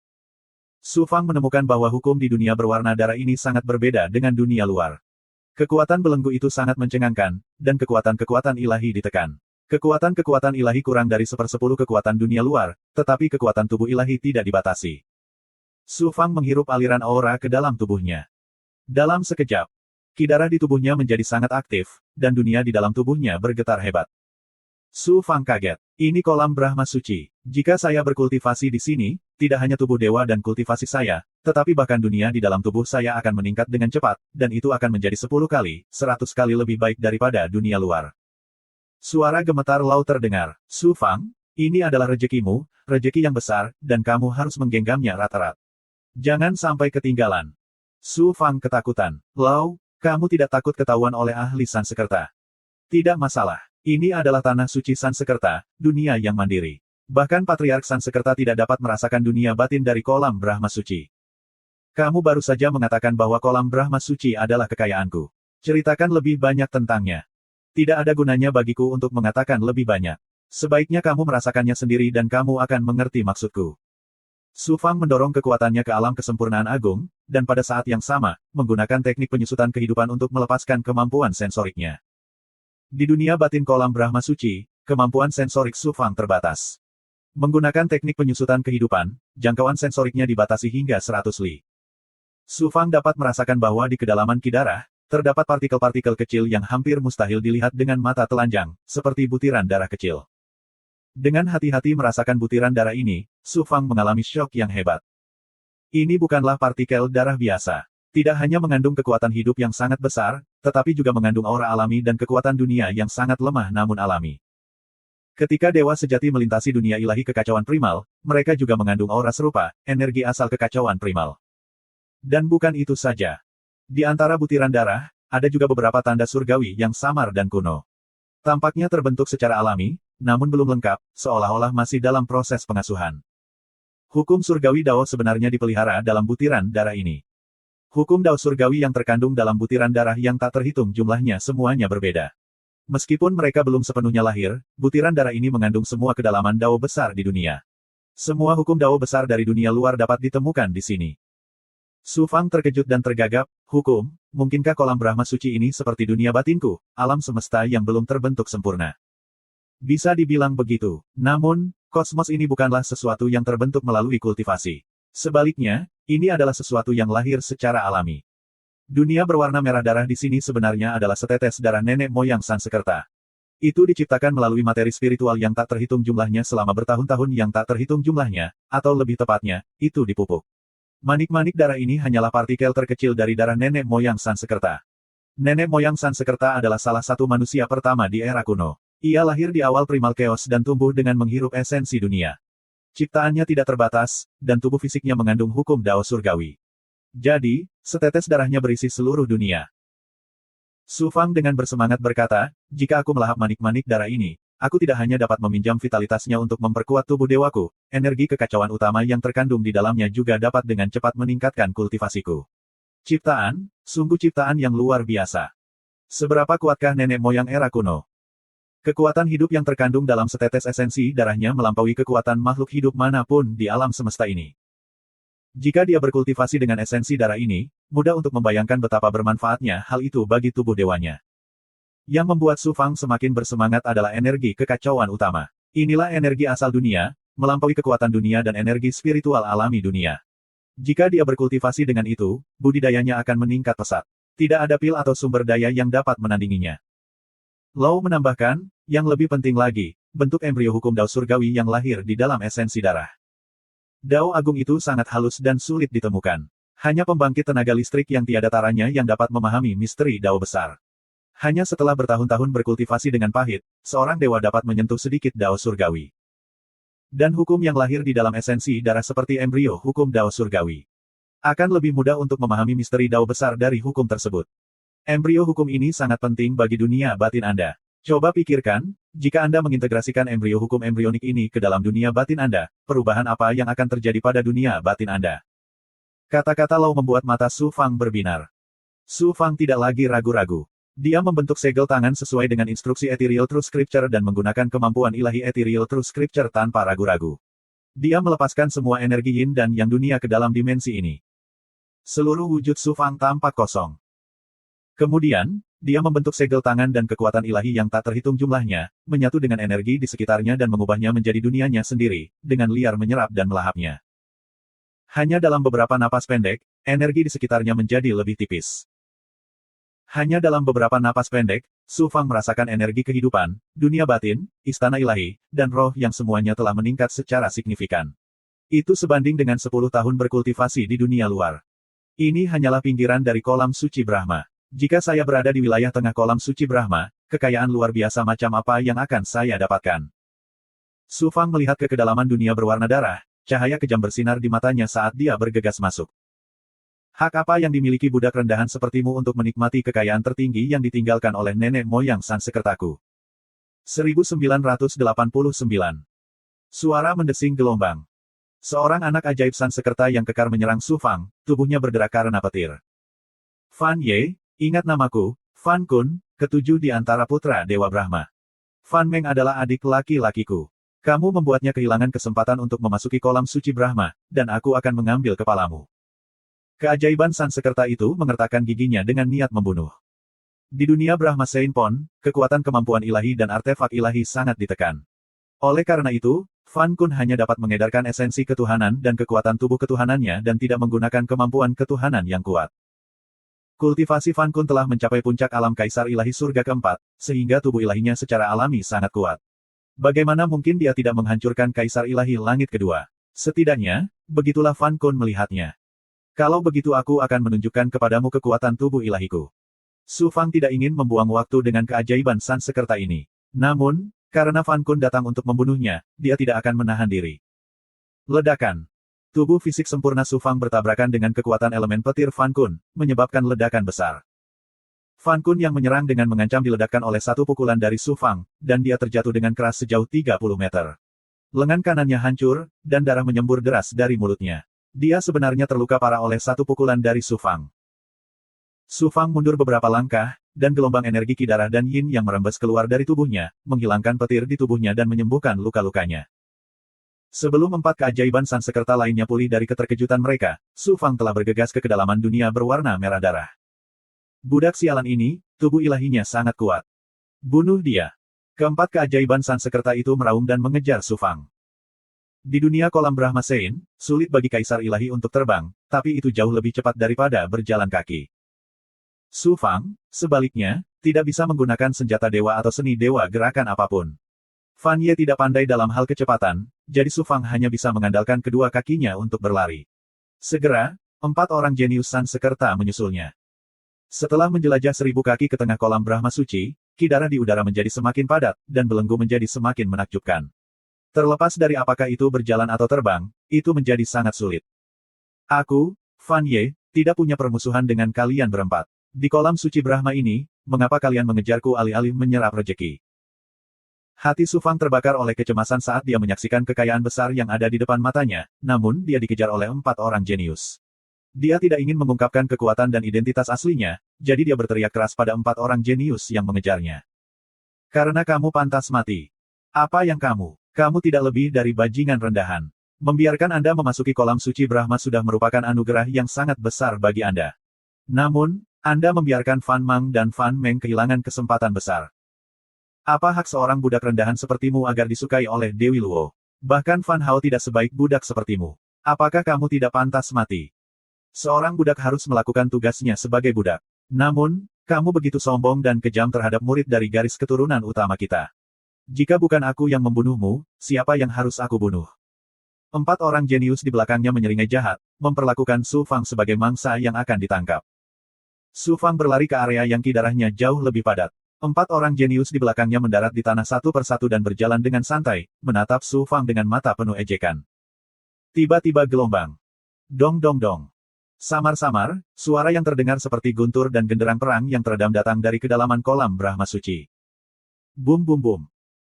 Su Fang menemukan bahwa hukum di dunia berwarna darah ini sangat berbeda dengan dunia luar. Kekuatan belenggu itu sangat mencengangkan, dan kekuatan-kekuatan ilahi ditekan. Kekuatan-kekuatan ilahi kurang dari 1/10 kekuatan dunia luar, tetapi kekuatan tubuh ilahi tidak dibatasi. Su Fang menghirup aliran aura ke dalam tubuhnya. Dalam sekejap, ki darah di tubuhnya menjadi sangat aktif, dan dunia di dalam tubuhnya bergetar hebat. Su Fang kaget. "Ini kolam Brahma Suci. Jika saya berkultivasi di sini, tidak hanya tubuh dewa dan kultivasi saya, tetapi bahkan dunia di dalam tubuh saya akan meningkat dengan cepat, dan itu akan menjadi 10 kali, 100 kali lebih baik daripada dunia luar." Suara gemetar laut terdengar. "Su Fang, ini adalah rezekimu, rezeki yang besar, dan kamu harus menggenggamnya rata-rata. Jangan sampai ketinggalan." Su Fang ketakutan. "Lau, kamu tidak takut ketahuan oleh ahli Sansekerta?" "Tidak masalah. Ini adalah tanah suci Sansekerta, dunia yang mandiri. Bahkan Patriark Sansekerta tidak dapat merasakan dunia batin dari kolam Brahma Suci. Kamu baru saja mengatakan bahwa kolam Brahma Suci adalah kekayaanku. Ceritakan lebih banyak tentangnya." "Tidak ada gunanya bagiku untuk mengatakan lebih banyak. Sebaiknya kamu merasakannya sendiri dan kamu akan mengerti maksudku. Su Fang mendorong kekuatannya ke alam kesempurnaan agung, dan pada saat yang sama, menggunakan teknik penyusutan kehidupan untuk melepaskan kemampuan sensoriknya. Di dunia batin kolam Brahma Suci, kemampuan sensorik Su Fang terbatas. Menggunakan teknik penyusutan kehidupan, jangkauan sensoriknya dibatasi hingga 100 li. Su Fang dapat merasakan bahwa di kedalaman Qi darah, terdapat partikel-partikel kecil yang hampir mustahil dilihat dengan mata telanjang, seperti butiran darah kecil. Dengan hati-hati merasakan butiran darah ini, Su Fang mengalami syok yang hebat. Ini bukanlah partikel darah biasa. Tidak hanya mengandung kekuatan hidup yang sangat besar, tetapi juga mengandung aura alami dan kekuatan dunia yang sangat lemah namun alami. Ketika dewa sejati melintasi dunia ilahi kekacauan primal, mereka juga mengandung aura serupa, energi asal kekacauan primal. Dan bukan itu saja. Di antara butiran darah, ada juga beberapa tanda surgawi yang samar dan kuno. Tampaknya terbentuk secara alami, namun belum lengkap, seolah-olah masih dalam proses pengasuhan. Hukum surgawi Dao sebenarnya dipelihara dalam butiran darah ini. Hukum Dao surgawi yang terkandung dalam butiran darah yang tak terhitung jumlahnya semuanya berbeda. Meskipun mereka belum sepenuhnya lahir, butiran darah ini mengandung semua kedalaman Dao besar di dunia. Semua hukum Dao besar dari dunia luar dapat ditemukan di sini. Su Fang terkejut dan tergagap, hukum, mungkinkah kolam Brahma Suci ini seperti dunia batinku, alam semesta yang belum terbentuk sempurna? Bisa dibilang begitu. Namun, kosmos ini bukanlah sesuatu yang terbentuk melalui kultivasi. Sebaliknya, ini adalah sesuatu yang lahir secara alami. Dunia berwarna merah darah di sini sebenarnya adalah setetes darah nenek moyang Sansekerta. Itu diciptakan melalui materi spiritual yang tak terhitung jumlahnya selama bertahun-tahun yang tak terhitung jumlahnya, atau lebih tepatnya, itu dipupuk. Manik-manik darah ini hanyalah partikel terkecil dari darah nenek moyang Sansekerta. Nenek moyang Sansekerta adalah salah satu manusia pertama di era kuno. Ia lahir di awal primal chaos dan tumbuh dengan menghirup esensi dunia. Ciptaannya tidak terbatas, dan tubuh fisiknya mengandung hukum Dao surgawi. Jadi, setetes darahnya berisi seluruh dunia. Su Fang dengan bersemangat berkata, jika aku melahap manik-manik darah ini, aku tidak hanya dapat meminjam vitalitasnya untuk memperkuat tubuh dewaku, energi kekacauan utama yang terkandung di dalamnya juga dapat dengan cepat meningkatkan kultivasiku. Ciptaan, sungguh ciptaan yang luar biasa. Seberapa kuatkah nenek moyang era kuno? Kekuatan hidup yang terkandung dalam setetes esensi darahnya melampaui kekuatan makhluk hidup manapun di alam semesta ini. Jika dia berkultivasi dengan esensi darah ini, mudah untuk membayangkan betapa bermanfaatnya hal itu bagi tubuh dewanya. Yang membuat Su Fang semakin bersemangat adalah energi kekacauan utama. Inilah energi asal dunia, melampaui kekuatan dunia dan energi spiritual alami dunia. Jika dia berkultivasi dengan itu, budidayanya akan meningkat pesat. Tidak ada pil atau sumber daya yang dapat menandinginya. Lau menambahkan, yang lebih penting lagi, bentuk embrio hukum Dao surgawi yang lahir di dalam esensi darah. Dao agung itu sangat halus dan sulit ditemukan. Hanya pembangkit tenaga listrik yang tiada taranya yang dapat memahami misteri Dao besar. Hanya setelah bertahun-tahun berkultivasi dengan pahit, seorang dewa dapat menyentuh sedikit Dao surgawi. Dan hukum yang lahir di dalam esensi darah seperti embrio hukum Dao surgawi. Akan lebih mudah untuk memahami misteri Dao besar dari hukum tersebut. Embrio hukum ini sangat penting bagi dunia batin Anda. Coba pikirkan, jika Anda mengintegrasikan embrio hukum embrionik ini ke dalam dunia batin Anda, perubahan apa yang akan terjadi pada dunia batin Anda? Kata-kata Lau membuat mata Su Fang berbinar. Su Fang tidak lagi ragu-ragu. Dia membentuk segel tangan sesuai dengan instruksi Ethereal True Scripture dan menggunakan kemampuan ilahi Ethereal True Scripture tanpa ragu-ragu. Dia melepaskan semua energi yin dan yang dunia ke dalam dimensi ini. Seluruh wujud Su Fang tampak kosong. Kemudian, dia membentuk segel tangan dan kekuatan ilahi yang tak terhitung jumlahnya, menyatu dengan energi di sekitarnya dan mengubahnya menjadi dunianya sendiri, dengan liar menyerap dan melahapnya. Hanya dalam beberapa napas pendek, energi di sekitarnya menjadi lebih tipis. Hanya dalam beberapa napas pendek, Su Fang merasakan energi kehidupan, dunia batin, istana ilahi, dan roh yang semuanya telah meningkat secara signifikan. Itu sebanding dengan 10 tahun berkultivasi di dunia luar. Ini hanyalah pinggiran dari kolam suci Brahma. Jika saya berada di wilayah tengah kolam suci Brahma, kekayaan luar biasa macam apa yang akan saya dapatkan? Su Fang melihat ke kedalaman dunia berwarna darah, cahaya kejam bersinar di matanya saat dia bergegas masuk. Hak apa yang dimiliki budak rendahan sepertimu untuk menikmati kekayaan tertinggi yang ditinggalkan oleh nenek moyang Sansekertaku? 1989. Suara mendesing gelombang. Seorang anak ajaib Sansekerta yang kekar menyerang Su Fang, tubuhnya berderak karena petir. Fan Ye, ingat namaku, Fan Kun, ketujuh di antara putra Dewa Brahma. Fan Meng adalah adik laki-lakiku. Kamu membuatnya kehilangan kesempatan untuk memasuki kolam suci Brahma, dan aku akan mengambil kepalamu. Keajaiban Sansekerta itu mengertakkan giginya dengan niat membunuh. Di dunia Brahma Seinpon, kekuatan kemampuan ilahi dan artefak ilahi sangat ditekan. Oleh karena itu, Fan Kun hanya dapat mengedarkan esensi ketuhanan dan kekuatan tubuh ketuhanannya dan tidak menggunakan kemampuan ketuhanan yang kuat. Kultivasi Fan Kun telah mencapai puncak alam kaisar ilahi surga keempat, sehingga tubuh ilahinya secara alami sangat kuat. Bagaimana mungkin dia tidak menghancurkan kaisar ilahi langit kedua? Setidaknya, begitulah Fan Kun melihatnya. Kalau begitu aku akan menunjukkan kepadamu kekuatan tubuh ilahiku. Su Fang tidak ingin membuang waktu dengan keajaiban Sansekerta ini. Namun, karena Fan Kun datang untuk membunuhnya, dia tidak akan menahan diri. Ledakan. Tubuh fisik sempurna Su Fang bertabrakan dengan kekuatan elemen petir Fan Kun, menyebabkan ledakan besar. Fan Kun yang menyerang dengan mengancam diledakkan oleh satu pukulan dari Su Fang, dan dia terjatuh dengan keras sejauh 30 meter. Lengan kanannya hancur, dan darah menyembur deras dari mulutnya. Dia sebenarnya terluka parah oleh satu pukulan dari Su Fang. Su Fang mundur beberapa langkah, dan gelombang energi Ki darah dan Yin yang merembes keluar dari tubuhnya, menghilangkan petir di tubuhnya dan menyembuhkan luka-lukanya. Sebelum empat keajaiban Sansekerta lainnya pulih dari keterkejutan mereka, Su Fang telah bergegas ke kedalaman dunia berwarna merah darah. Budak sialan ini, tubuh ilahinya sangat kuat. Bunuh dia. Keempat keajaiban Sansekerta itu meraung dan mengejar Su Fang. Di dunia kolam Brahma Sein, sulit bagi kaisar ilahi untuk terbang, tapi itu jauh lebih cepat daripada berjalan kaki. Su Fang, sebaliknya, tidak bisa menggunakan senjata dewa atau seni dewa gerakan apapun. Fan Ye tidak pandai dalam hal kecepatan, jadi Su Fang hanya bisa mengandalkan kedua kakinya untuk berlari. Segera, empat orang jenius Sansekerta menyusulnya. Setelah menjelajah 1000 kaki ke tengah kolam Brahma Suci, ki darah di udara menjadi semakin padat, dan belenggu menjadi semakin menakjubkan. Terlepas dari apakah itu berjalan atau terbang, itu menjadi sangat sulit. Aku, Fan Ye, tidak punya permusuhan dengan kalian berempat. Di kolam suci Brahma ini, mengapa kalian mengejarku alih-alih menyerap rejeki? Hati Su Fang terbakar oleh kecemasan saat dia menyaksikan kekayaan besar yang ada di depan matanya, namun dia dikejar oleh 4 orang jenius. Dia tidak ingin mengungkapkan kekuatan dan identitas aslinya, jadi dia berteriak keras pada 4 orang jenius yang mengejarnya. Karena kamu pantas mati. Apa yang kamu? Kamu tidak lebih dari bajingan rendahan. Membiarkan Anda memasuki kolam suci Brahma sudah merupakan anugerah yang sangat besar bagi Anda. Namun, Anda membiarkan Fan Mang dan Fan Meng kehilangan kesempatan besar. Apa hak seorang budak rendahan sepertimu agar disukai oleh Dewi Luo? Bahkan Fan Hao tidak sebaik budak sepertimu. Apakah kamu tidak pantas mati? Seorang budak harus melakukan tugasnya sebagai budak. Namun, kamu begitu sombong dan kejam terhadap murid dari garis keturunan utama kita. Jika bukan aku yang membunuhmu, siapa yang harus aku bunuh? 4 orang jenius di belakangnya menyeringai jahat, memperlakukan Su Fang sebagai mangsa yang akan ditangkap. Su Fang berlari ke area yang ki darahnya jauh lebih padat. 4 orang jenius di belakangnya mendarat di tanah satu persatu dan berjalan dengan santai, menatap Su Fang dengan mata penuh ejekan. Tiba-tiba gelombang. Dong dong dong. Samar-samar, suara yang terdengar seperti guntur dan genderang perang yang teredam datang dari kedalaman kolam Brahma Suci. Bum bum bum.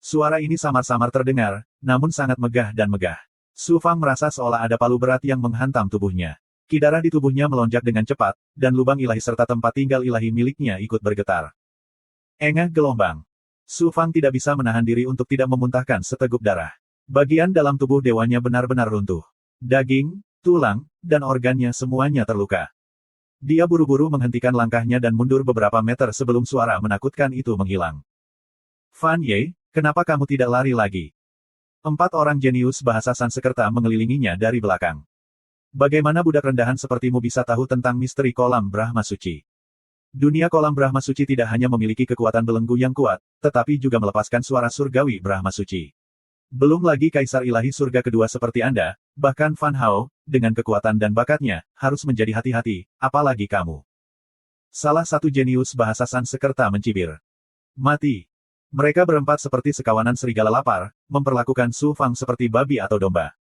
Suara ini samar-samar terdengar, namun sangat megah dan megah. Su Fang merasa seolah ada palu berat yang menghantam tubuhnya. Ki darah di tubuhnya melonjak dengan cepat, dan lubang ilahi serta tempat tinggal ilahi miliknya ikut bergetar. Engah gelombang. Su Fang tidak bisa menahan diri untuk tidak memuntahkan seteguk darah. Bagian dalam tubuh dewanya benar-benar runtuh. Daging, tulang, dan organnya semuanya terluka. Dia buru-buru menghentikan langkahnya dan mundur beberapa meter sebelum suara menakutkan itu menghilang. Fan Ye, kenapa kamu tidak lari lagi? 4 orang jenius bahasa Sansekerta mengelilinginya dari belakang. Bagaimana budak rendahan sepertimu bisa tahu tentang misteri kolam Brahma Suci? Dunia kolam Brahma Suci tidak hanya memiliki kekuatan belenggu yang kuat, tetapi juga melepaskan suara surgawi Brahma Suci. Belum lagi kaisar ilahi surga kedua seperti Anda, bahkan Fan Hao, dengan kekuatan dan bakatnya, harus menjadi hati-hati, apalagi kamu. Salah satu jenius bahasa Sansekerta mencibir. Mati. Mereka berempat seperti sekawanan serigala lapar, memperlakukan Su Fang seperti babi atau domba.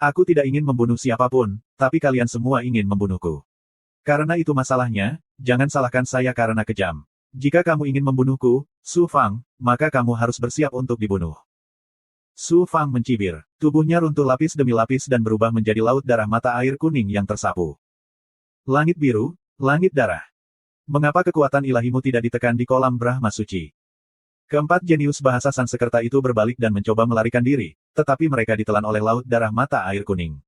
Aku tidak ingin membunuh siapapun, tapi kalian semua ingin membunuhku. Karena itu masalahnya, jangan salahkan saya karena kejam. Jika kamu ingin membunuhku, Su Fang, maka kamu harus bersiap untuk dibunuh. Su Fang mencibir. Tubuhnya runtuh lapis demi lapis dan berubah menjadi laut darah mata air kuning yang tersapu. Langit biru, langit darah. Mengapa kekuatan ilahimu tidak ditekan di kolam Brahma Suci? Keempat jenius bahasa Sanskerta itu berbalik dan mencoba melarikan diri, tetapi mereka ditelan oleh laut darah mata air kuning.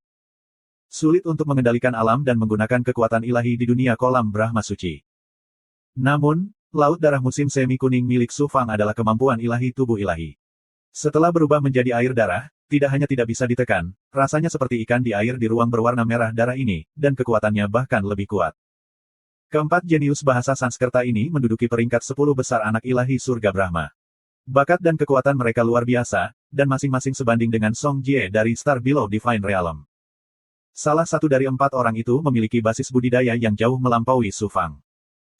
Sulit untuk mengendalikan alam dan menggunakan kekuatan ilahi di dunia kolam Brahma suci. Namun, laut darah musim semi kuning milik Su Fang adalah kemampuan ilahi tubuh ilahi. Setelah berubah menjadi air darah, tidak hanya tidak bisa ditekan, rasanya seperti ikan di air di ruang berwarna merah darah ini, dan kekuatannya bahkan lebih kuat. Keempat jenius bahasa Sanskerta ini menduduki peringkat 10 besar anak ilahi surga Brahma. Bakat dan kekuatan mereka luar biasa, dan masing-masing sebanding dengan Song Jie dari Star Below Divine Realm. Salah satu dari 4 orang itu memiliki basis budidaya yang jauh melampaui Su Fang.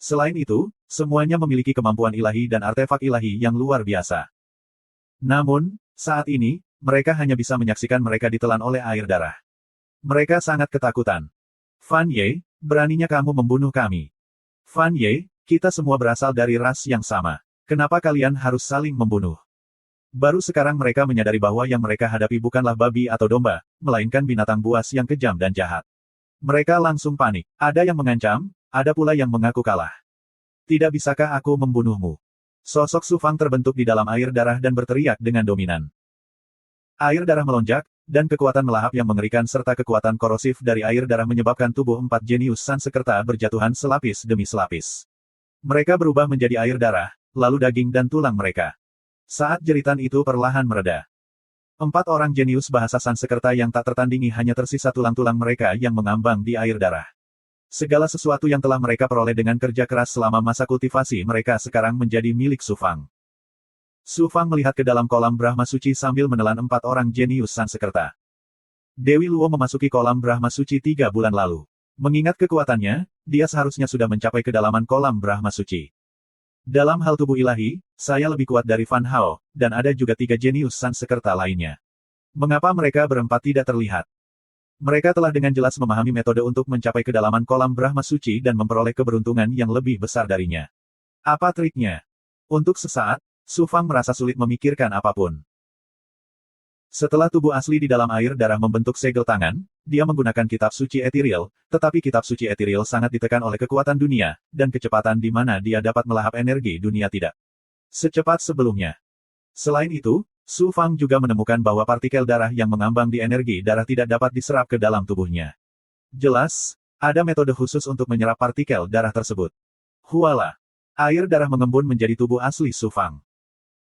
Selain itu, semuanya memiliki kemampuan ilahi dan artefak ilahi yang luar biasa. Namun, saat ini, mereka hanya bisa menyaksikan mereka ditelan oleh air darah. Mereka sangat ketakutan. Fan Ye, beraninya kamu membunuh kami. Fan Ye, kita semua berasal dari ras yang sama. Kenapa kalian harus saling membunuh? Baru sekarang mereka menyadari bahwa yang mereka hadapi bukanlah babi atau domba, melainkan binatang buas yang kejam dan jahat. Mereka langsung panik. Ada yang mengancam, ada pula yang mengaku kalah. Tidak bisakah aku membunuhmu? Sosok Su Fang terbentuk di dalam air darah dan berteriak dengan dominan. Air darah melonjak, dan kekuatan melahap yang mengerikan serta kekuatan korosif dari air darah menyebabkan tubuh 4 jenius Sanskerta berjatuhan selapis demi selapis. Mereka berubah menjadi air darah, lalu daging dan tulang mereka. Saat jeritan itu perlahan mereda. 4 orang jenius bahasa Sanskerta yang tak tertandingi hanya tersisa tulang-tulang mereka yang mengambang di air darah. Segala sesuatu yang telah mereka peroleh dengan kerja keras selama masa kultivasi mereka sekarang menjadi milik Su Fang. Su Fang melihat ke dalam kolam Brahma Suci sambil menelan 4 orang jenius Sanskerta. Dewi Luo memasuki kolam Brahma Suci 3 bulan lalu. Mengingat kekuatannya, dia seharusnya sudah mencapai kedalaman kolam Brahma Suci. Dalam hal tubuh ilahi, saya lebih kuat dari Fan Hao, dan ada juga 3 jenius Sanskerta lainnya. Mengapa mereka berempat tidak terlihat? Mereka telah dengan jelas memahami metode untuk mencapai kedalaman kolam Brahma Suci dan memperoleh keberuntungan yang lebih besar darinya. Apa triknya? Untuk sesaat, Su Fang merasa sulit memikirkan apapun. Setelah tubuh asli di dalam air darah membentuk segel tangan, dia menggunakan kitab suci etiril, tetapi kitab suci etiril sangat ditekan oleh kekuatan dunia, dan kecepatan di mana dia dapat melahap energi dunia tidak secepat sebelumnya. Selain itu, Su Fang juga menemukan bahwa partikel darah yang mengambang di energi darah tidak dapat diserap ke dalam tubuhnya. Jelas, ada metode khusus untuk menyerap partikel darah tersebut. Huala! Air darah mengembun menjadi tubuh asli Su Fang.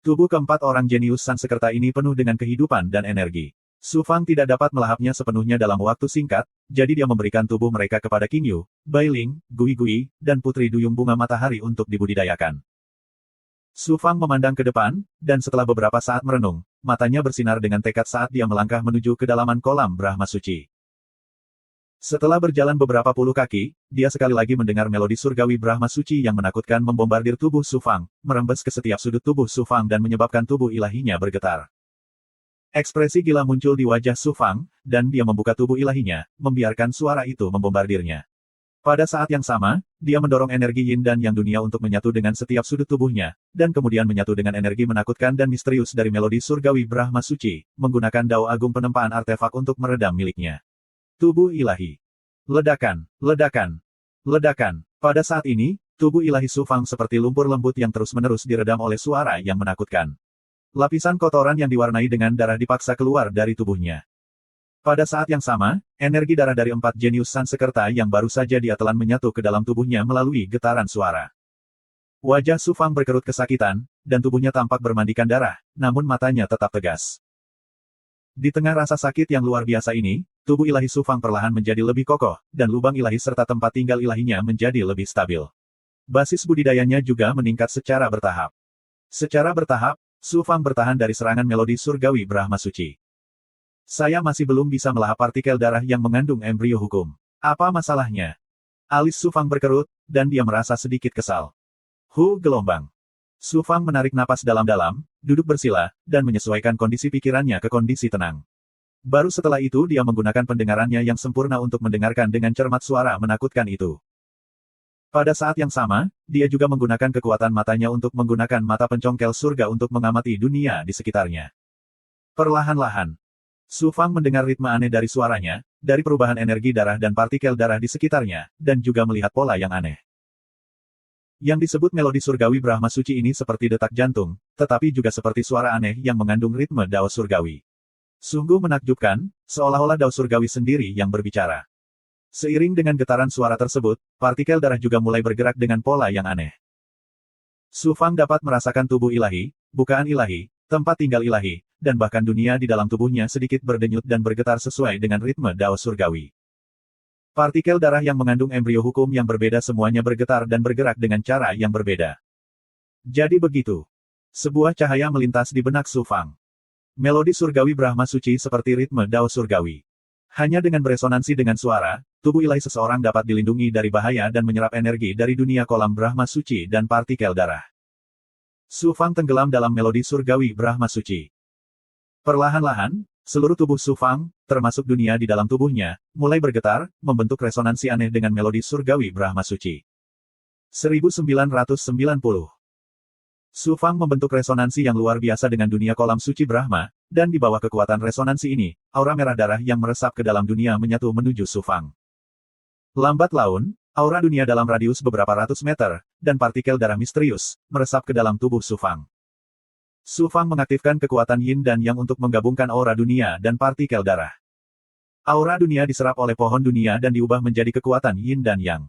Tubuh keempat orang jenius Sanskerta ini penuh dengan kehidupan dan energi. Su Fang tidak dapat melahapnya sepenuhnya dalam waktu singkat, jadi dia memberikan tubuh mereka kepada Qing Yu, Bai Ling, Gui Gui, dan Putri Duyung Bunga Matahari untuk dibudidayakan. Su Fang memandang ke depan, dan setelah beberapa saat merenung, matanya bersinar dengan tekad saat dia melangkah menuju kedalaman kolam Brahma Suci. Setelah berjalan beberapa puluh kaki, dia sekali lagi mendengar melodi surgawi Brahma Suci yang menakutkan membombardir tubuh Su Fang, merembes ke setiap sudut tubuh Su Fang dan menyebabkan tubuh ilahinya bergetar. Ekspresi gila muncul di wajah Su Fang, dan dia membuka tubuh ilahinya, membiarkan suara itu membombardirnya. Pada saat yang sama, dia mendorong energi Yin dan Yang dunia untuk menyatu dengan setiap sudut tubuhnya, dan kemudian menyatu dengan energi menakutkan dan misterius dari melodi surgawi Brahma Suci, menggunakan dao agung penempaan artefak untuk meredam miliknya. Tubuh ilahi. Ledakan, ledakan, ledakan. Pada saat ini, tubuh ilahi Su Fang seperti lumpur lembut yang terus-menerus diredam oleh suara yang menakutkan. Lapisan kotoran yang diwarnai dengan darah dipaksa keluar dari tubuhnya. Pada saat yang sama, energi darah dari 4 jenius Sanskerta yang baru saja dia telan menyatu ke dalam tubuhnya melalui getaran suara. Wajah Su Fang berkerut kesakitan, dan tubuhnya tampak bermandikan darah, namun matanya tetap tegas. Di tengah rasa sakit yang luar biasa ini, tubuh ilahi Su Fang perlahan menjadi lebih kokoh, dan lubang ilahi serta tempat tinggal ilahinya menjadi lebih stabil. Basis budidayanya juga meningkat secara bertahap. Secara bertahap, Su Fang bertahan dari serangan melodi surgawi Brahma Suci. Saya masih belum bisa melahap partikel darah yang mengandung embrio hukum. Apa masalahnya? Alis Su Fang berkerut, dan dia merasa sedikit kesal. Gelombang. Su Fang menarik napas dalam-dalam, duduk bersila, dan menyesuaikan kondisi pikirannya ke kondisi tenang. Baru setelah itu dia menggunakan pendengarannya yang sempurna untuk mendengarkan dengan cermat suara menakutkan itu. Pada saat yang sama, dia juga menggunakan kekuatan matanya untuk menggunakan mata pencongkel surga untuk mengamati dunia di sekitarnya. Perlahan-lahan, Su Fang mendengar ritme aneh dari suaranya, dari perubahan energi darah dan partikel darah di sekitarnya, dan juga melihat pola yang aneh. Yang disebut melodi surgawi Brahma suci ini seperti detak jantung, tetapi juga seperti suara aneh yang mengandung ritme dao surgawi. Sungguh menakjubkan, seolah-olah dao surgawi sendiri yang berbicara. Seiring dengan getaran suara tersebut, partikel darah juga mulai bergerak dengan pola yang aneh. Su Fang dapat merasakan tubuh ilahi, bukaan ilahi, tempat tinggal ilahi, dan bahkan dunia di dalam tubuhnya sedikit berdenyut dan bergetar sesuai dengan ritme dao surgawi. Partikel darah yang mengandung embrio hukum yang berbeda semuanya bergetar dan bergerak dengan cara yang berbeda. Jadi begitu. Sebuah cahaya melintas di benak Su Fang. Melodi surgawi Brahma suci seperti ritme dao surgawi. Hanya dengan beresonansi dengan suara, tubuh ilahi seseorang dapat dilindungi dari bahaya dan menyerap energi dari dunia kolam Brahma suci dan partikel darah. Su Fang tenggelam dalam melodi surgawi Brahma suci. Perlahan-lahan, seluruh tubuh Su Fang, termasuk dunia di dalam tubuhnya, mulai bergetar, membentuk resonansi aneh dengan melodi surgawi Brahma suci. 1990. Su Fang membentuk resonansi yang luar biasa dengan dunia kolam suci Brahma, dan di bawah kekuatan resonansi ini, aura merah darah yang meresap ke dalam dunia menyatu menuju Su Fang. Lambat laun, aura dunia dalam radius beberapa ratus meter, dan partikel darah misterius, meresap ke dalam tubuh Su Fang. Su Fang mengaktifkan kekuatan Yin dan Yang untuk menggabungkan aura dunia dan partikel darah. Aura dunia diserap oleh pohon dunia dan diubah menjadi kekuatan Yin dan Yang.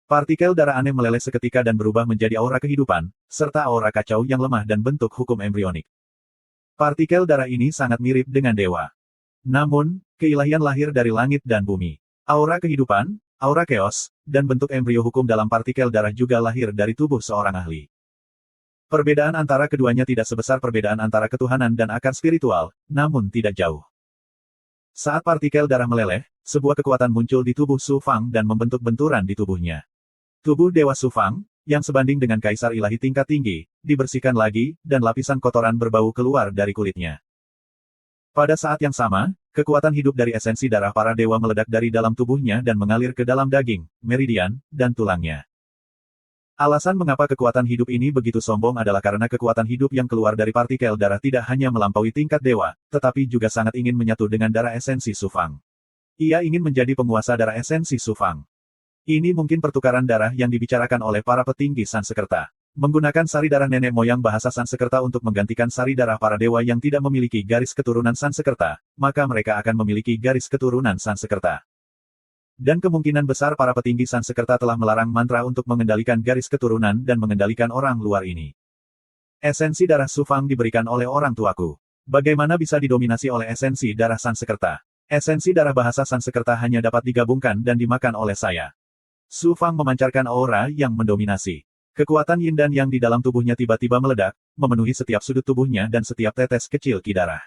Partikel darah aneh meleleh seketika dan berubah menjadi aura kehidupan, serta aura kacau yang lemah dan bentuk hukum embrionik. Partikel darah ini sangat mirip dengan dewa. Namun, keilahian lahir dari langit dan bumi. Aura kehidupan, aura keos, dan bentuk embrio hukum dalam partikel darah juga lahir dari tubuh seorang ahli. Perbedaan antara keduanya tidak sebesar perbedaan antara ketuhanan dan akar spiritual, namun tidak jauh. Saat partikel darah meleleh, sebuah kekuatan muncul di tubuh Su Fang dan membentuk benturan di tubuhnya. Tubuh Dewa Su Fang, yang sebanding dengan kaisar ilahi tingkat tinggi, dibersihkan lagi, dan lapisan kotoran berbau keluar dari kulitnya. Pada saat yang sama, kekuatan hidup dari esensi darah para dewa meledak dari dalam tubuhnya dan mengalir ke dalam daging, meridian, dan tulangnya. Alasan mengapa kekuatan hidup ini begitu sombong adalah karena kekuatan hidup yang keluar dari partikel darah tidak hanya melampaui tingkat dewa, tetapi juga sangat ingin menyatu dengan darah esensi Su Fang. Ia ingin menjadi penguasa darah esensi Su Fang. Ini mungkin pertukaran darah yang dibicarakan oleh para petinggi Sansekerta. Menggunakan sari darah nenek moyang bahasa Sansekerta untuk menggantikan sari darah para dewa yang tidak memiliki garis keturunan Sansekerta, maka mereka akan memiliki garis keturunan Sansekerta. Dan kemungkinan besar para petinggi Sansekerta telah melarang mantra untuk mengendalikan garis keturunan dan mengendalikan orang luar ini. Esensi darah Su Fang diberikan oleh orang tuaku. Bagaimana bisa didominasi oleh esensi darah Sansekerta? Esensi darah bahasa Sansekerta hanya dapat digabungkan dan dimakan oleh saya. Su Fang memancarkan aura yang mendominasi. Kekuatan Yin dan Yang di dalam tubuhnya tiba-tiba meledak, memenuhi setiap sudut tubuhnya dan setiap tetes kecil ki darah.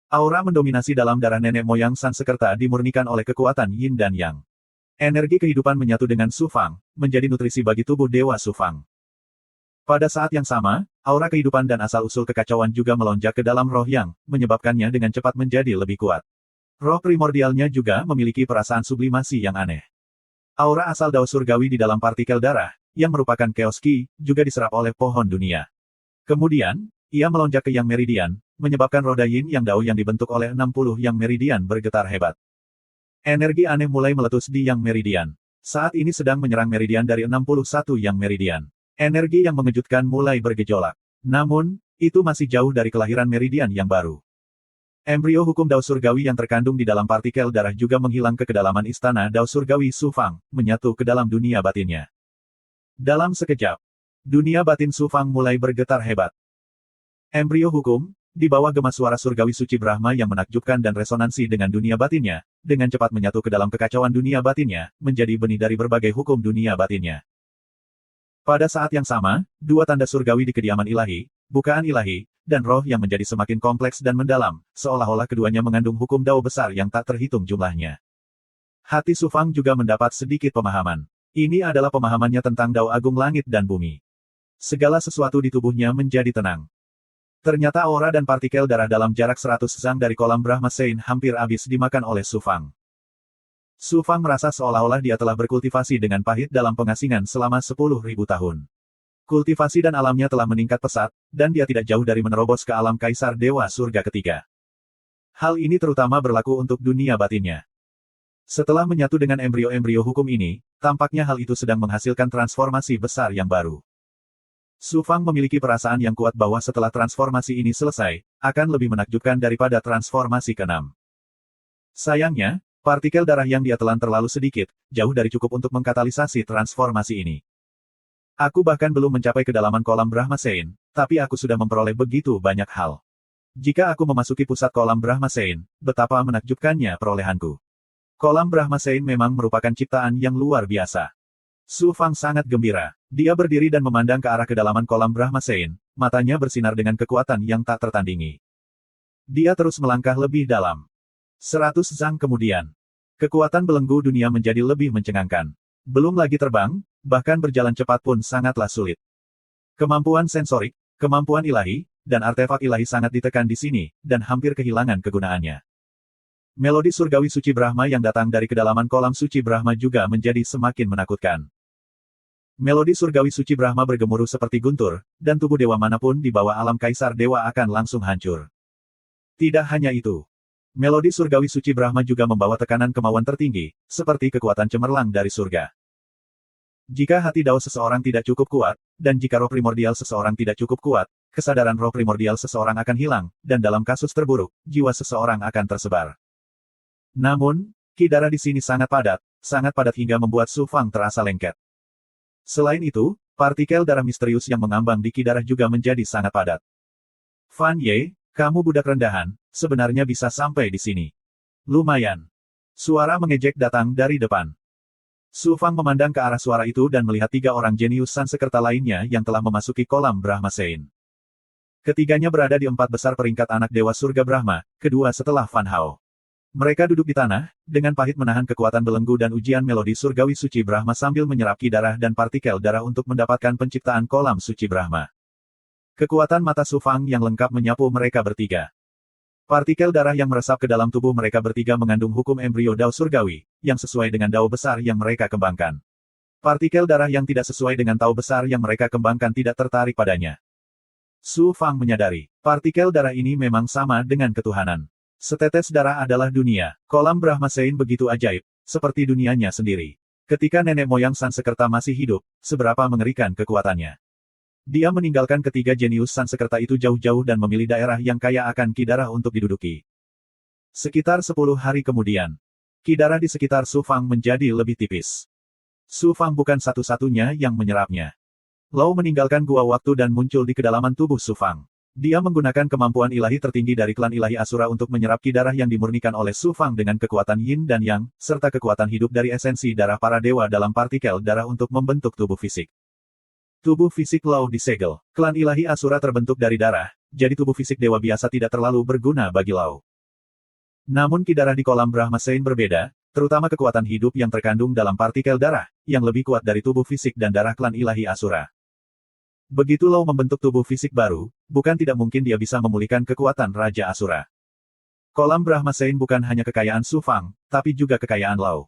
Aura mendominasi dalam darah nenek moyang Sansekerta dimurnikan oleh kekuatan Yin dan Yang. Energi kehidupan menyatu dengan Su Fang, menjadi nutrisi bagi tubuh Dewa Su Fang. Pada saat yang sama, aura kehidupan dan asal-usul kekacauan juga melonjak ke dalam roh Yang, menyebabkannya dengan cepat menjadi lebih kuat. Roh primordialnya juga memiliki perasaan sublimasi yang aneh. Aura asal dao surgawi di dalam partikel darah, yang merupakan chaos ki, juga diserap oleh pohon dunia. Kemudian, ia melonjak ke Yang Meridian, menyebabkan roda Yin Yang Dao yang dibentuk oleh 60 Yang Meridian bergetar hebat. Energi aneh mulai meletus di Yang Meridian. Saat ini sedang menyerang Meridian dari 61 Yang Meridian. Energi yang mengejutkan mulai bergejolak. Namun, itu masih jauh dari kelahiran Meridian yang baru. Embrio hukum Dao Surgawi yang terkandung di dalam partikel darah juga menghilang ke kedalaman istana Dao Surgawi Su Fang, menyatu ke dalam dunia batinnya. Dalam sekejap, dunia batin Su Fang mulai bergetar hebat. Embrio hukum, di bawah gema suara surgawi suci Brahma yang menakjubkan dan resonansi dengan dunia batinnya, dengan cepat menyatu ke dalam kekacauan dunia batinnya, menjadi benih dari berbagai hukum dunia batinnya. Pada saat yang sama, dua tanda surgawi di kediaman ilahi, bukaan ilahi, dan roh yang menjadi semakin kompleks dan mendalam, seolah-olah keduanya mengandung hukum Dao besar yang tak terhitung jumlahnya. Hati Su Fang juga mendapat sedikit pemahaman. Ini adalah pemahamannya tentang Dao Agung Langit dan Bumi. Segala sesuatu di tubuhnya menjadi tenang. Ternyata aura dan partikel darah dalam jarak 100 zang dari kolam Brahma Sein hampir habis dimakan oleh Su Fang. Su Fang merasa seolah-olah dia telah berkultivasi dengan pahit dalam pengasingan selama 10.000 tahun. Kultivasi dan alamnya telah meningkat pesat, dan dia tidak jauh dari menerobos ke alam Kaisar Dewa Surga ketiga. Hal ini terutama berlaku untuk dunia batinnya. Setelah menyatu dengan embrio-embrio hukum ini, tampaknya hal itu sedang menghasilkan transformasi besar yang baru. Su Fang memiliki perasaan yang kuat bahwa setelah transformasi ini selesai, akan lebih menakjubkan daripada transformasi ke-6. Sayangnya, partikel darah yang dia telan terlalu sedikit, jauh dari cukup untuk mengkatalisasi transformasi ini. Aku bahkan belum mencapai kedalaman kolam Brahma Sein, tapi aku sudah memperoleh begitu banyak hal. Jika aku memasuki pusat kolam Brahma Sein, betapa menakjubkannya perolehanku. Kolam Brahma Sein memang merupakan ciptaan yang luar biasa. Su Fang sangat gembira. Dia berdiri dan memandang ke arah kedalaman kolam Brahma Sein, matanya bersinar dengan kekuatan yang tak tertandingi. Dia terus melangkah lebih dalam. 100 zang kemudian, kekuatan belenggu dunia menjadi lebih mencengangkan. Belum lagi terbang, bahkan berjalan cepat pun sangatlah sulit. Kemampuan sensorik, kemampuan ilahi, dan artefak ilahi sangat ditekan di sini, dan hampir kehilangan kegunaannya. Melodi surgawi suci Brahma yang datang dari kedalaman kolam suci Brahma juga menjadi semakin menakutkan. Melodi surgawi suci Brahma bergemuruh seperti guntur, dan tubuh dewa manapun di bawah alam kaisar dewa akan langsung hancur. Tidak hanya itu. Melodi surgawi suci Brahma juga membawa tekanan kemauan tertinggi, seperti kekuatan cemerlang dari surga. Jika hati dao seseorang tidak cukup kuat, dan jika roh primordial seseorang tidak cukup kuat, kesadaran roh primordial seseorang akan hilang, dan dalam kasus terburuk, jiwa seseorang akan tersebar. Namun, ki darah di sini sangat padat hingga membuat Su Fang terasa lengket. Selain itu, partikel darah misterius yang mengambang di ki darah juga menjadi sangat padat. Fan Ye, kamu budak rendahan, sebenarnya bisa sampai di sini. Lumayan. Suara mengejek datang dari depan. Su Fang memandang ke arah suara itu dan melihat 3 orang jenius Sansekerta lainnya yang telah memasuki kolam Brahma Sein. Ketiganya berada di 4 besar peringkat anak dewa surga Brahma, kedua setelah Fan Hao. Mereka duduk di tanah, dengan pahit menahan kekuatan belenggu dan ujian melodi surgawi suci Brahma sambil menyerap ki darah dan partikel darah untuk mendapatkan penciptaan kolam suci Brahma. Kekuatan mata Su Fang yang lengkap menyapu mereka bertiga. Partikel darah yang meresap ke dalam tubuh mereka bertiga mengandung hukum embrio dao surgawi, yang sesuai dengan dao besar yang mereka kembangkan. Partikel darah yang tidak sesuai dengan dao besar yang mereka kembangkan tidak tertarik padanya. Su Fang menyadari, partikel darah ini memang sama dengan ketuhanan. Setetes darah adalah dunia. Kolam Brahma Sein begitu ajaib, seperti dunianya sendiri. Ketika nenek moyang Sansekerta masih hidup, seberapa mengerikan kekuatannya. Dia meninggalkan ketiga jenius Sansekerta itu jauh-jauh dan memilih daerah yang kaya akan ki darah untuk diduduki. Sekitar 10 hari kemudian, ki darah di sekitar Su Fang menjadi lebih tipis. Su Fang bukan satu-satunya yang menyerapnya. Lao meninggalkan gua waktu dan muncul di kedalaman tubuh Su Fang. Dia menggunakan kemampuan ilahi tertinggi dari klan ilahi Asura untuk menyerap ki darah yang dimurnikan oleh Su Fang dengan kekuatan Yin dan Yang, serta kekuatan hidup dari esensi darah para dewa dalam partikel darah untuk membentuk tubuh fisik. Tubuh fisik Lao disegel. Klan ilahi Asura terbentuk dari darah, jadi tubuh fisik dewa biasa tidak terlalu berguna bagi Lao. Namun ki darah di kolam Brahma Sein berbeda, terutama kekuatan hidup yang terkandung dalam partikel darah, yang lebih kuat dari tubuh fisik dan darah klan ilahi Asura. Begitu Lao membentuk tubuh fisik baru, bukan tidak mungkin dia bisa memulihkan kekuatan Raja Asura. Kolam Brahma Sein bukan hanya kekayaan Su Fang, tapi juga kekayaan Lao.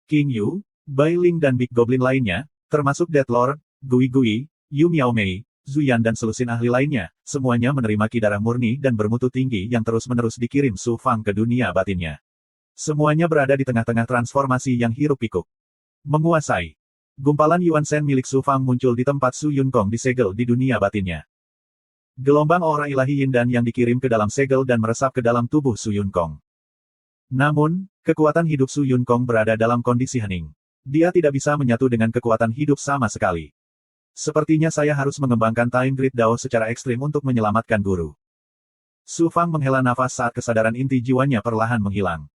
King Yu, Bai Ling dan Big Goblin lainnya, termasuk Death Lord, Gui Gui, Yu Miaomei, Zuyan dan selusin ahli lainnya, semuanya menerima ki darah murni dan bermutu tinggi yang terus-menerus dikirim Su Fang ke dunia batinnya. Semuanya berada di tengah-tengah transformasi yang hiruk-pikuk. Menguasai. Gumpalan Yuan Shen milik Su Fang muncul di tempat Su Yunkong disegel di dunia batinnya. Gelombang aura ilahi Yin dan yang dikirim ke dalam segel dan meresap ke dalam tubuh Su Yunkong. Namun, kekuatan hidup Su Yunkong berada dalam kondisi hening. Dia tidak bisa menyatu dengan kekuatan hidup sama sekali. Sepertinya saya harus mengembangkan Time Grid Dao secara ekstrim untuk menyelamatkan guru. Su Fang menghela nafas saat kesadaran inti jiwanya perlahan menghilang.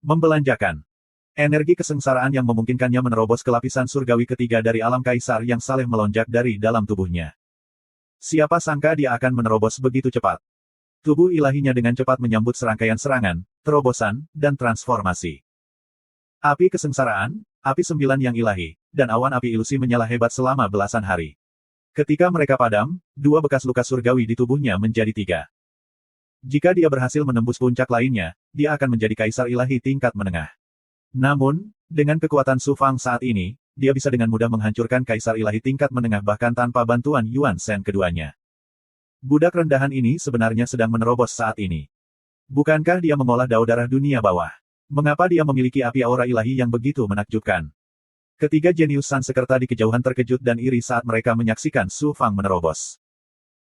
Membelanjakan. Energi kesengsaraan yang memungkinkannya menerobos ke lapisan surgawi ketiga dari alam kaisar yang saleh melonjak dari dalam tubuhnya. Siapa sangka dia akan menerobos begitu cepat. Tubuh ilahinya dengan cepat menyambut serangkaian serangan, terobosan, dan transformasi. Api kesengsaraan, api 9 yang ilahi, dan awan api ilusi menyala hebat selama belasan hari. Ketika mereka padam, 2 bekas luka surgawi di tubuhnya menjadi 3. Jika dia berhasil menembus puncak lainnya, dia akan menjadi kaisar ilahi tingkat menengah. Namun, dengan kekuatan Su Fang saat ini, dia bisa dengan mudah menghancurkan kaisar ilahi tingkat menengah bahkan tanpa bantuan Yuan Shen keduanya. Budak rendahan ini sebenarnya sedang menerobos saat ini. Bukankah dia mengolah dao darah dunia bawah? Mengapa dia memiliki api aura ilahi yang begitu menakjubkan? Ketiga jenius Sansekerta di kejauhan terkejut dan iri saat mereka menyaksikan Su Fang menerobos.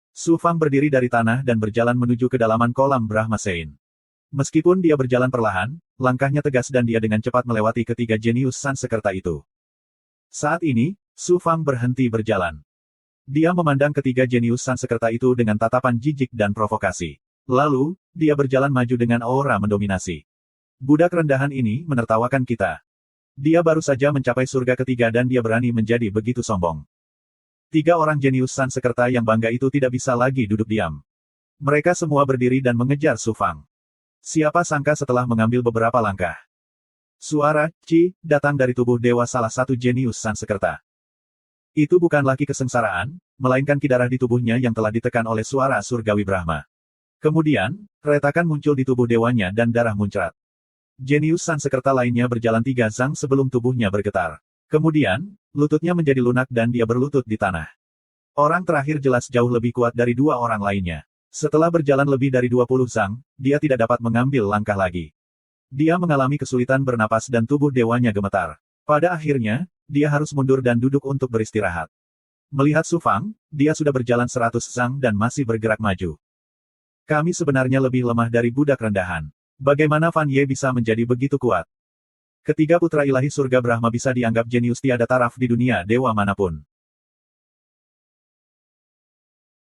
Su Fang berdiri dari tanah dan berjalan menuju kedalaman kolam Brahma Sein. Meskipun dia berjalan perlahan, langkahnya tegas dan dia dengan cepat melewati ketiga jenius Sansekerta itu. Saat ini, Su Fang berhenti berjalan. Dia memandang ketiga jenius Sansekerta itu dengan tatapan jijik dan provokasi. Lalu, dia berjalan maju dengan aura mendominasi. Budak rendahan ini menertawakan kita. Dia baru saja mencapai surga ketiga dan dia berani menjadi begitu sombong. Tiga orang jenius Sansekerta yang bangga itu tidak bisa lagi duduk diam. Mereka semua berdiri dan mengejar Su Fang. Siapa sangka setelah mengambil beberapa langkah. Suara Qi datang dari tubuh dewa salah satu jenius Sansekerta. Itu bukanlah ki kesengsaraan, melainkan ki darah di tubuhnya yang telah ditekan oleh suara surgawi Brahma. Kemudian, retakan muncul di tubuh dewanya dan darah muncrat. Jenius Sansekerta lainnya berjalan 3 zang sebelum tubuhnya bergetar. Kemudian, lututnya menjadi lunak dan dia berlutut di tanah. Orang terakhir jelas jauh lebih kuat dari 2 orang lainnya. Setelah berjalan lebih dari 20 zang, dia tidak dapat mengambil langkah lagi. Dia mengalami kesulitan bernapas dan tubuh dewanya gemetar. Pada akhirnya, dia harus mundur dan duduk untuk beristirahat. Melihat Su Fang, dia sudah berjalan 100 zang dan masih bergerak maju. Kami sebenarnya lebih lemah dari budak rendahan. Bagaimana Fan Ye bisa menjadi begitu kuat? Ketiga putra ilahi surga Brahma bisa dianggap jenius tiada taraf di dunia dewa manapun.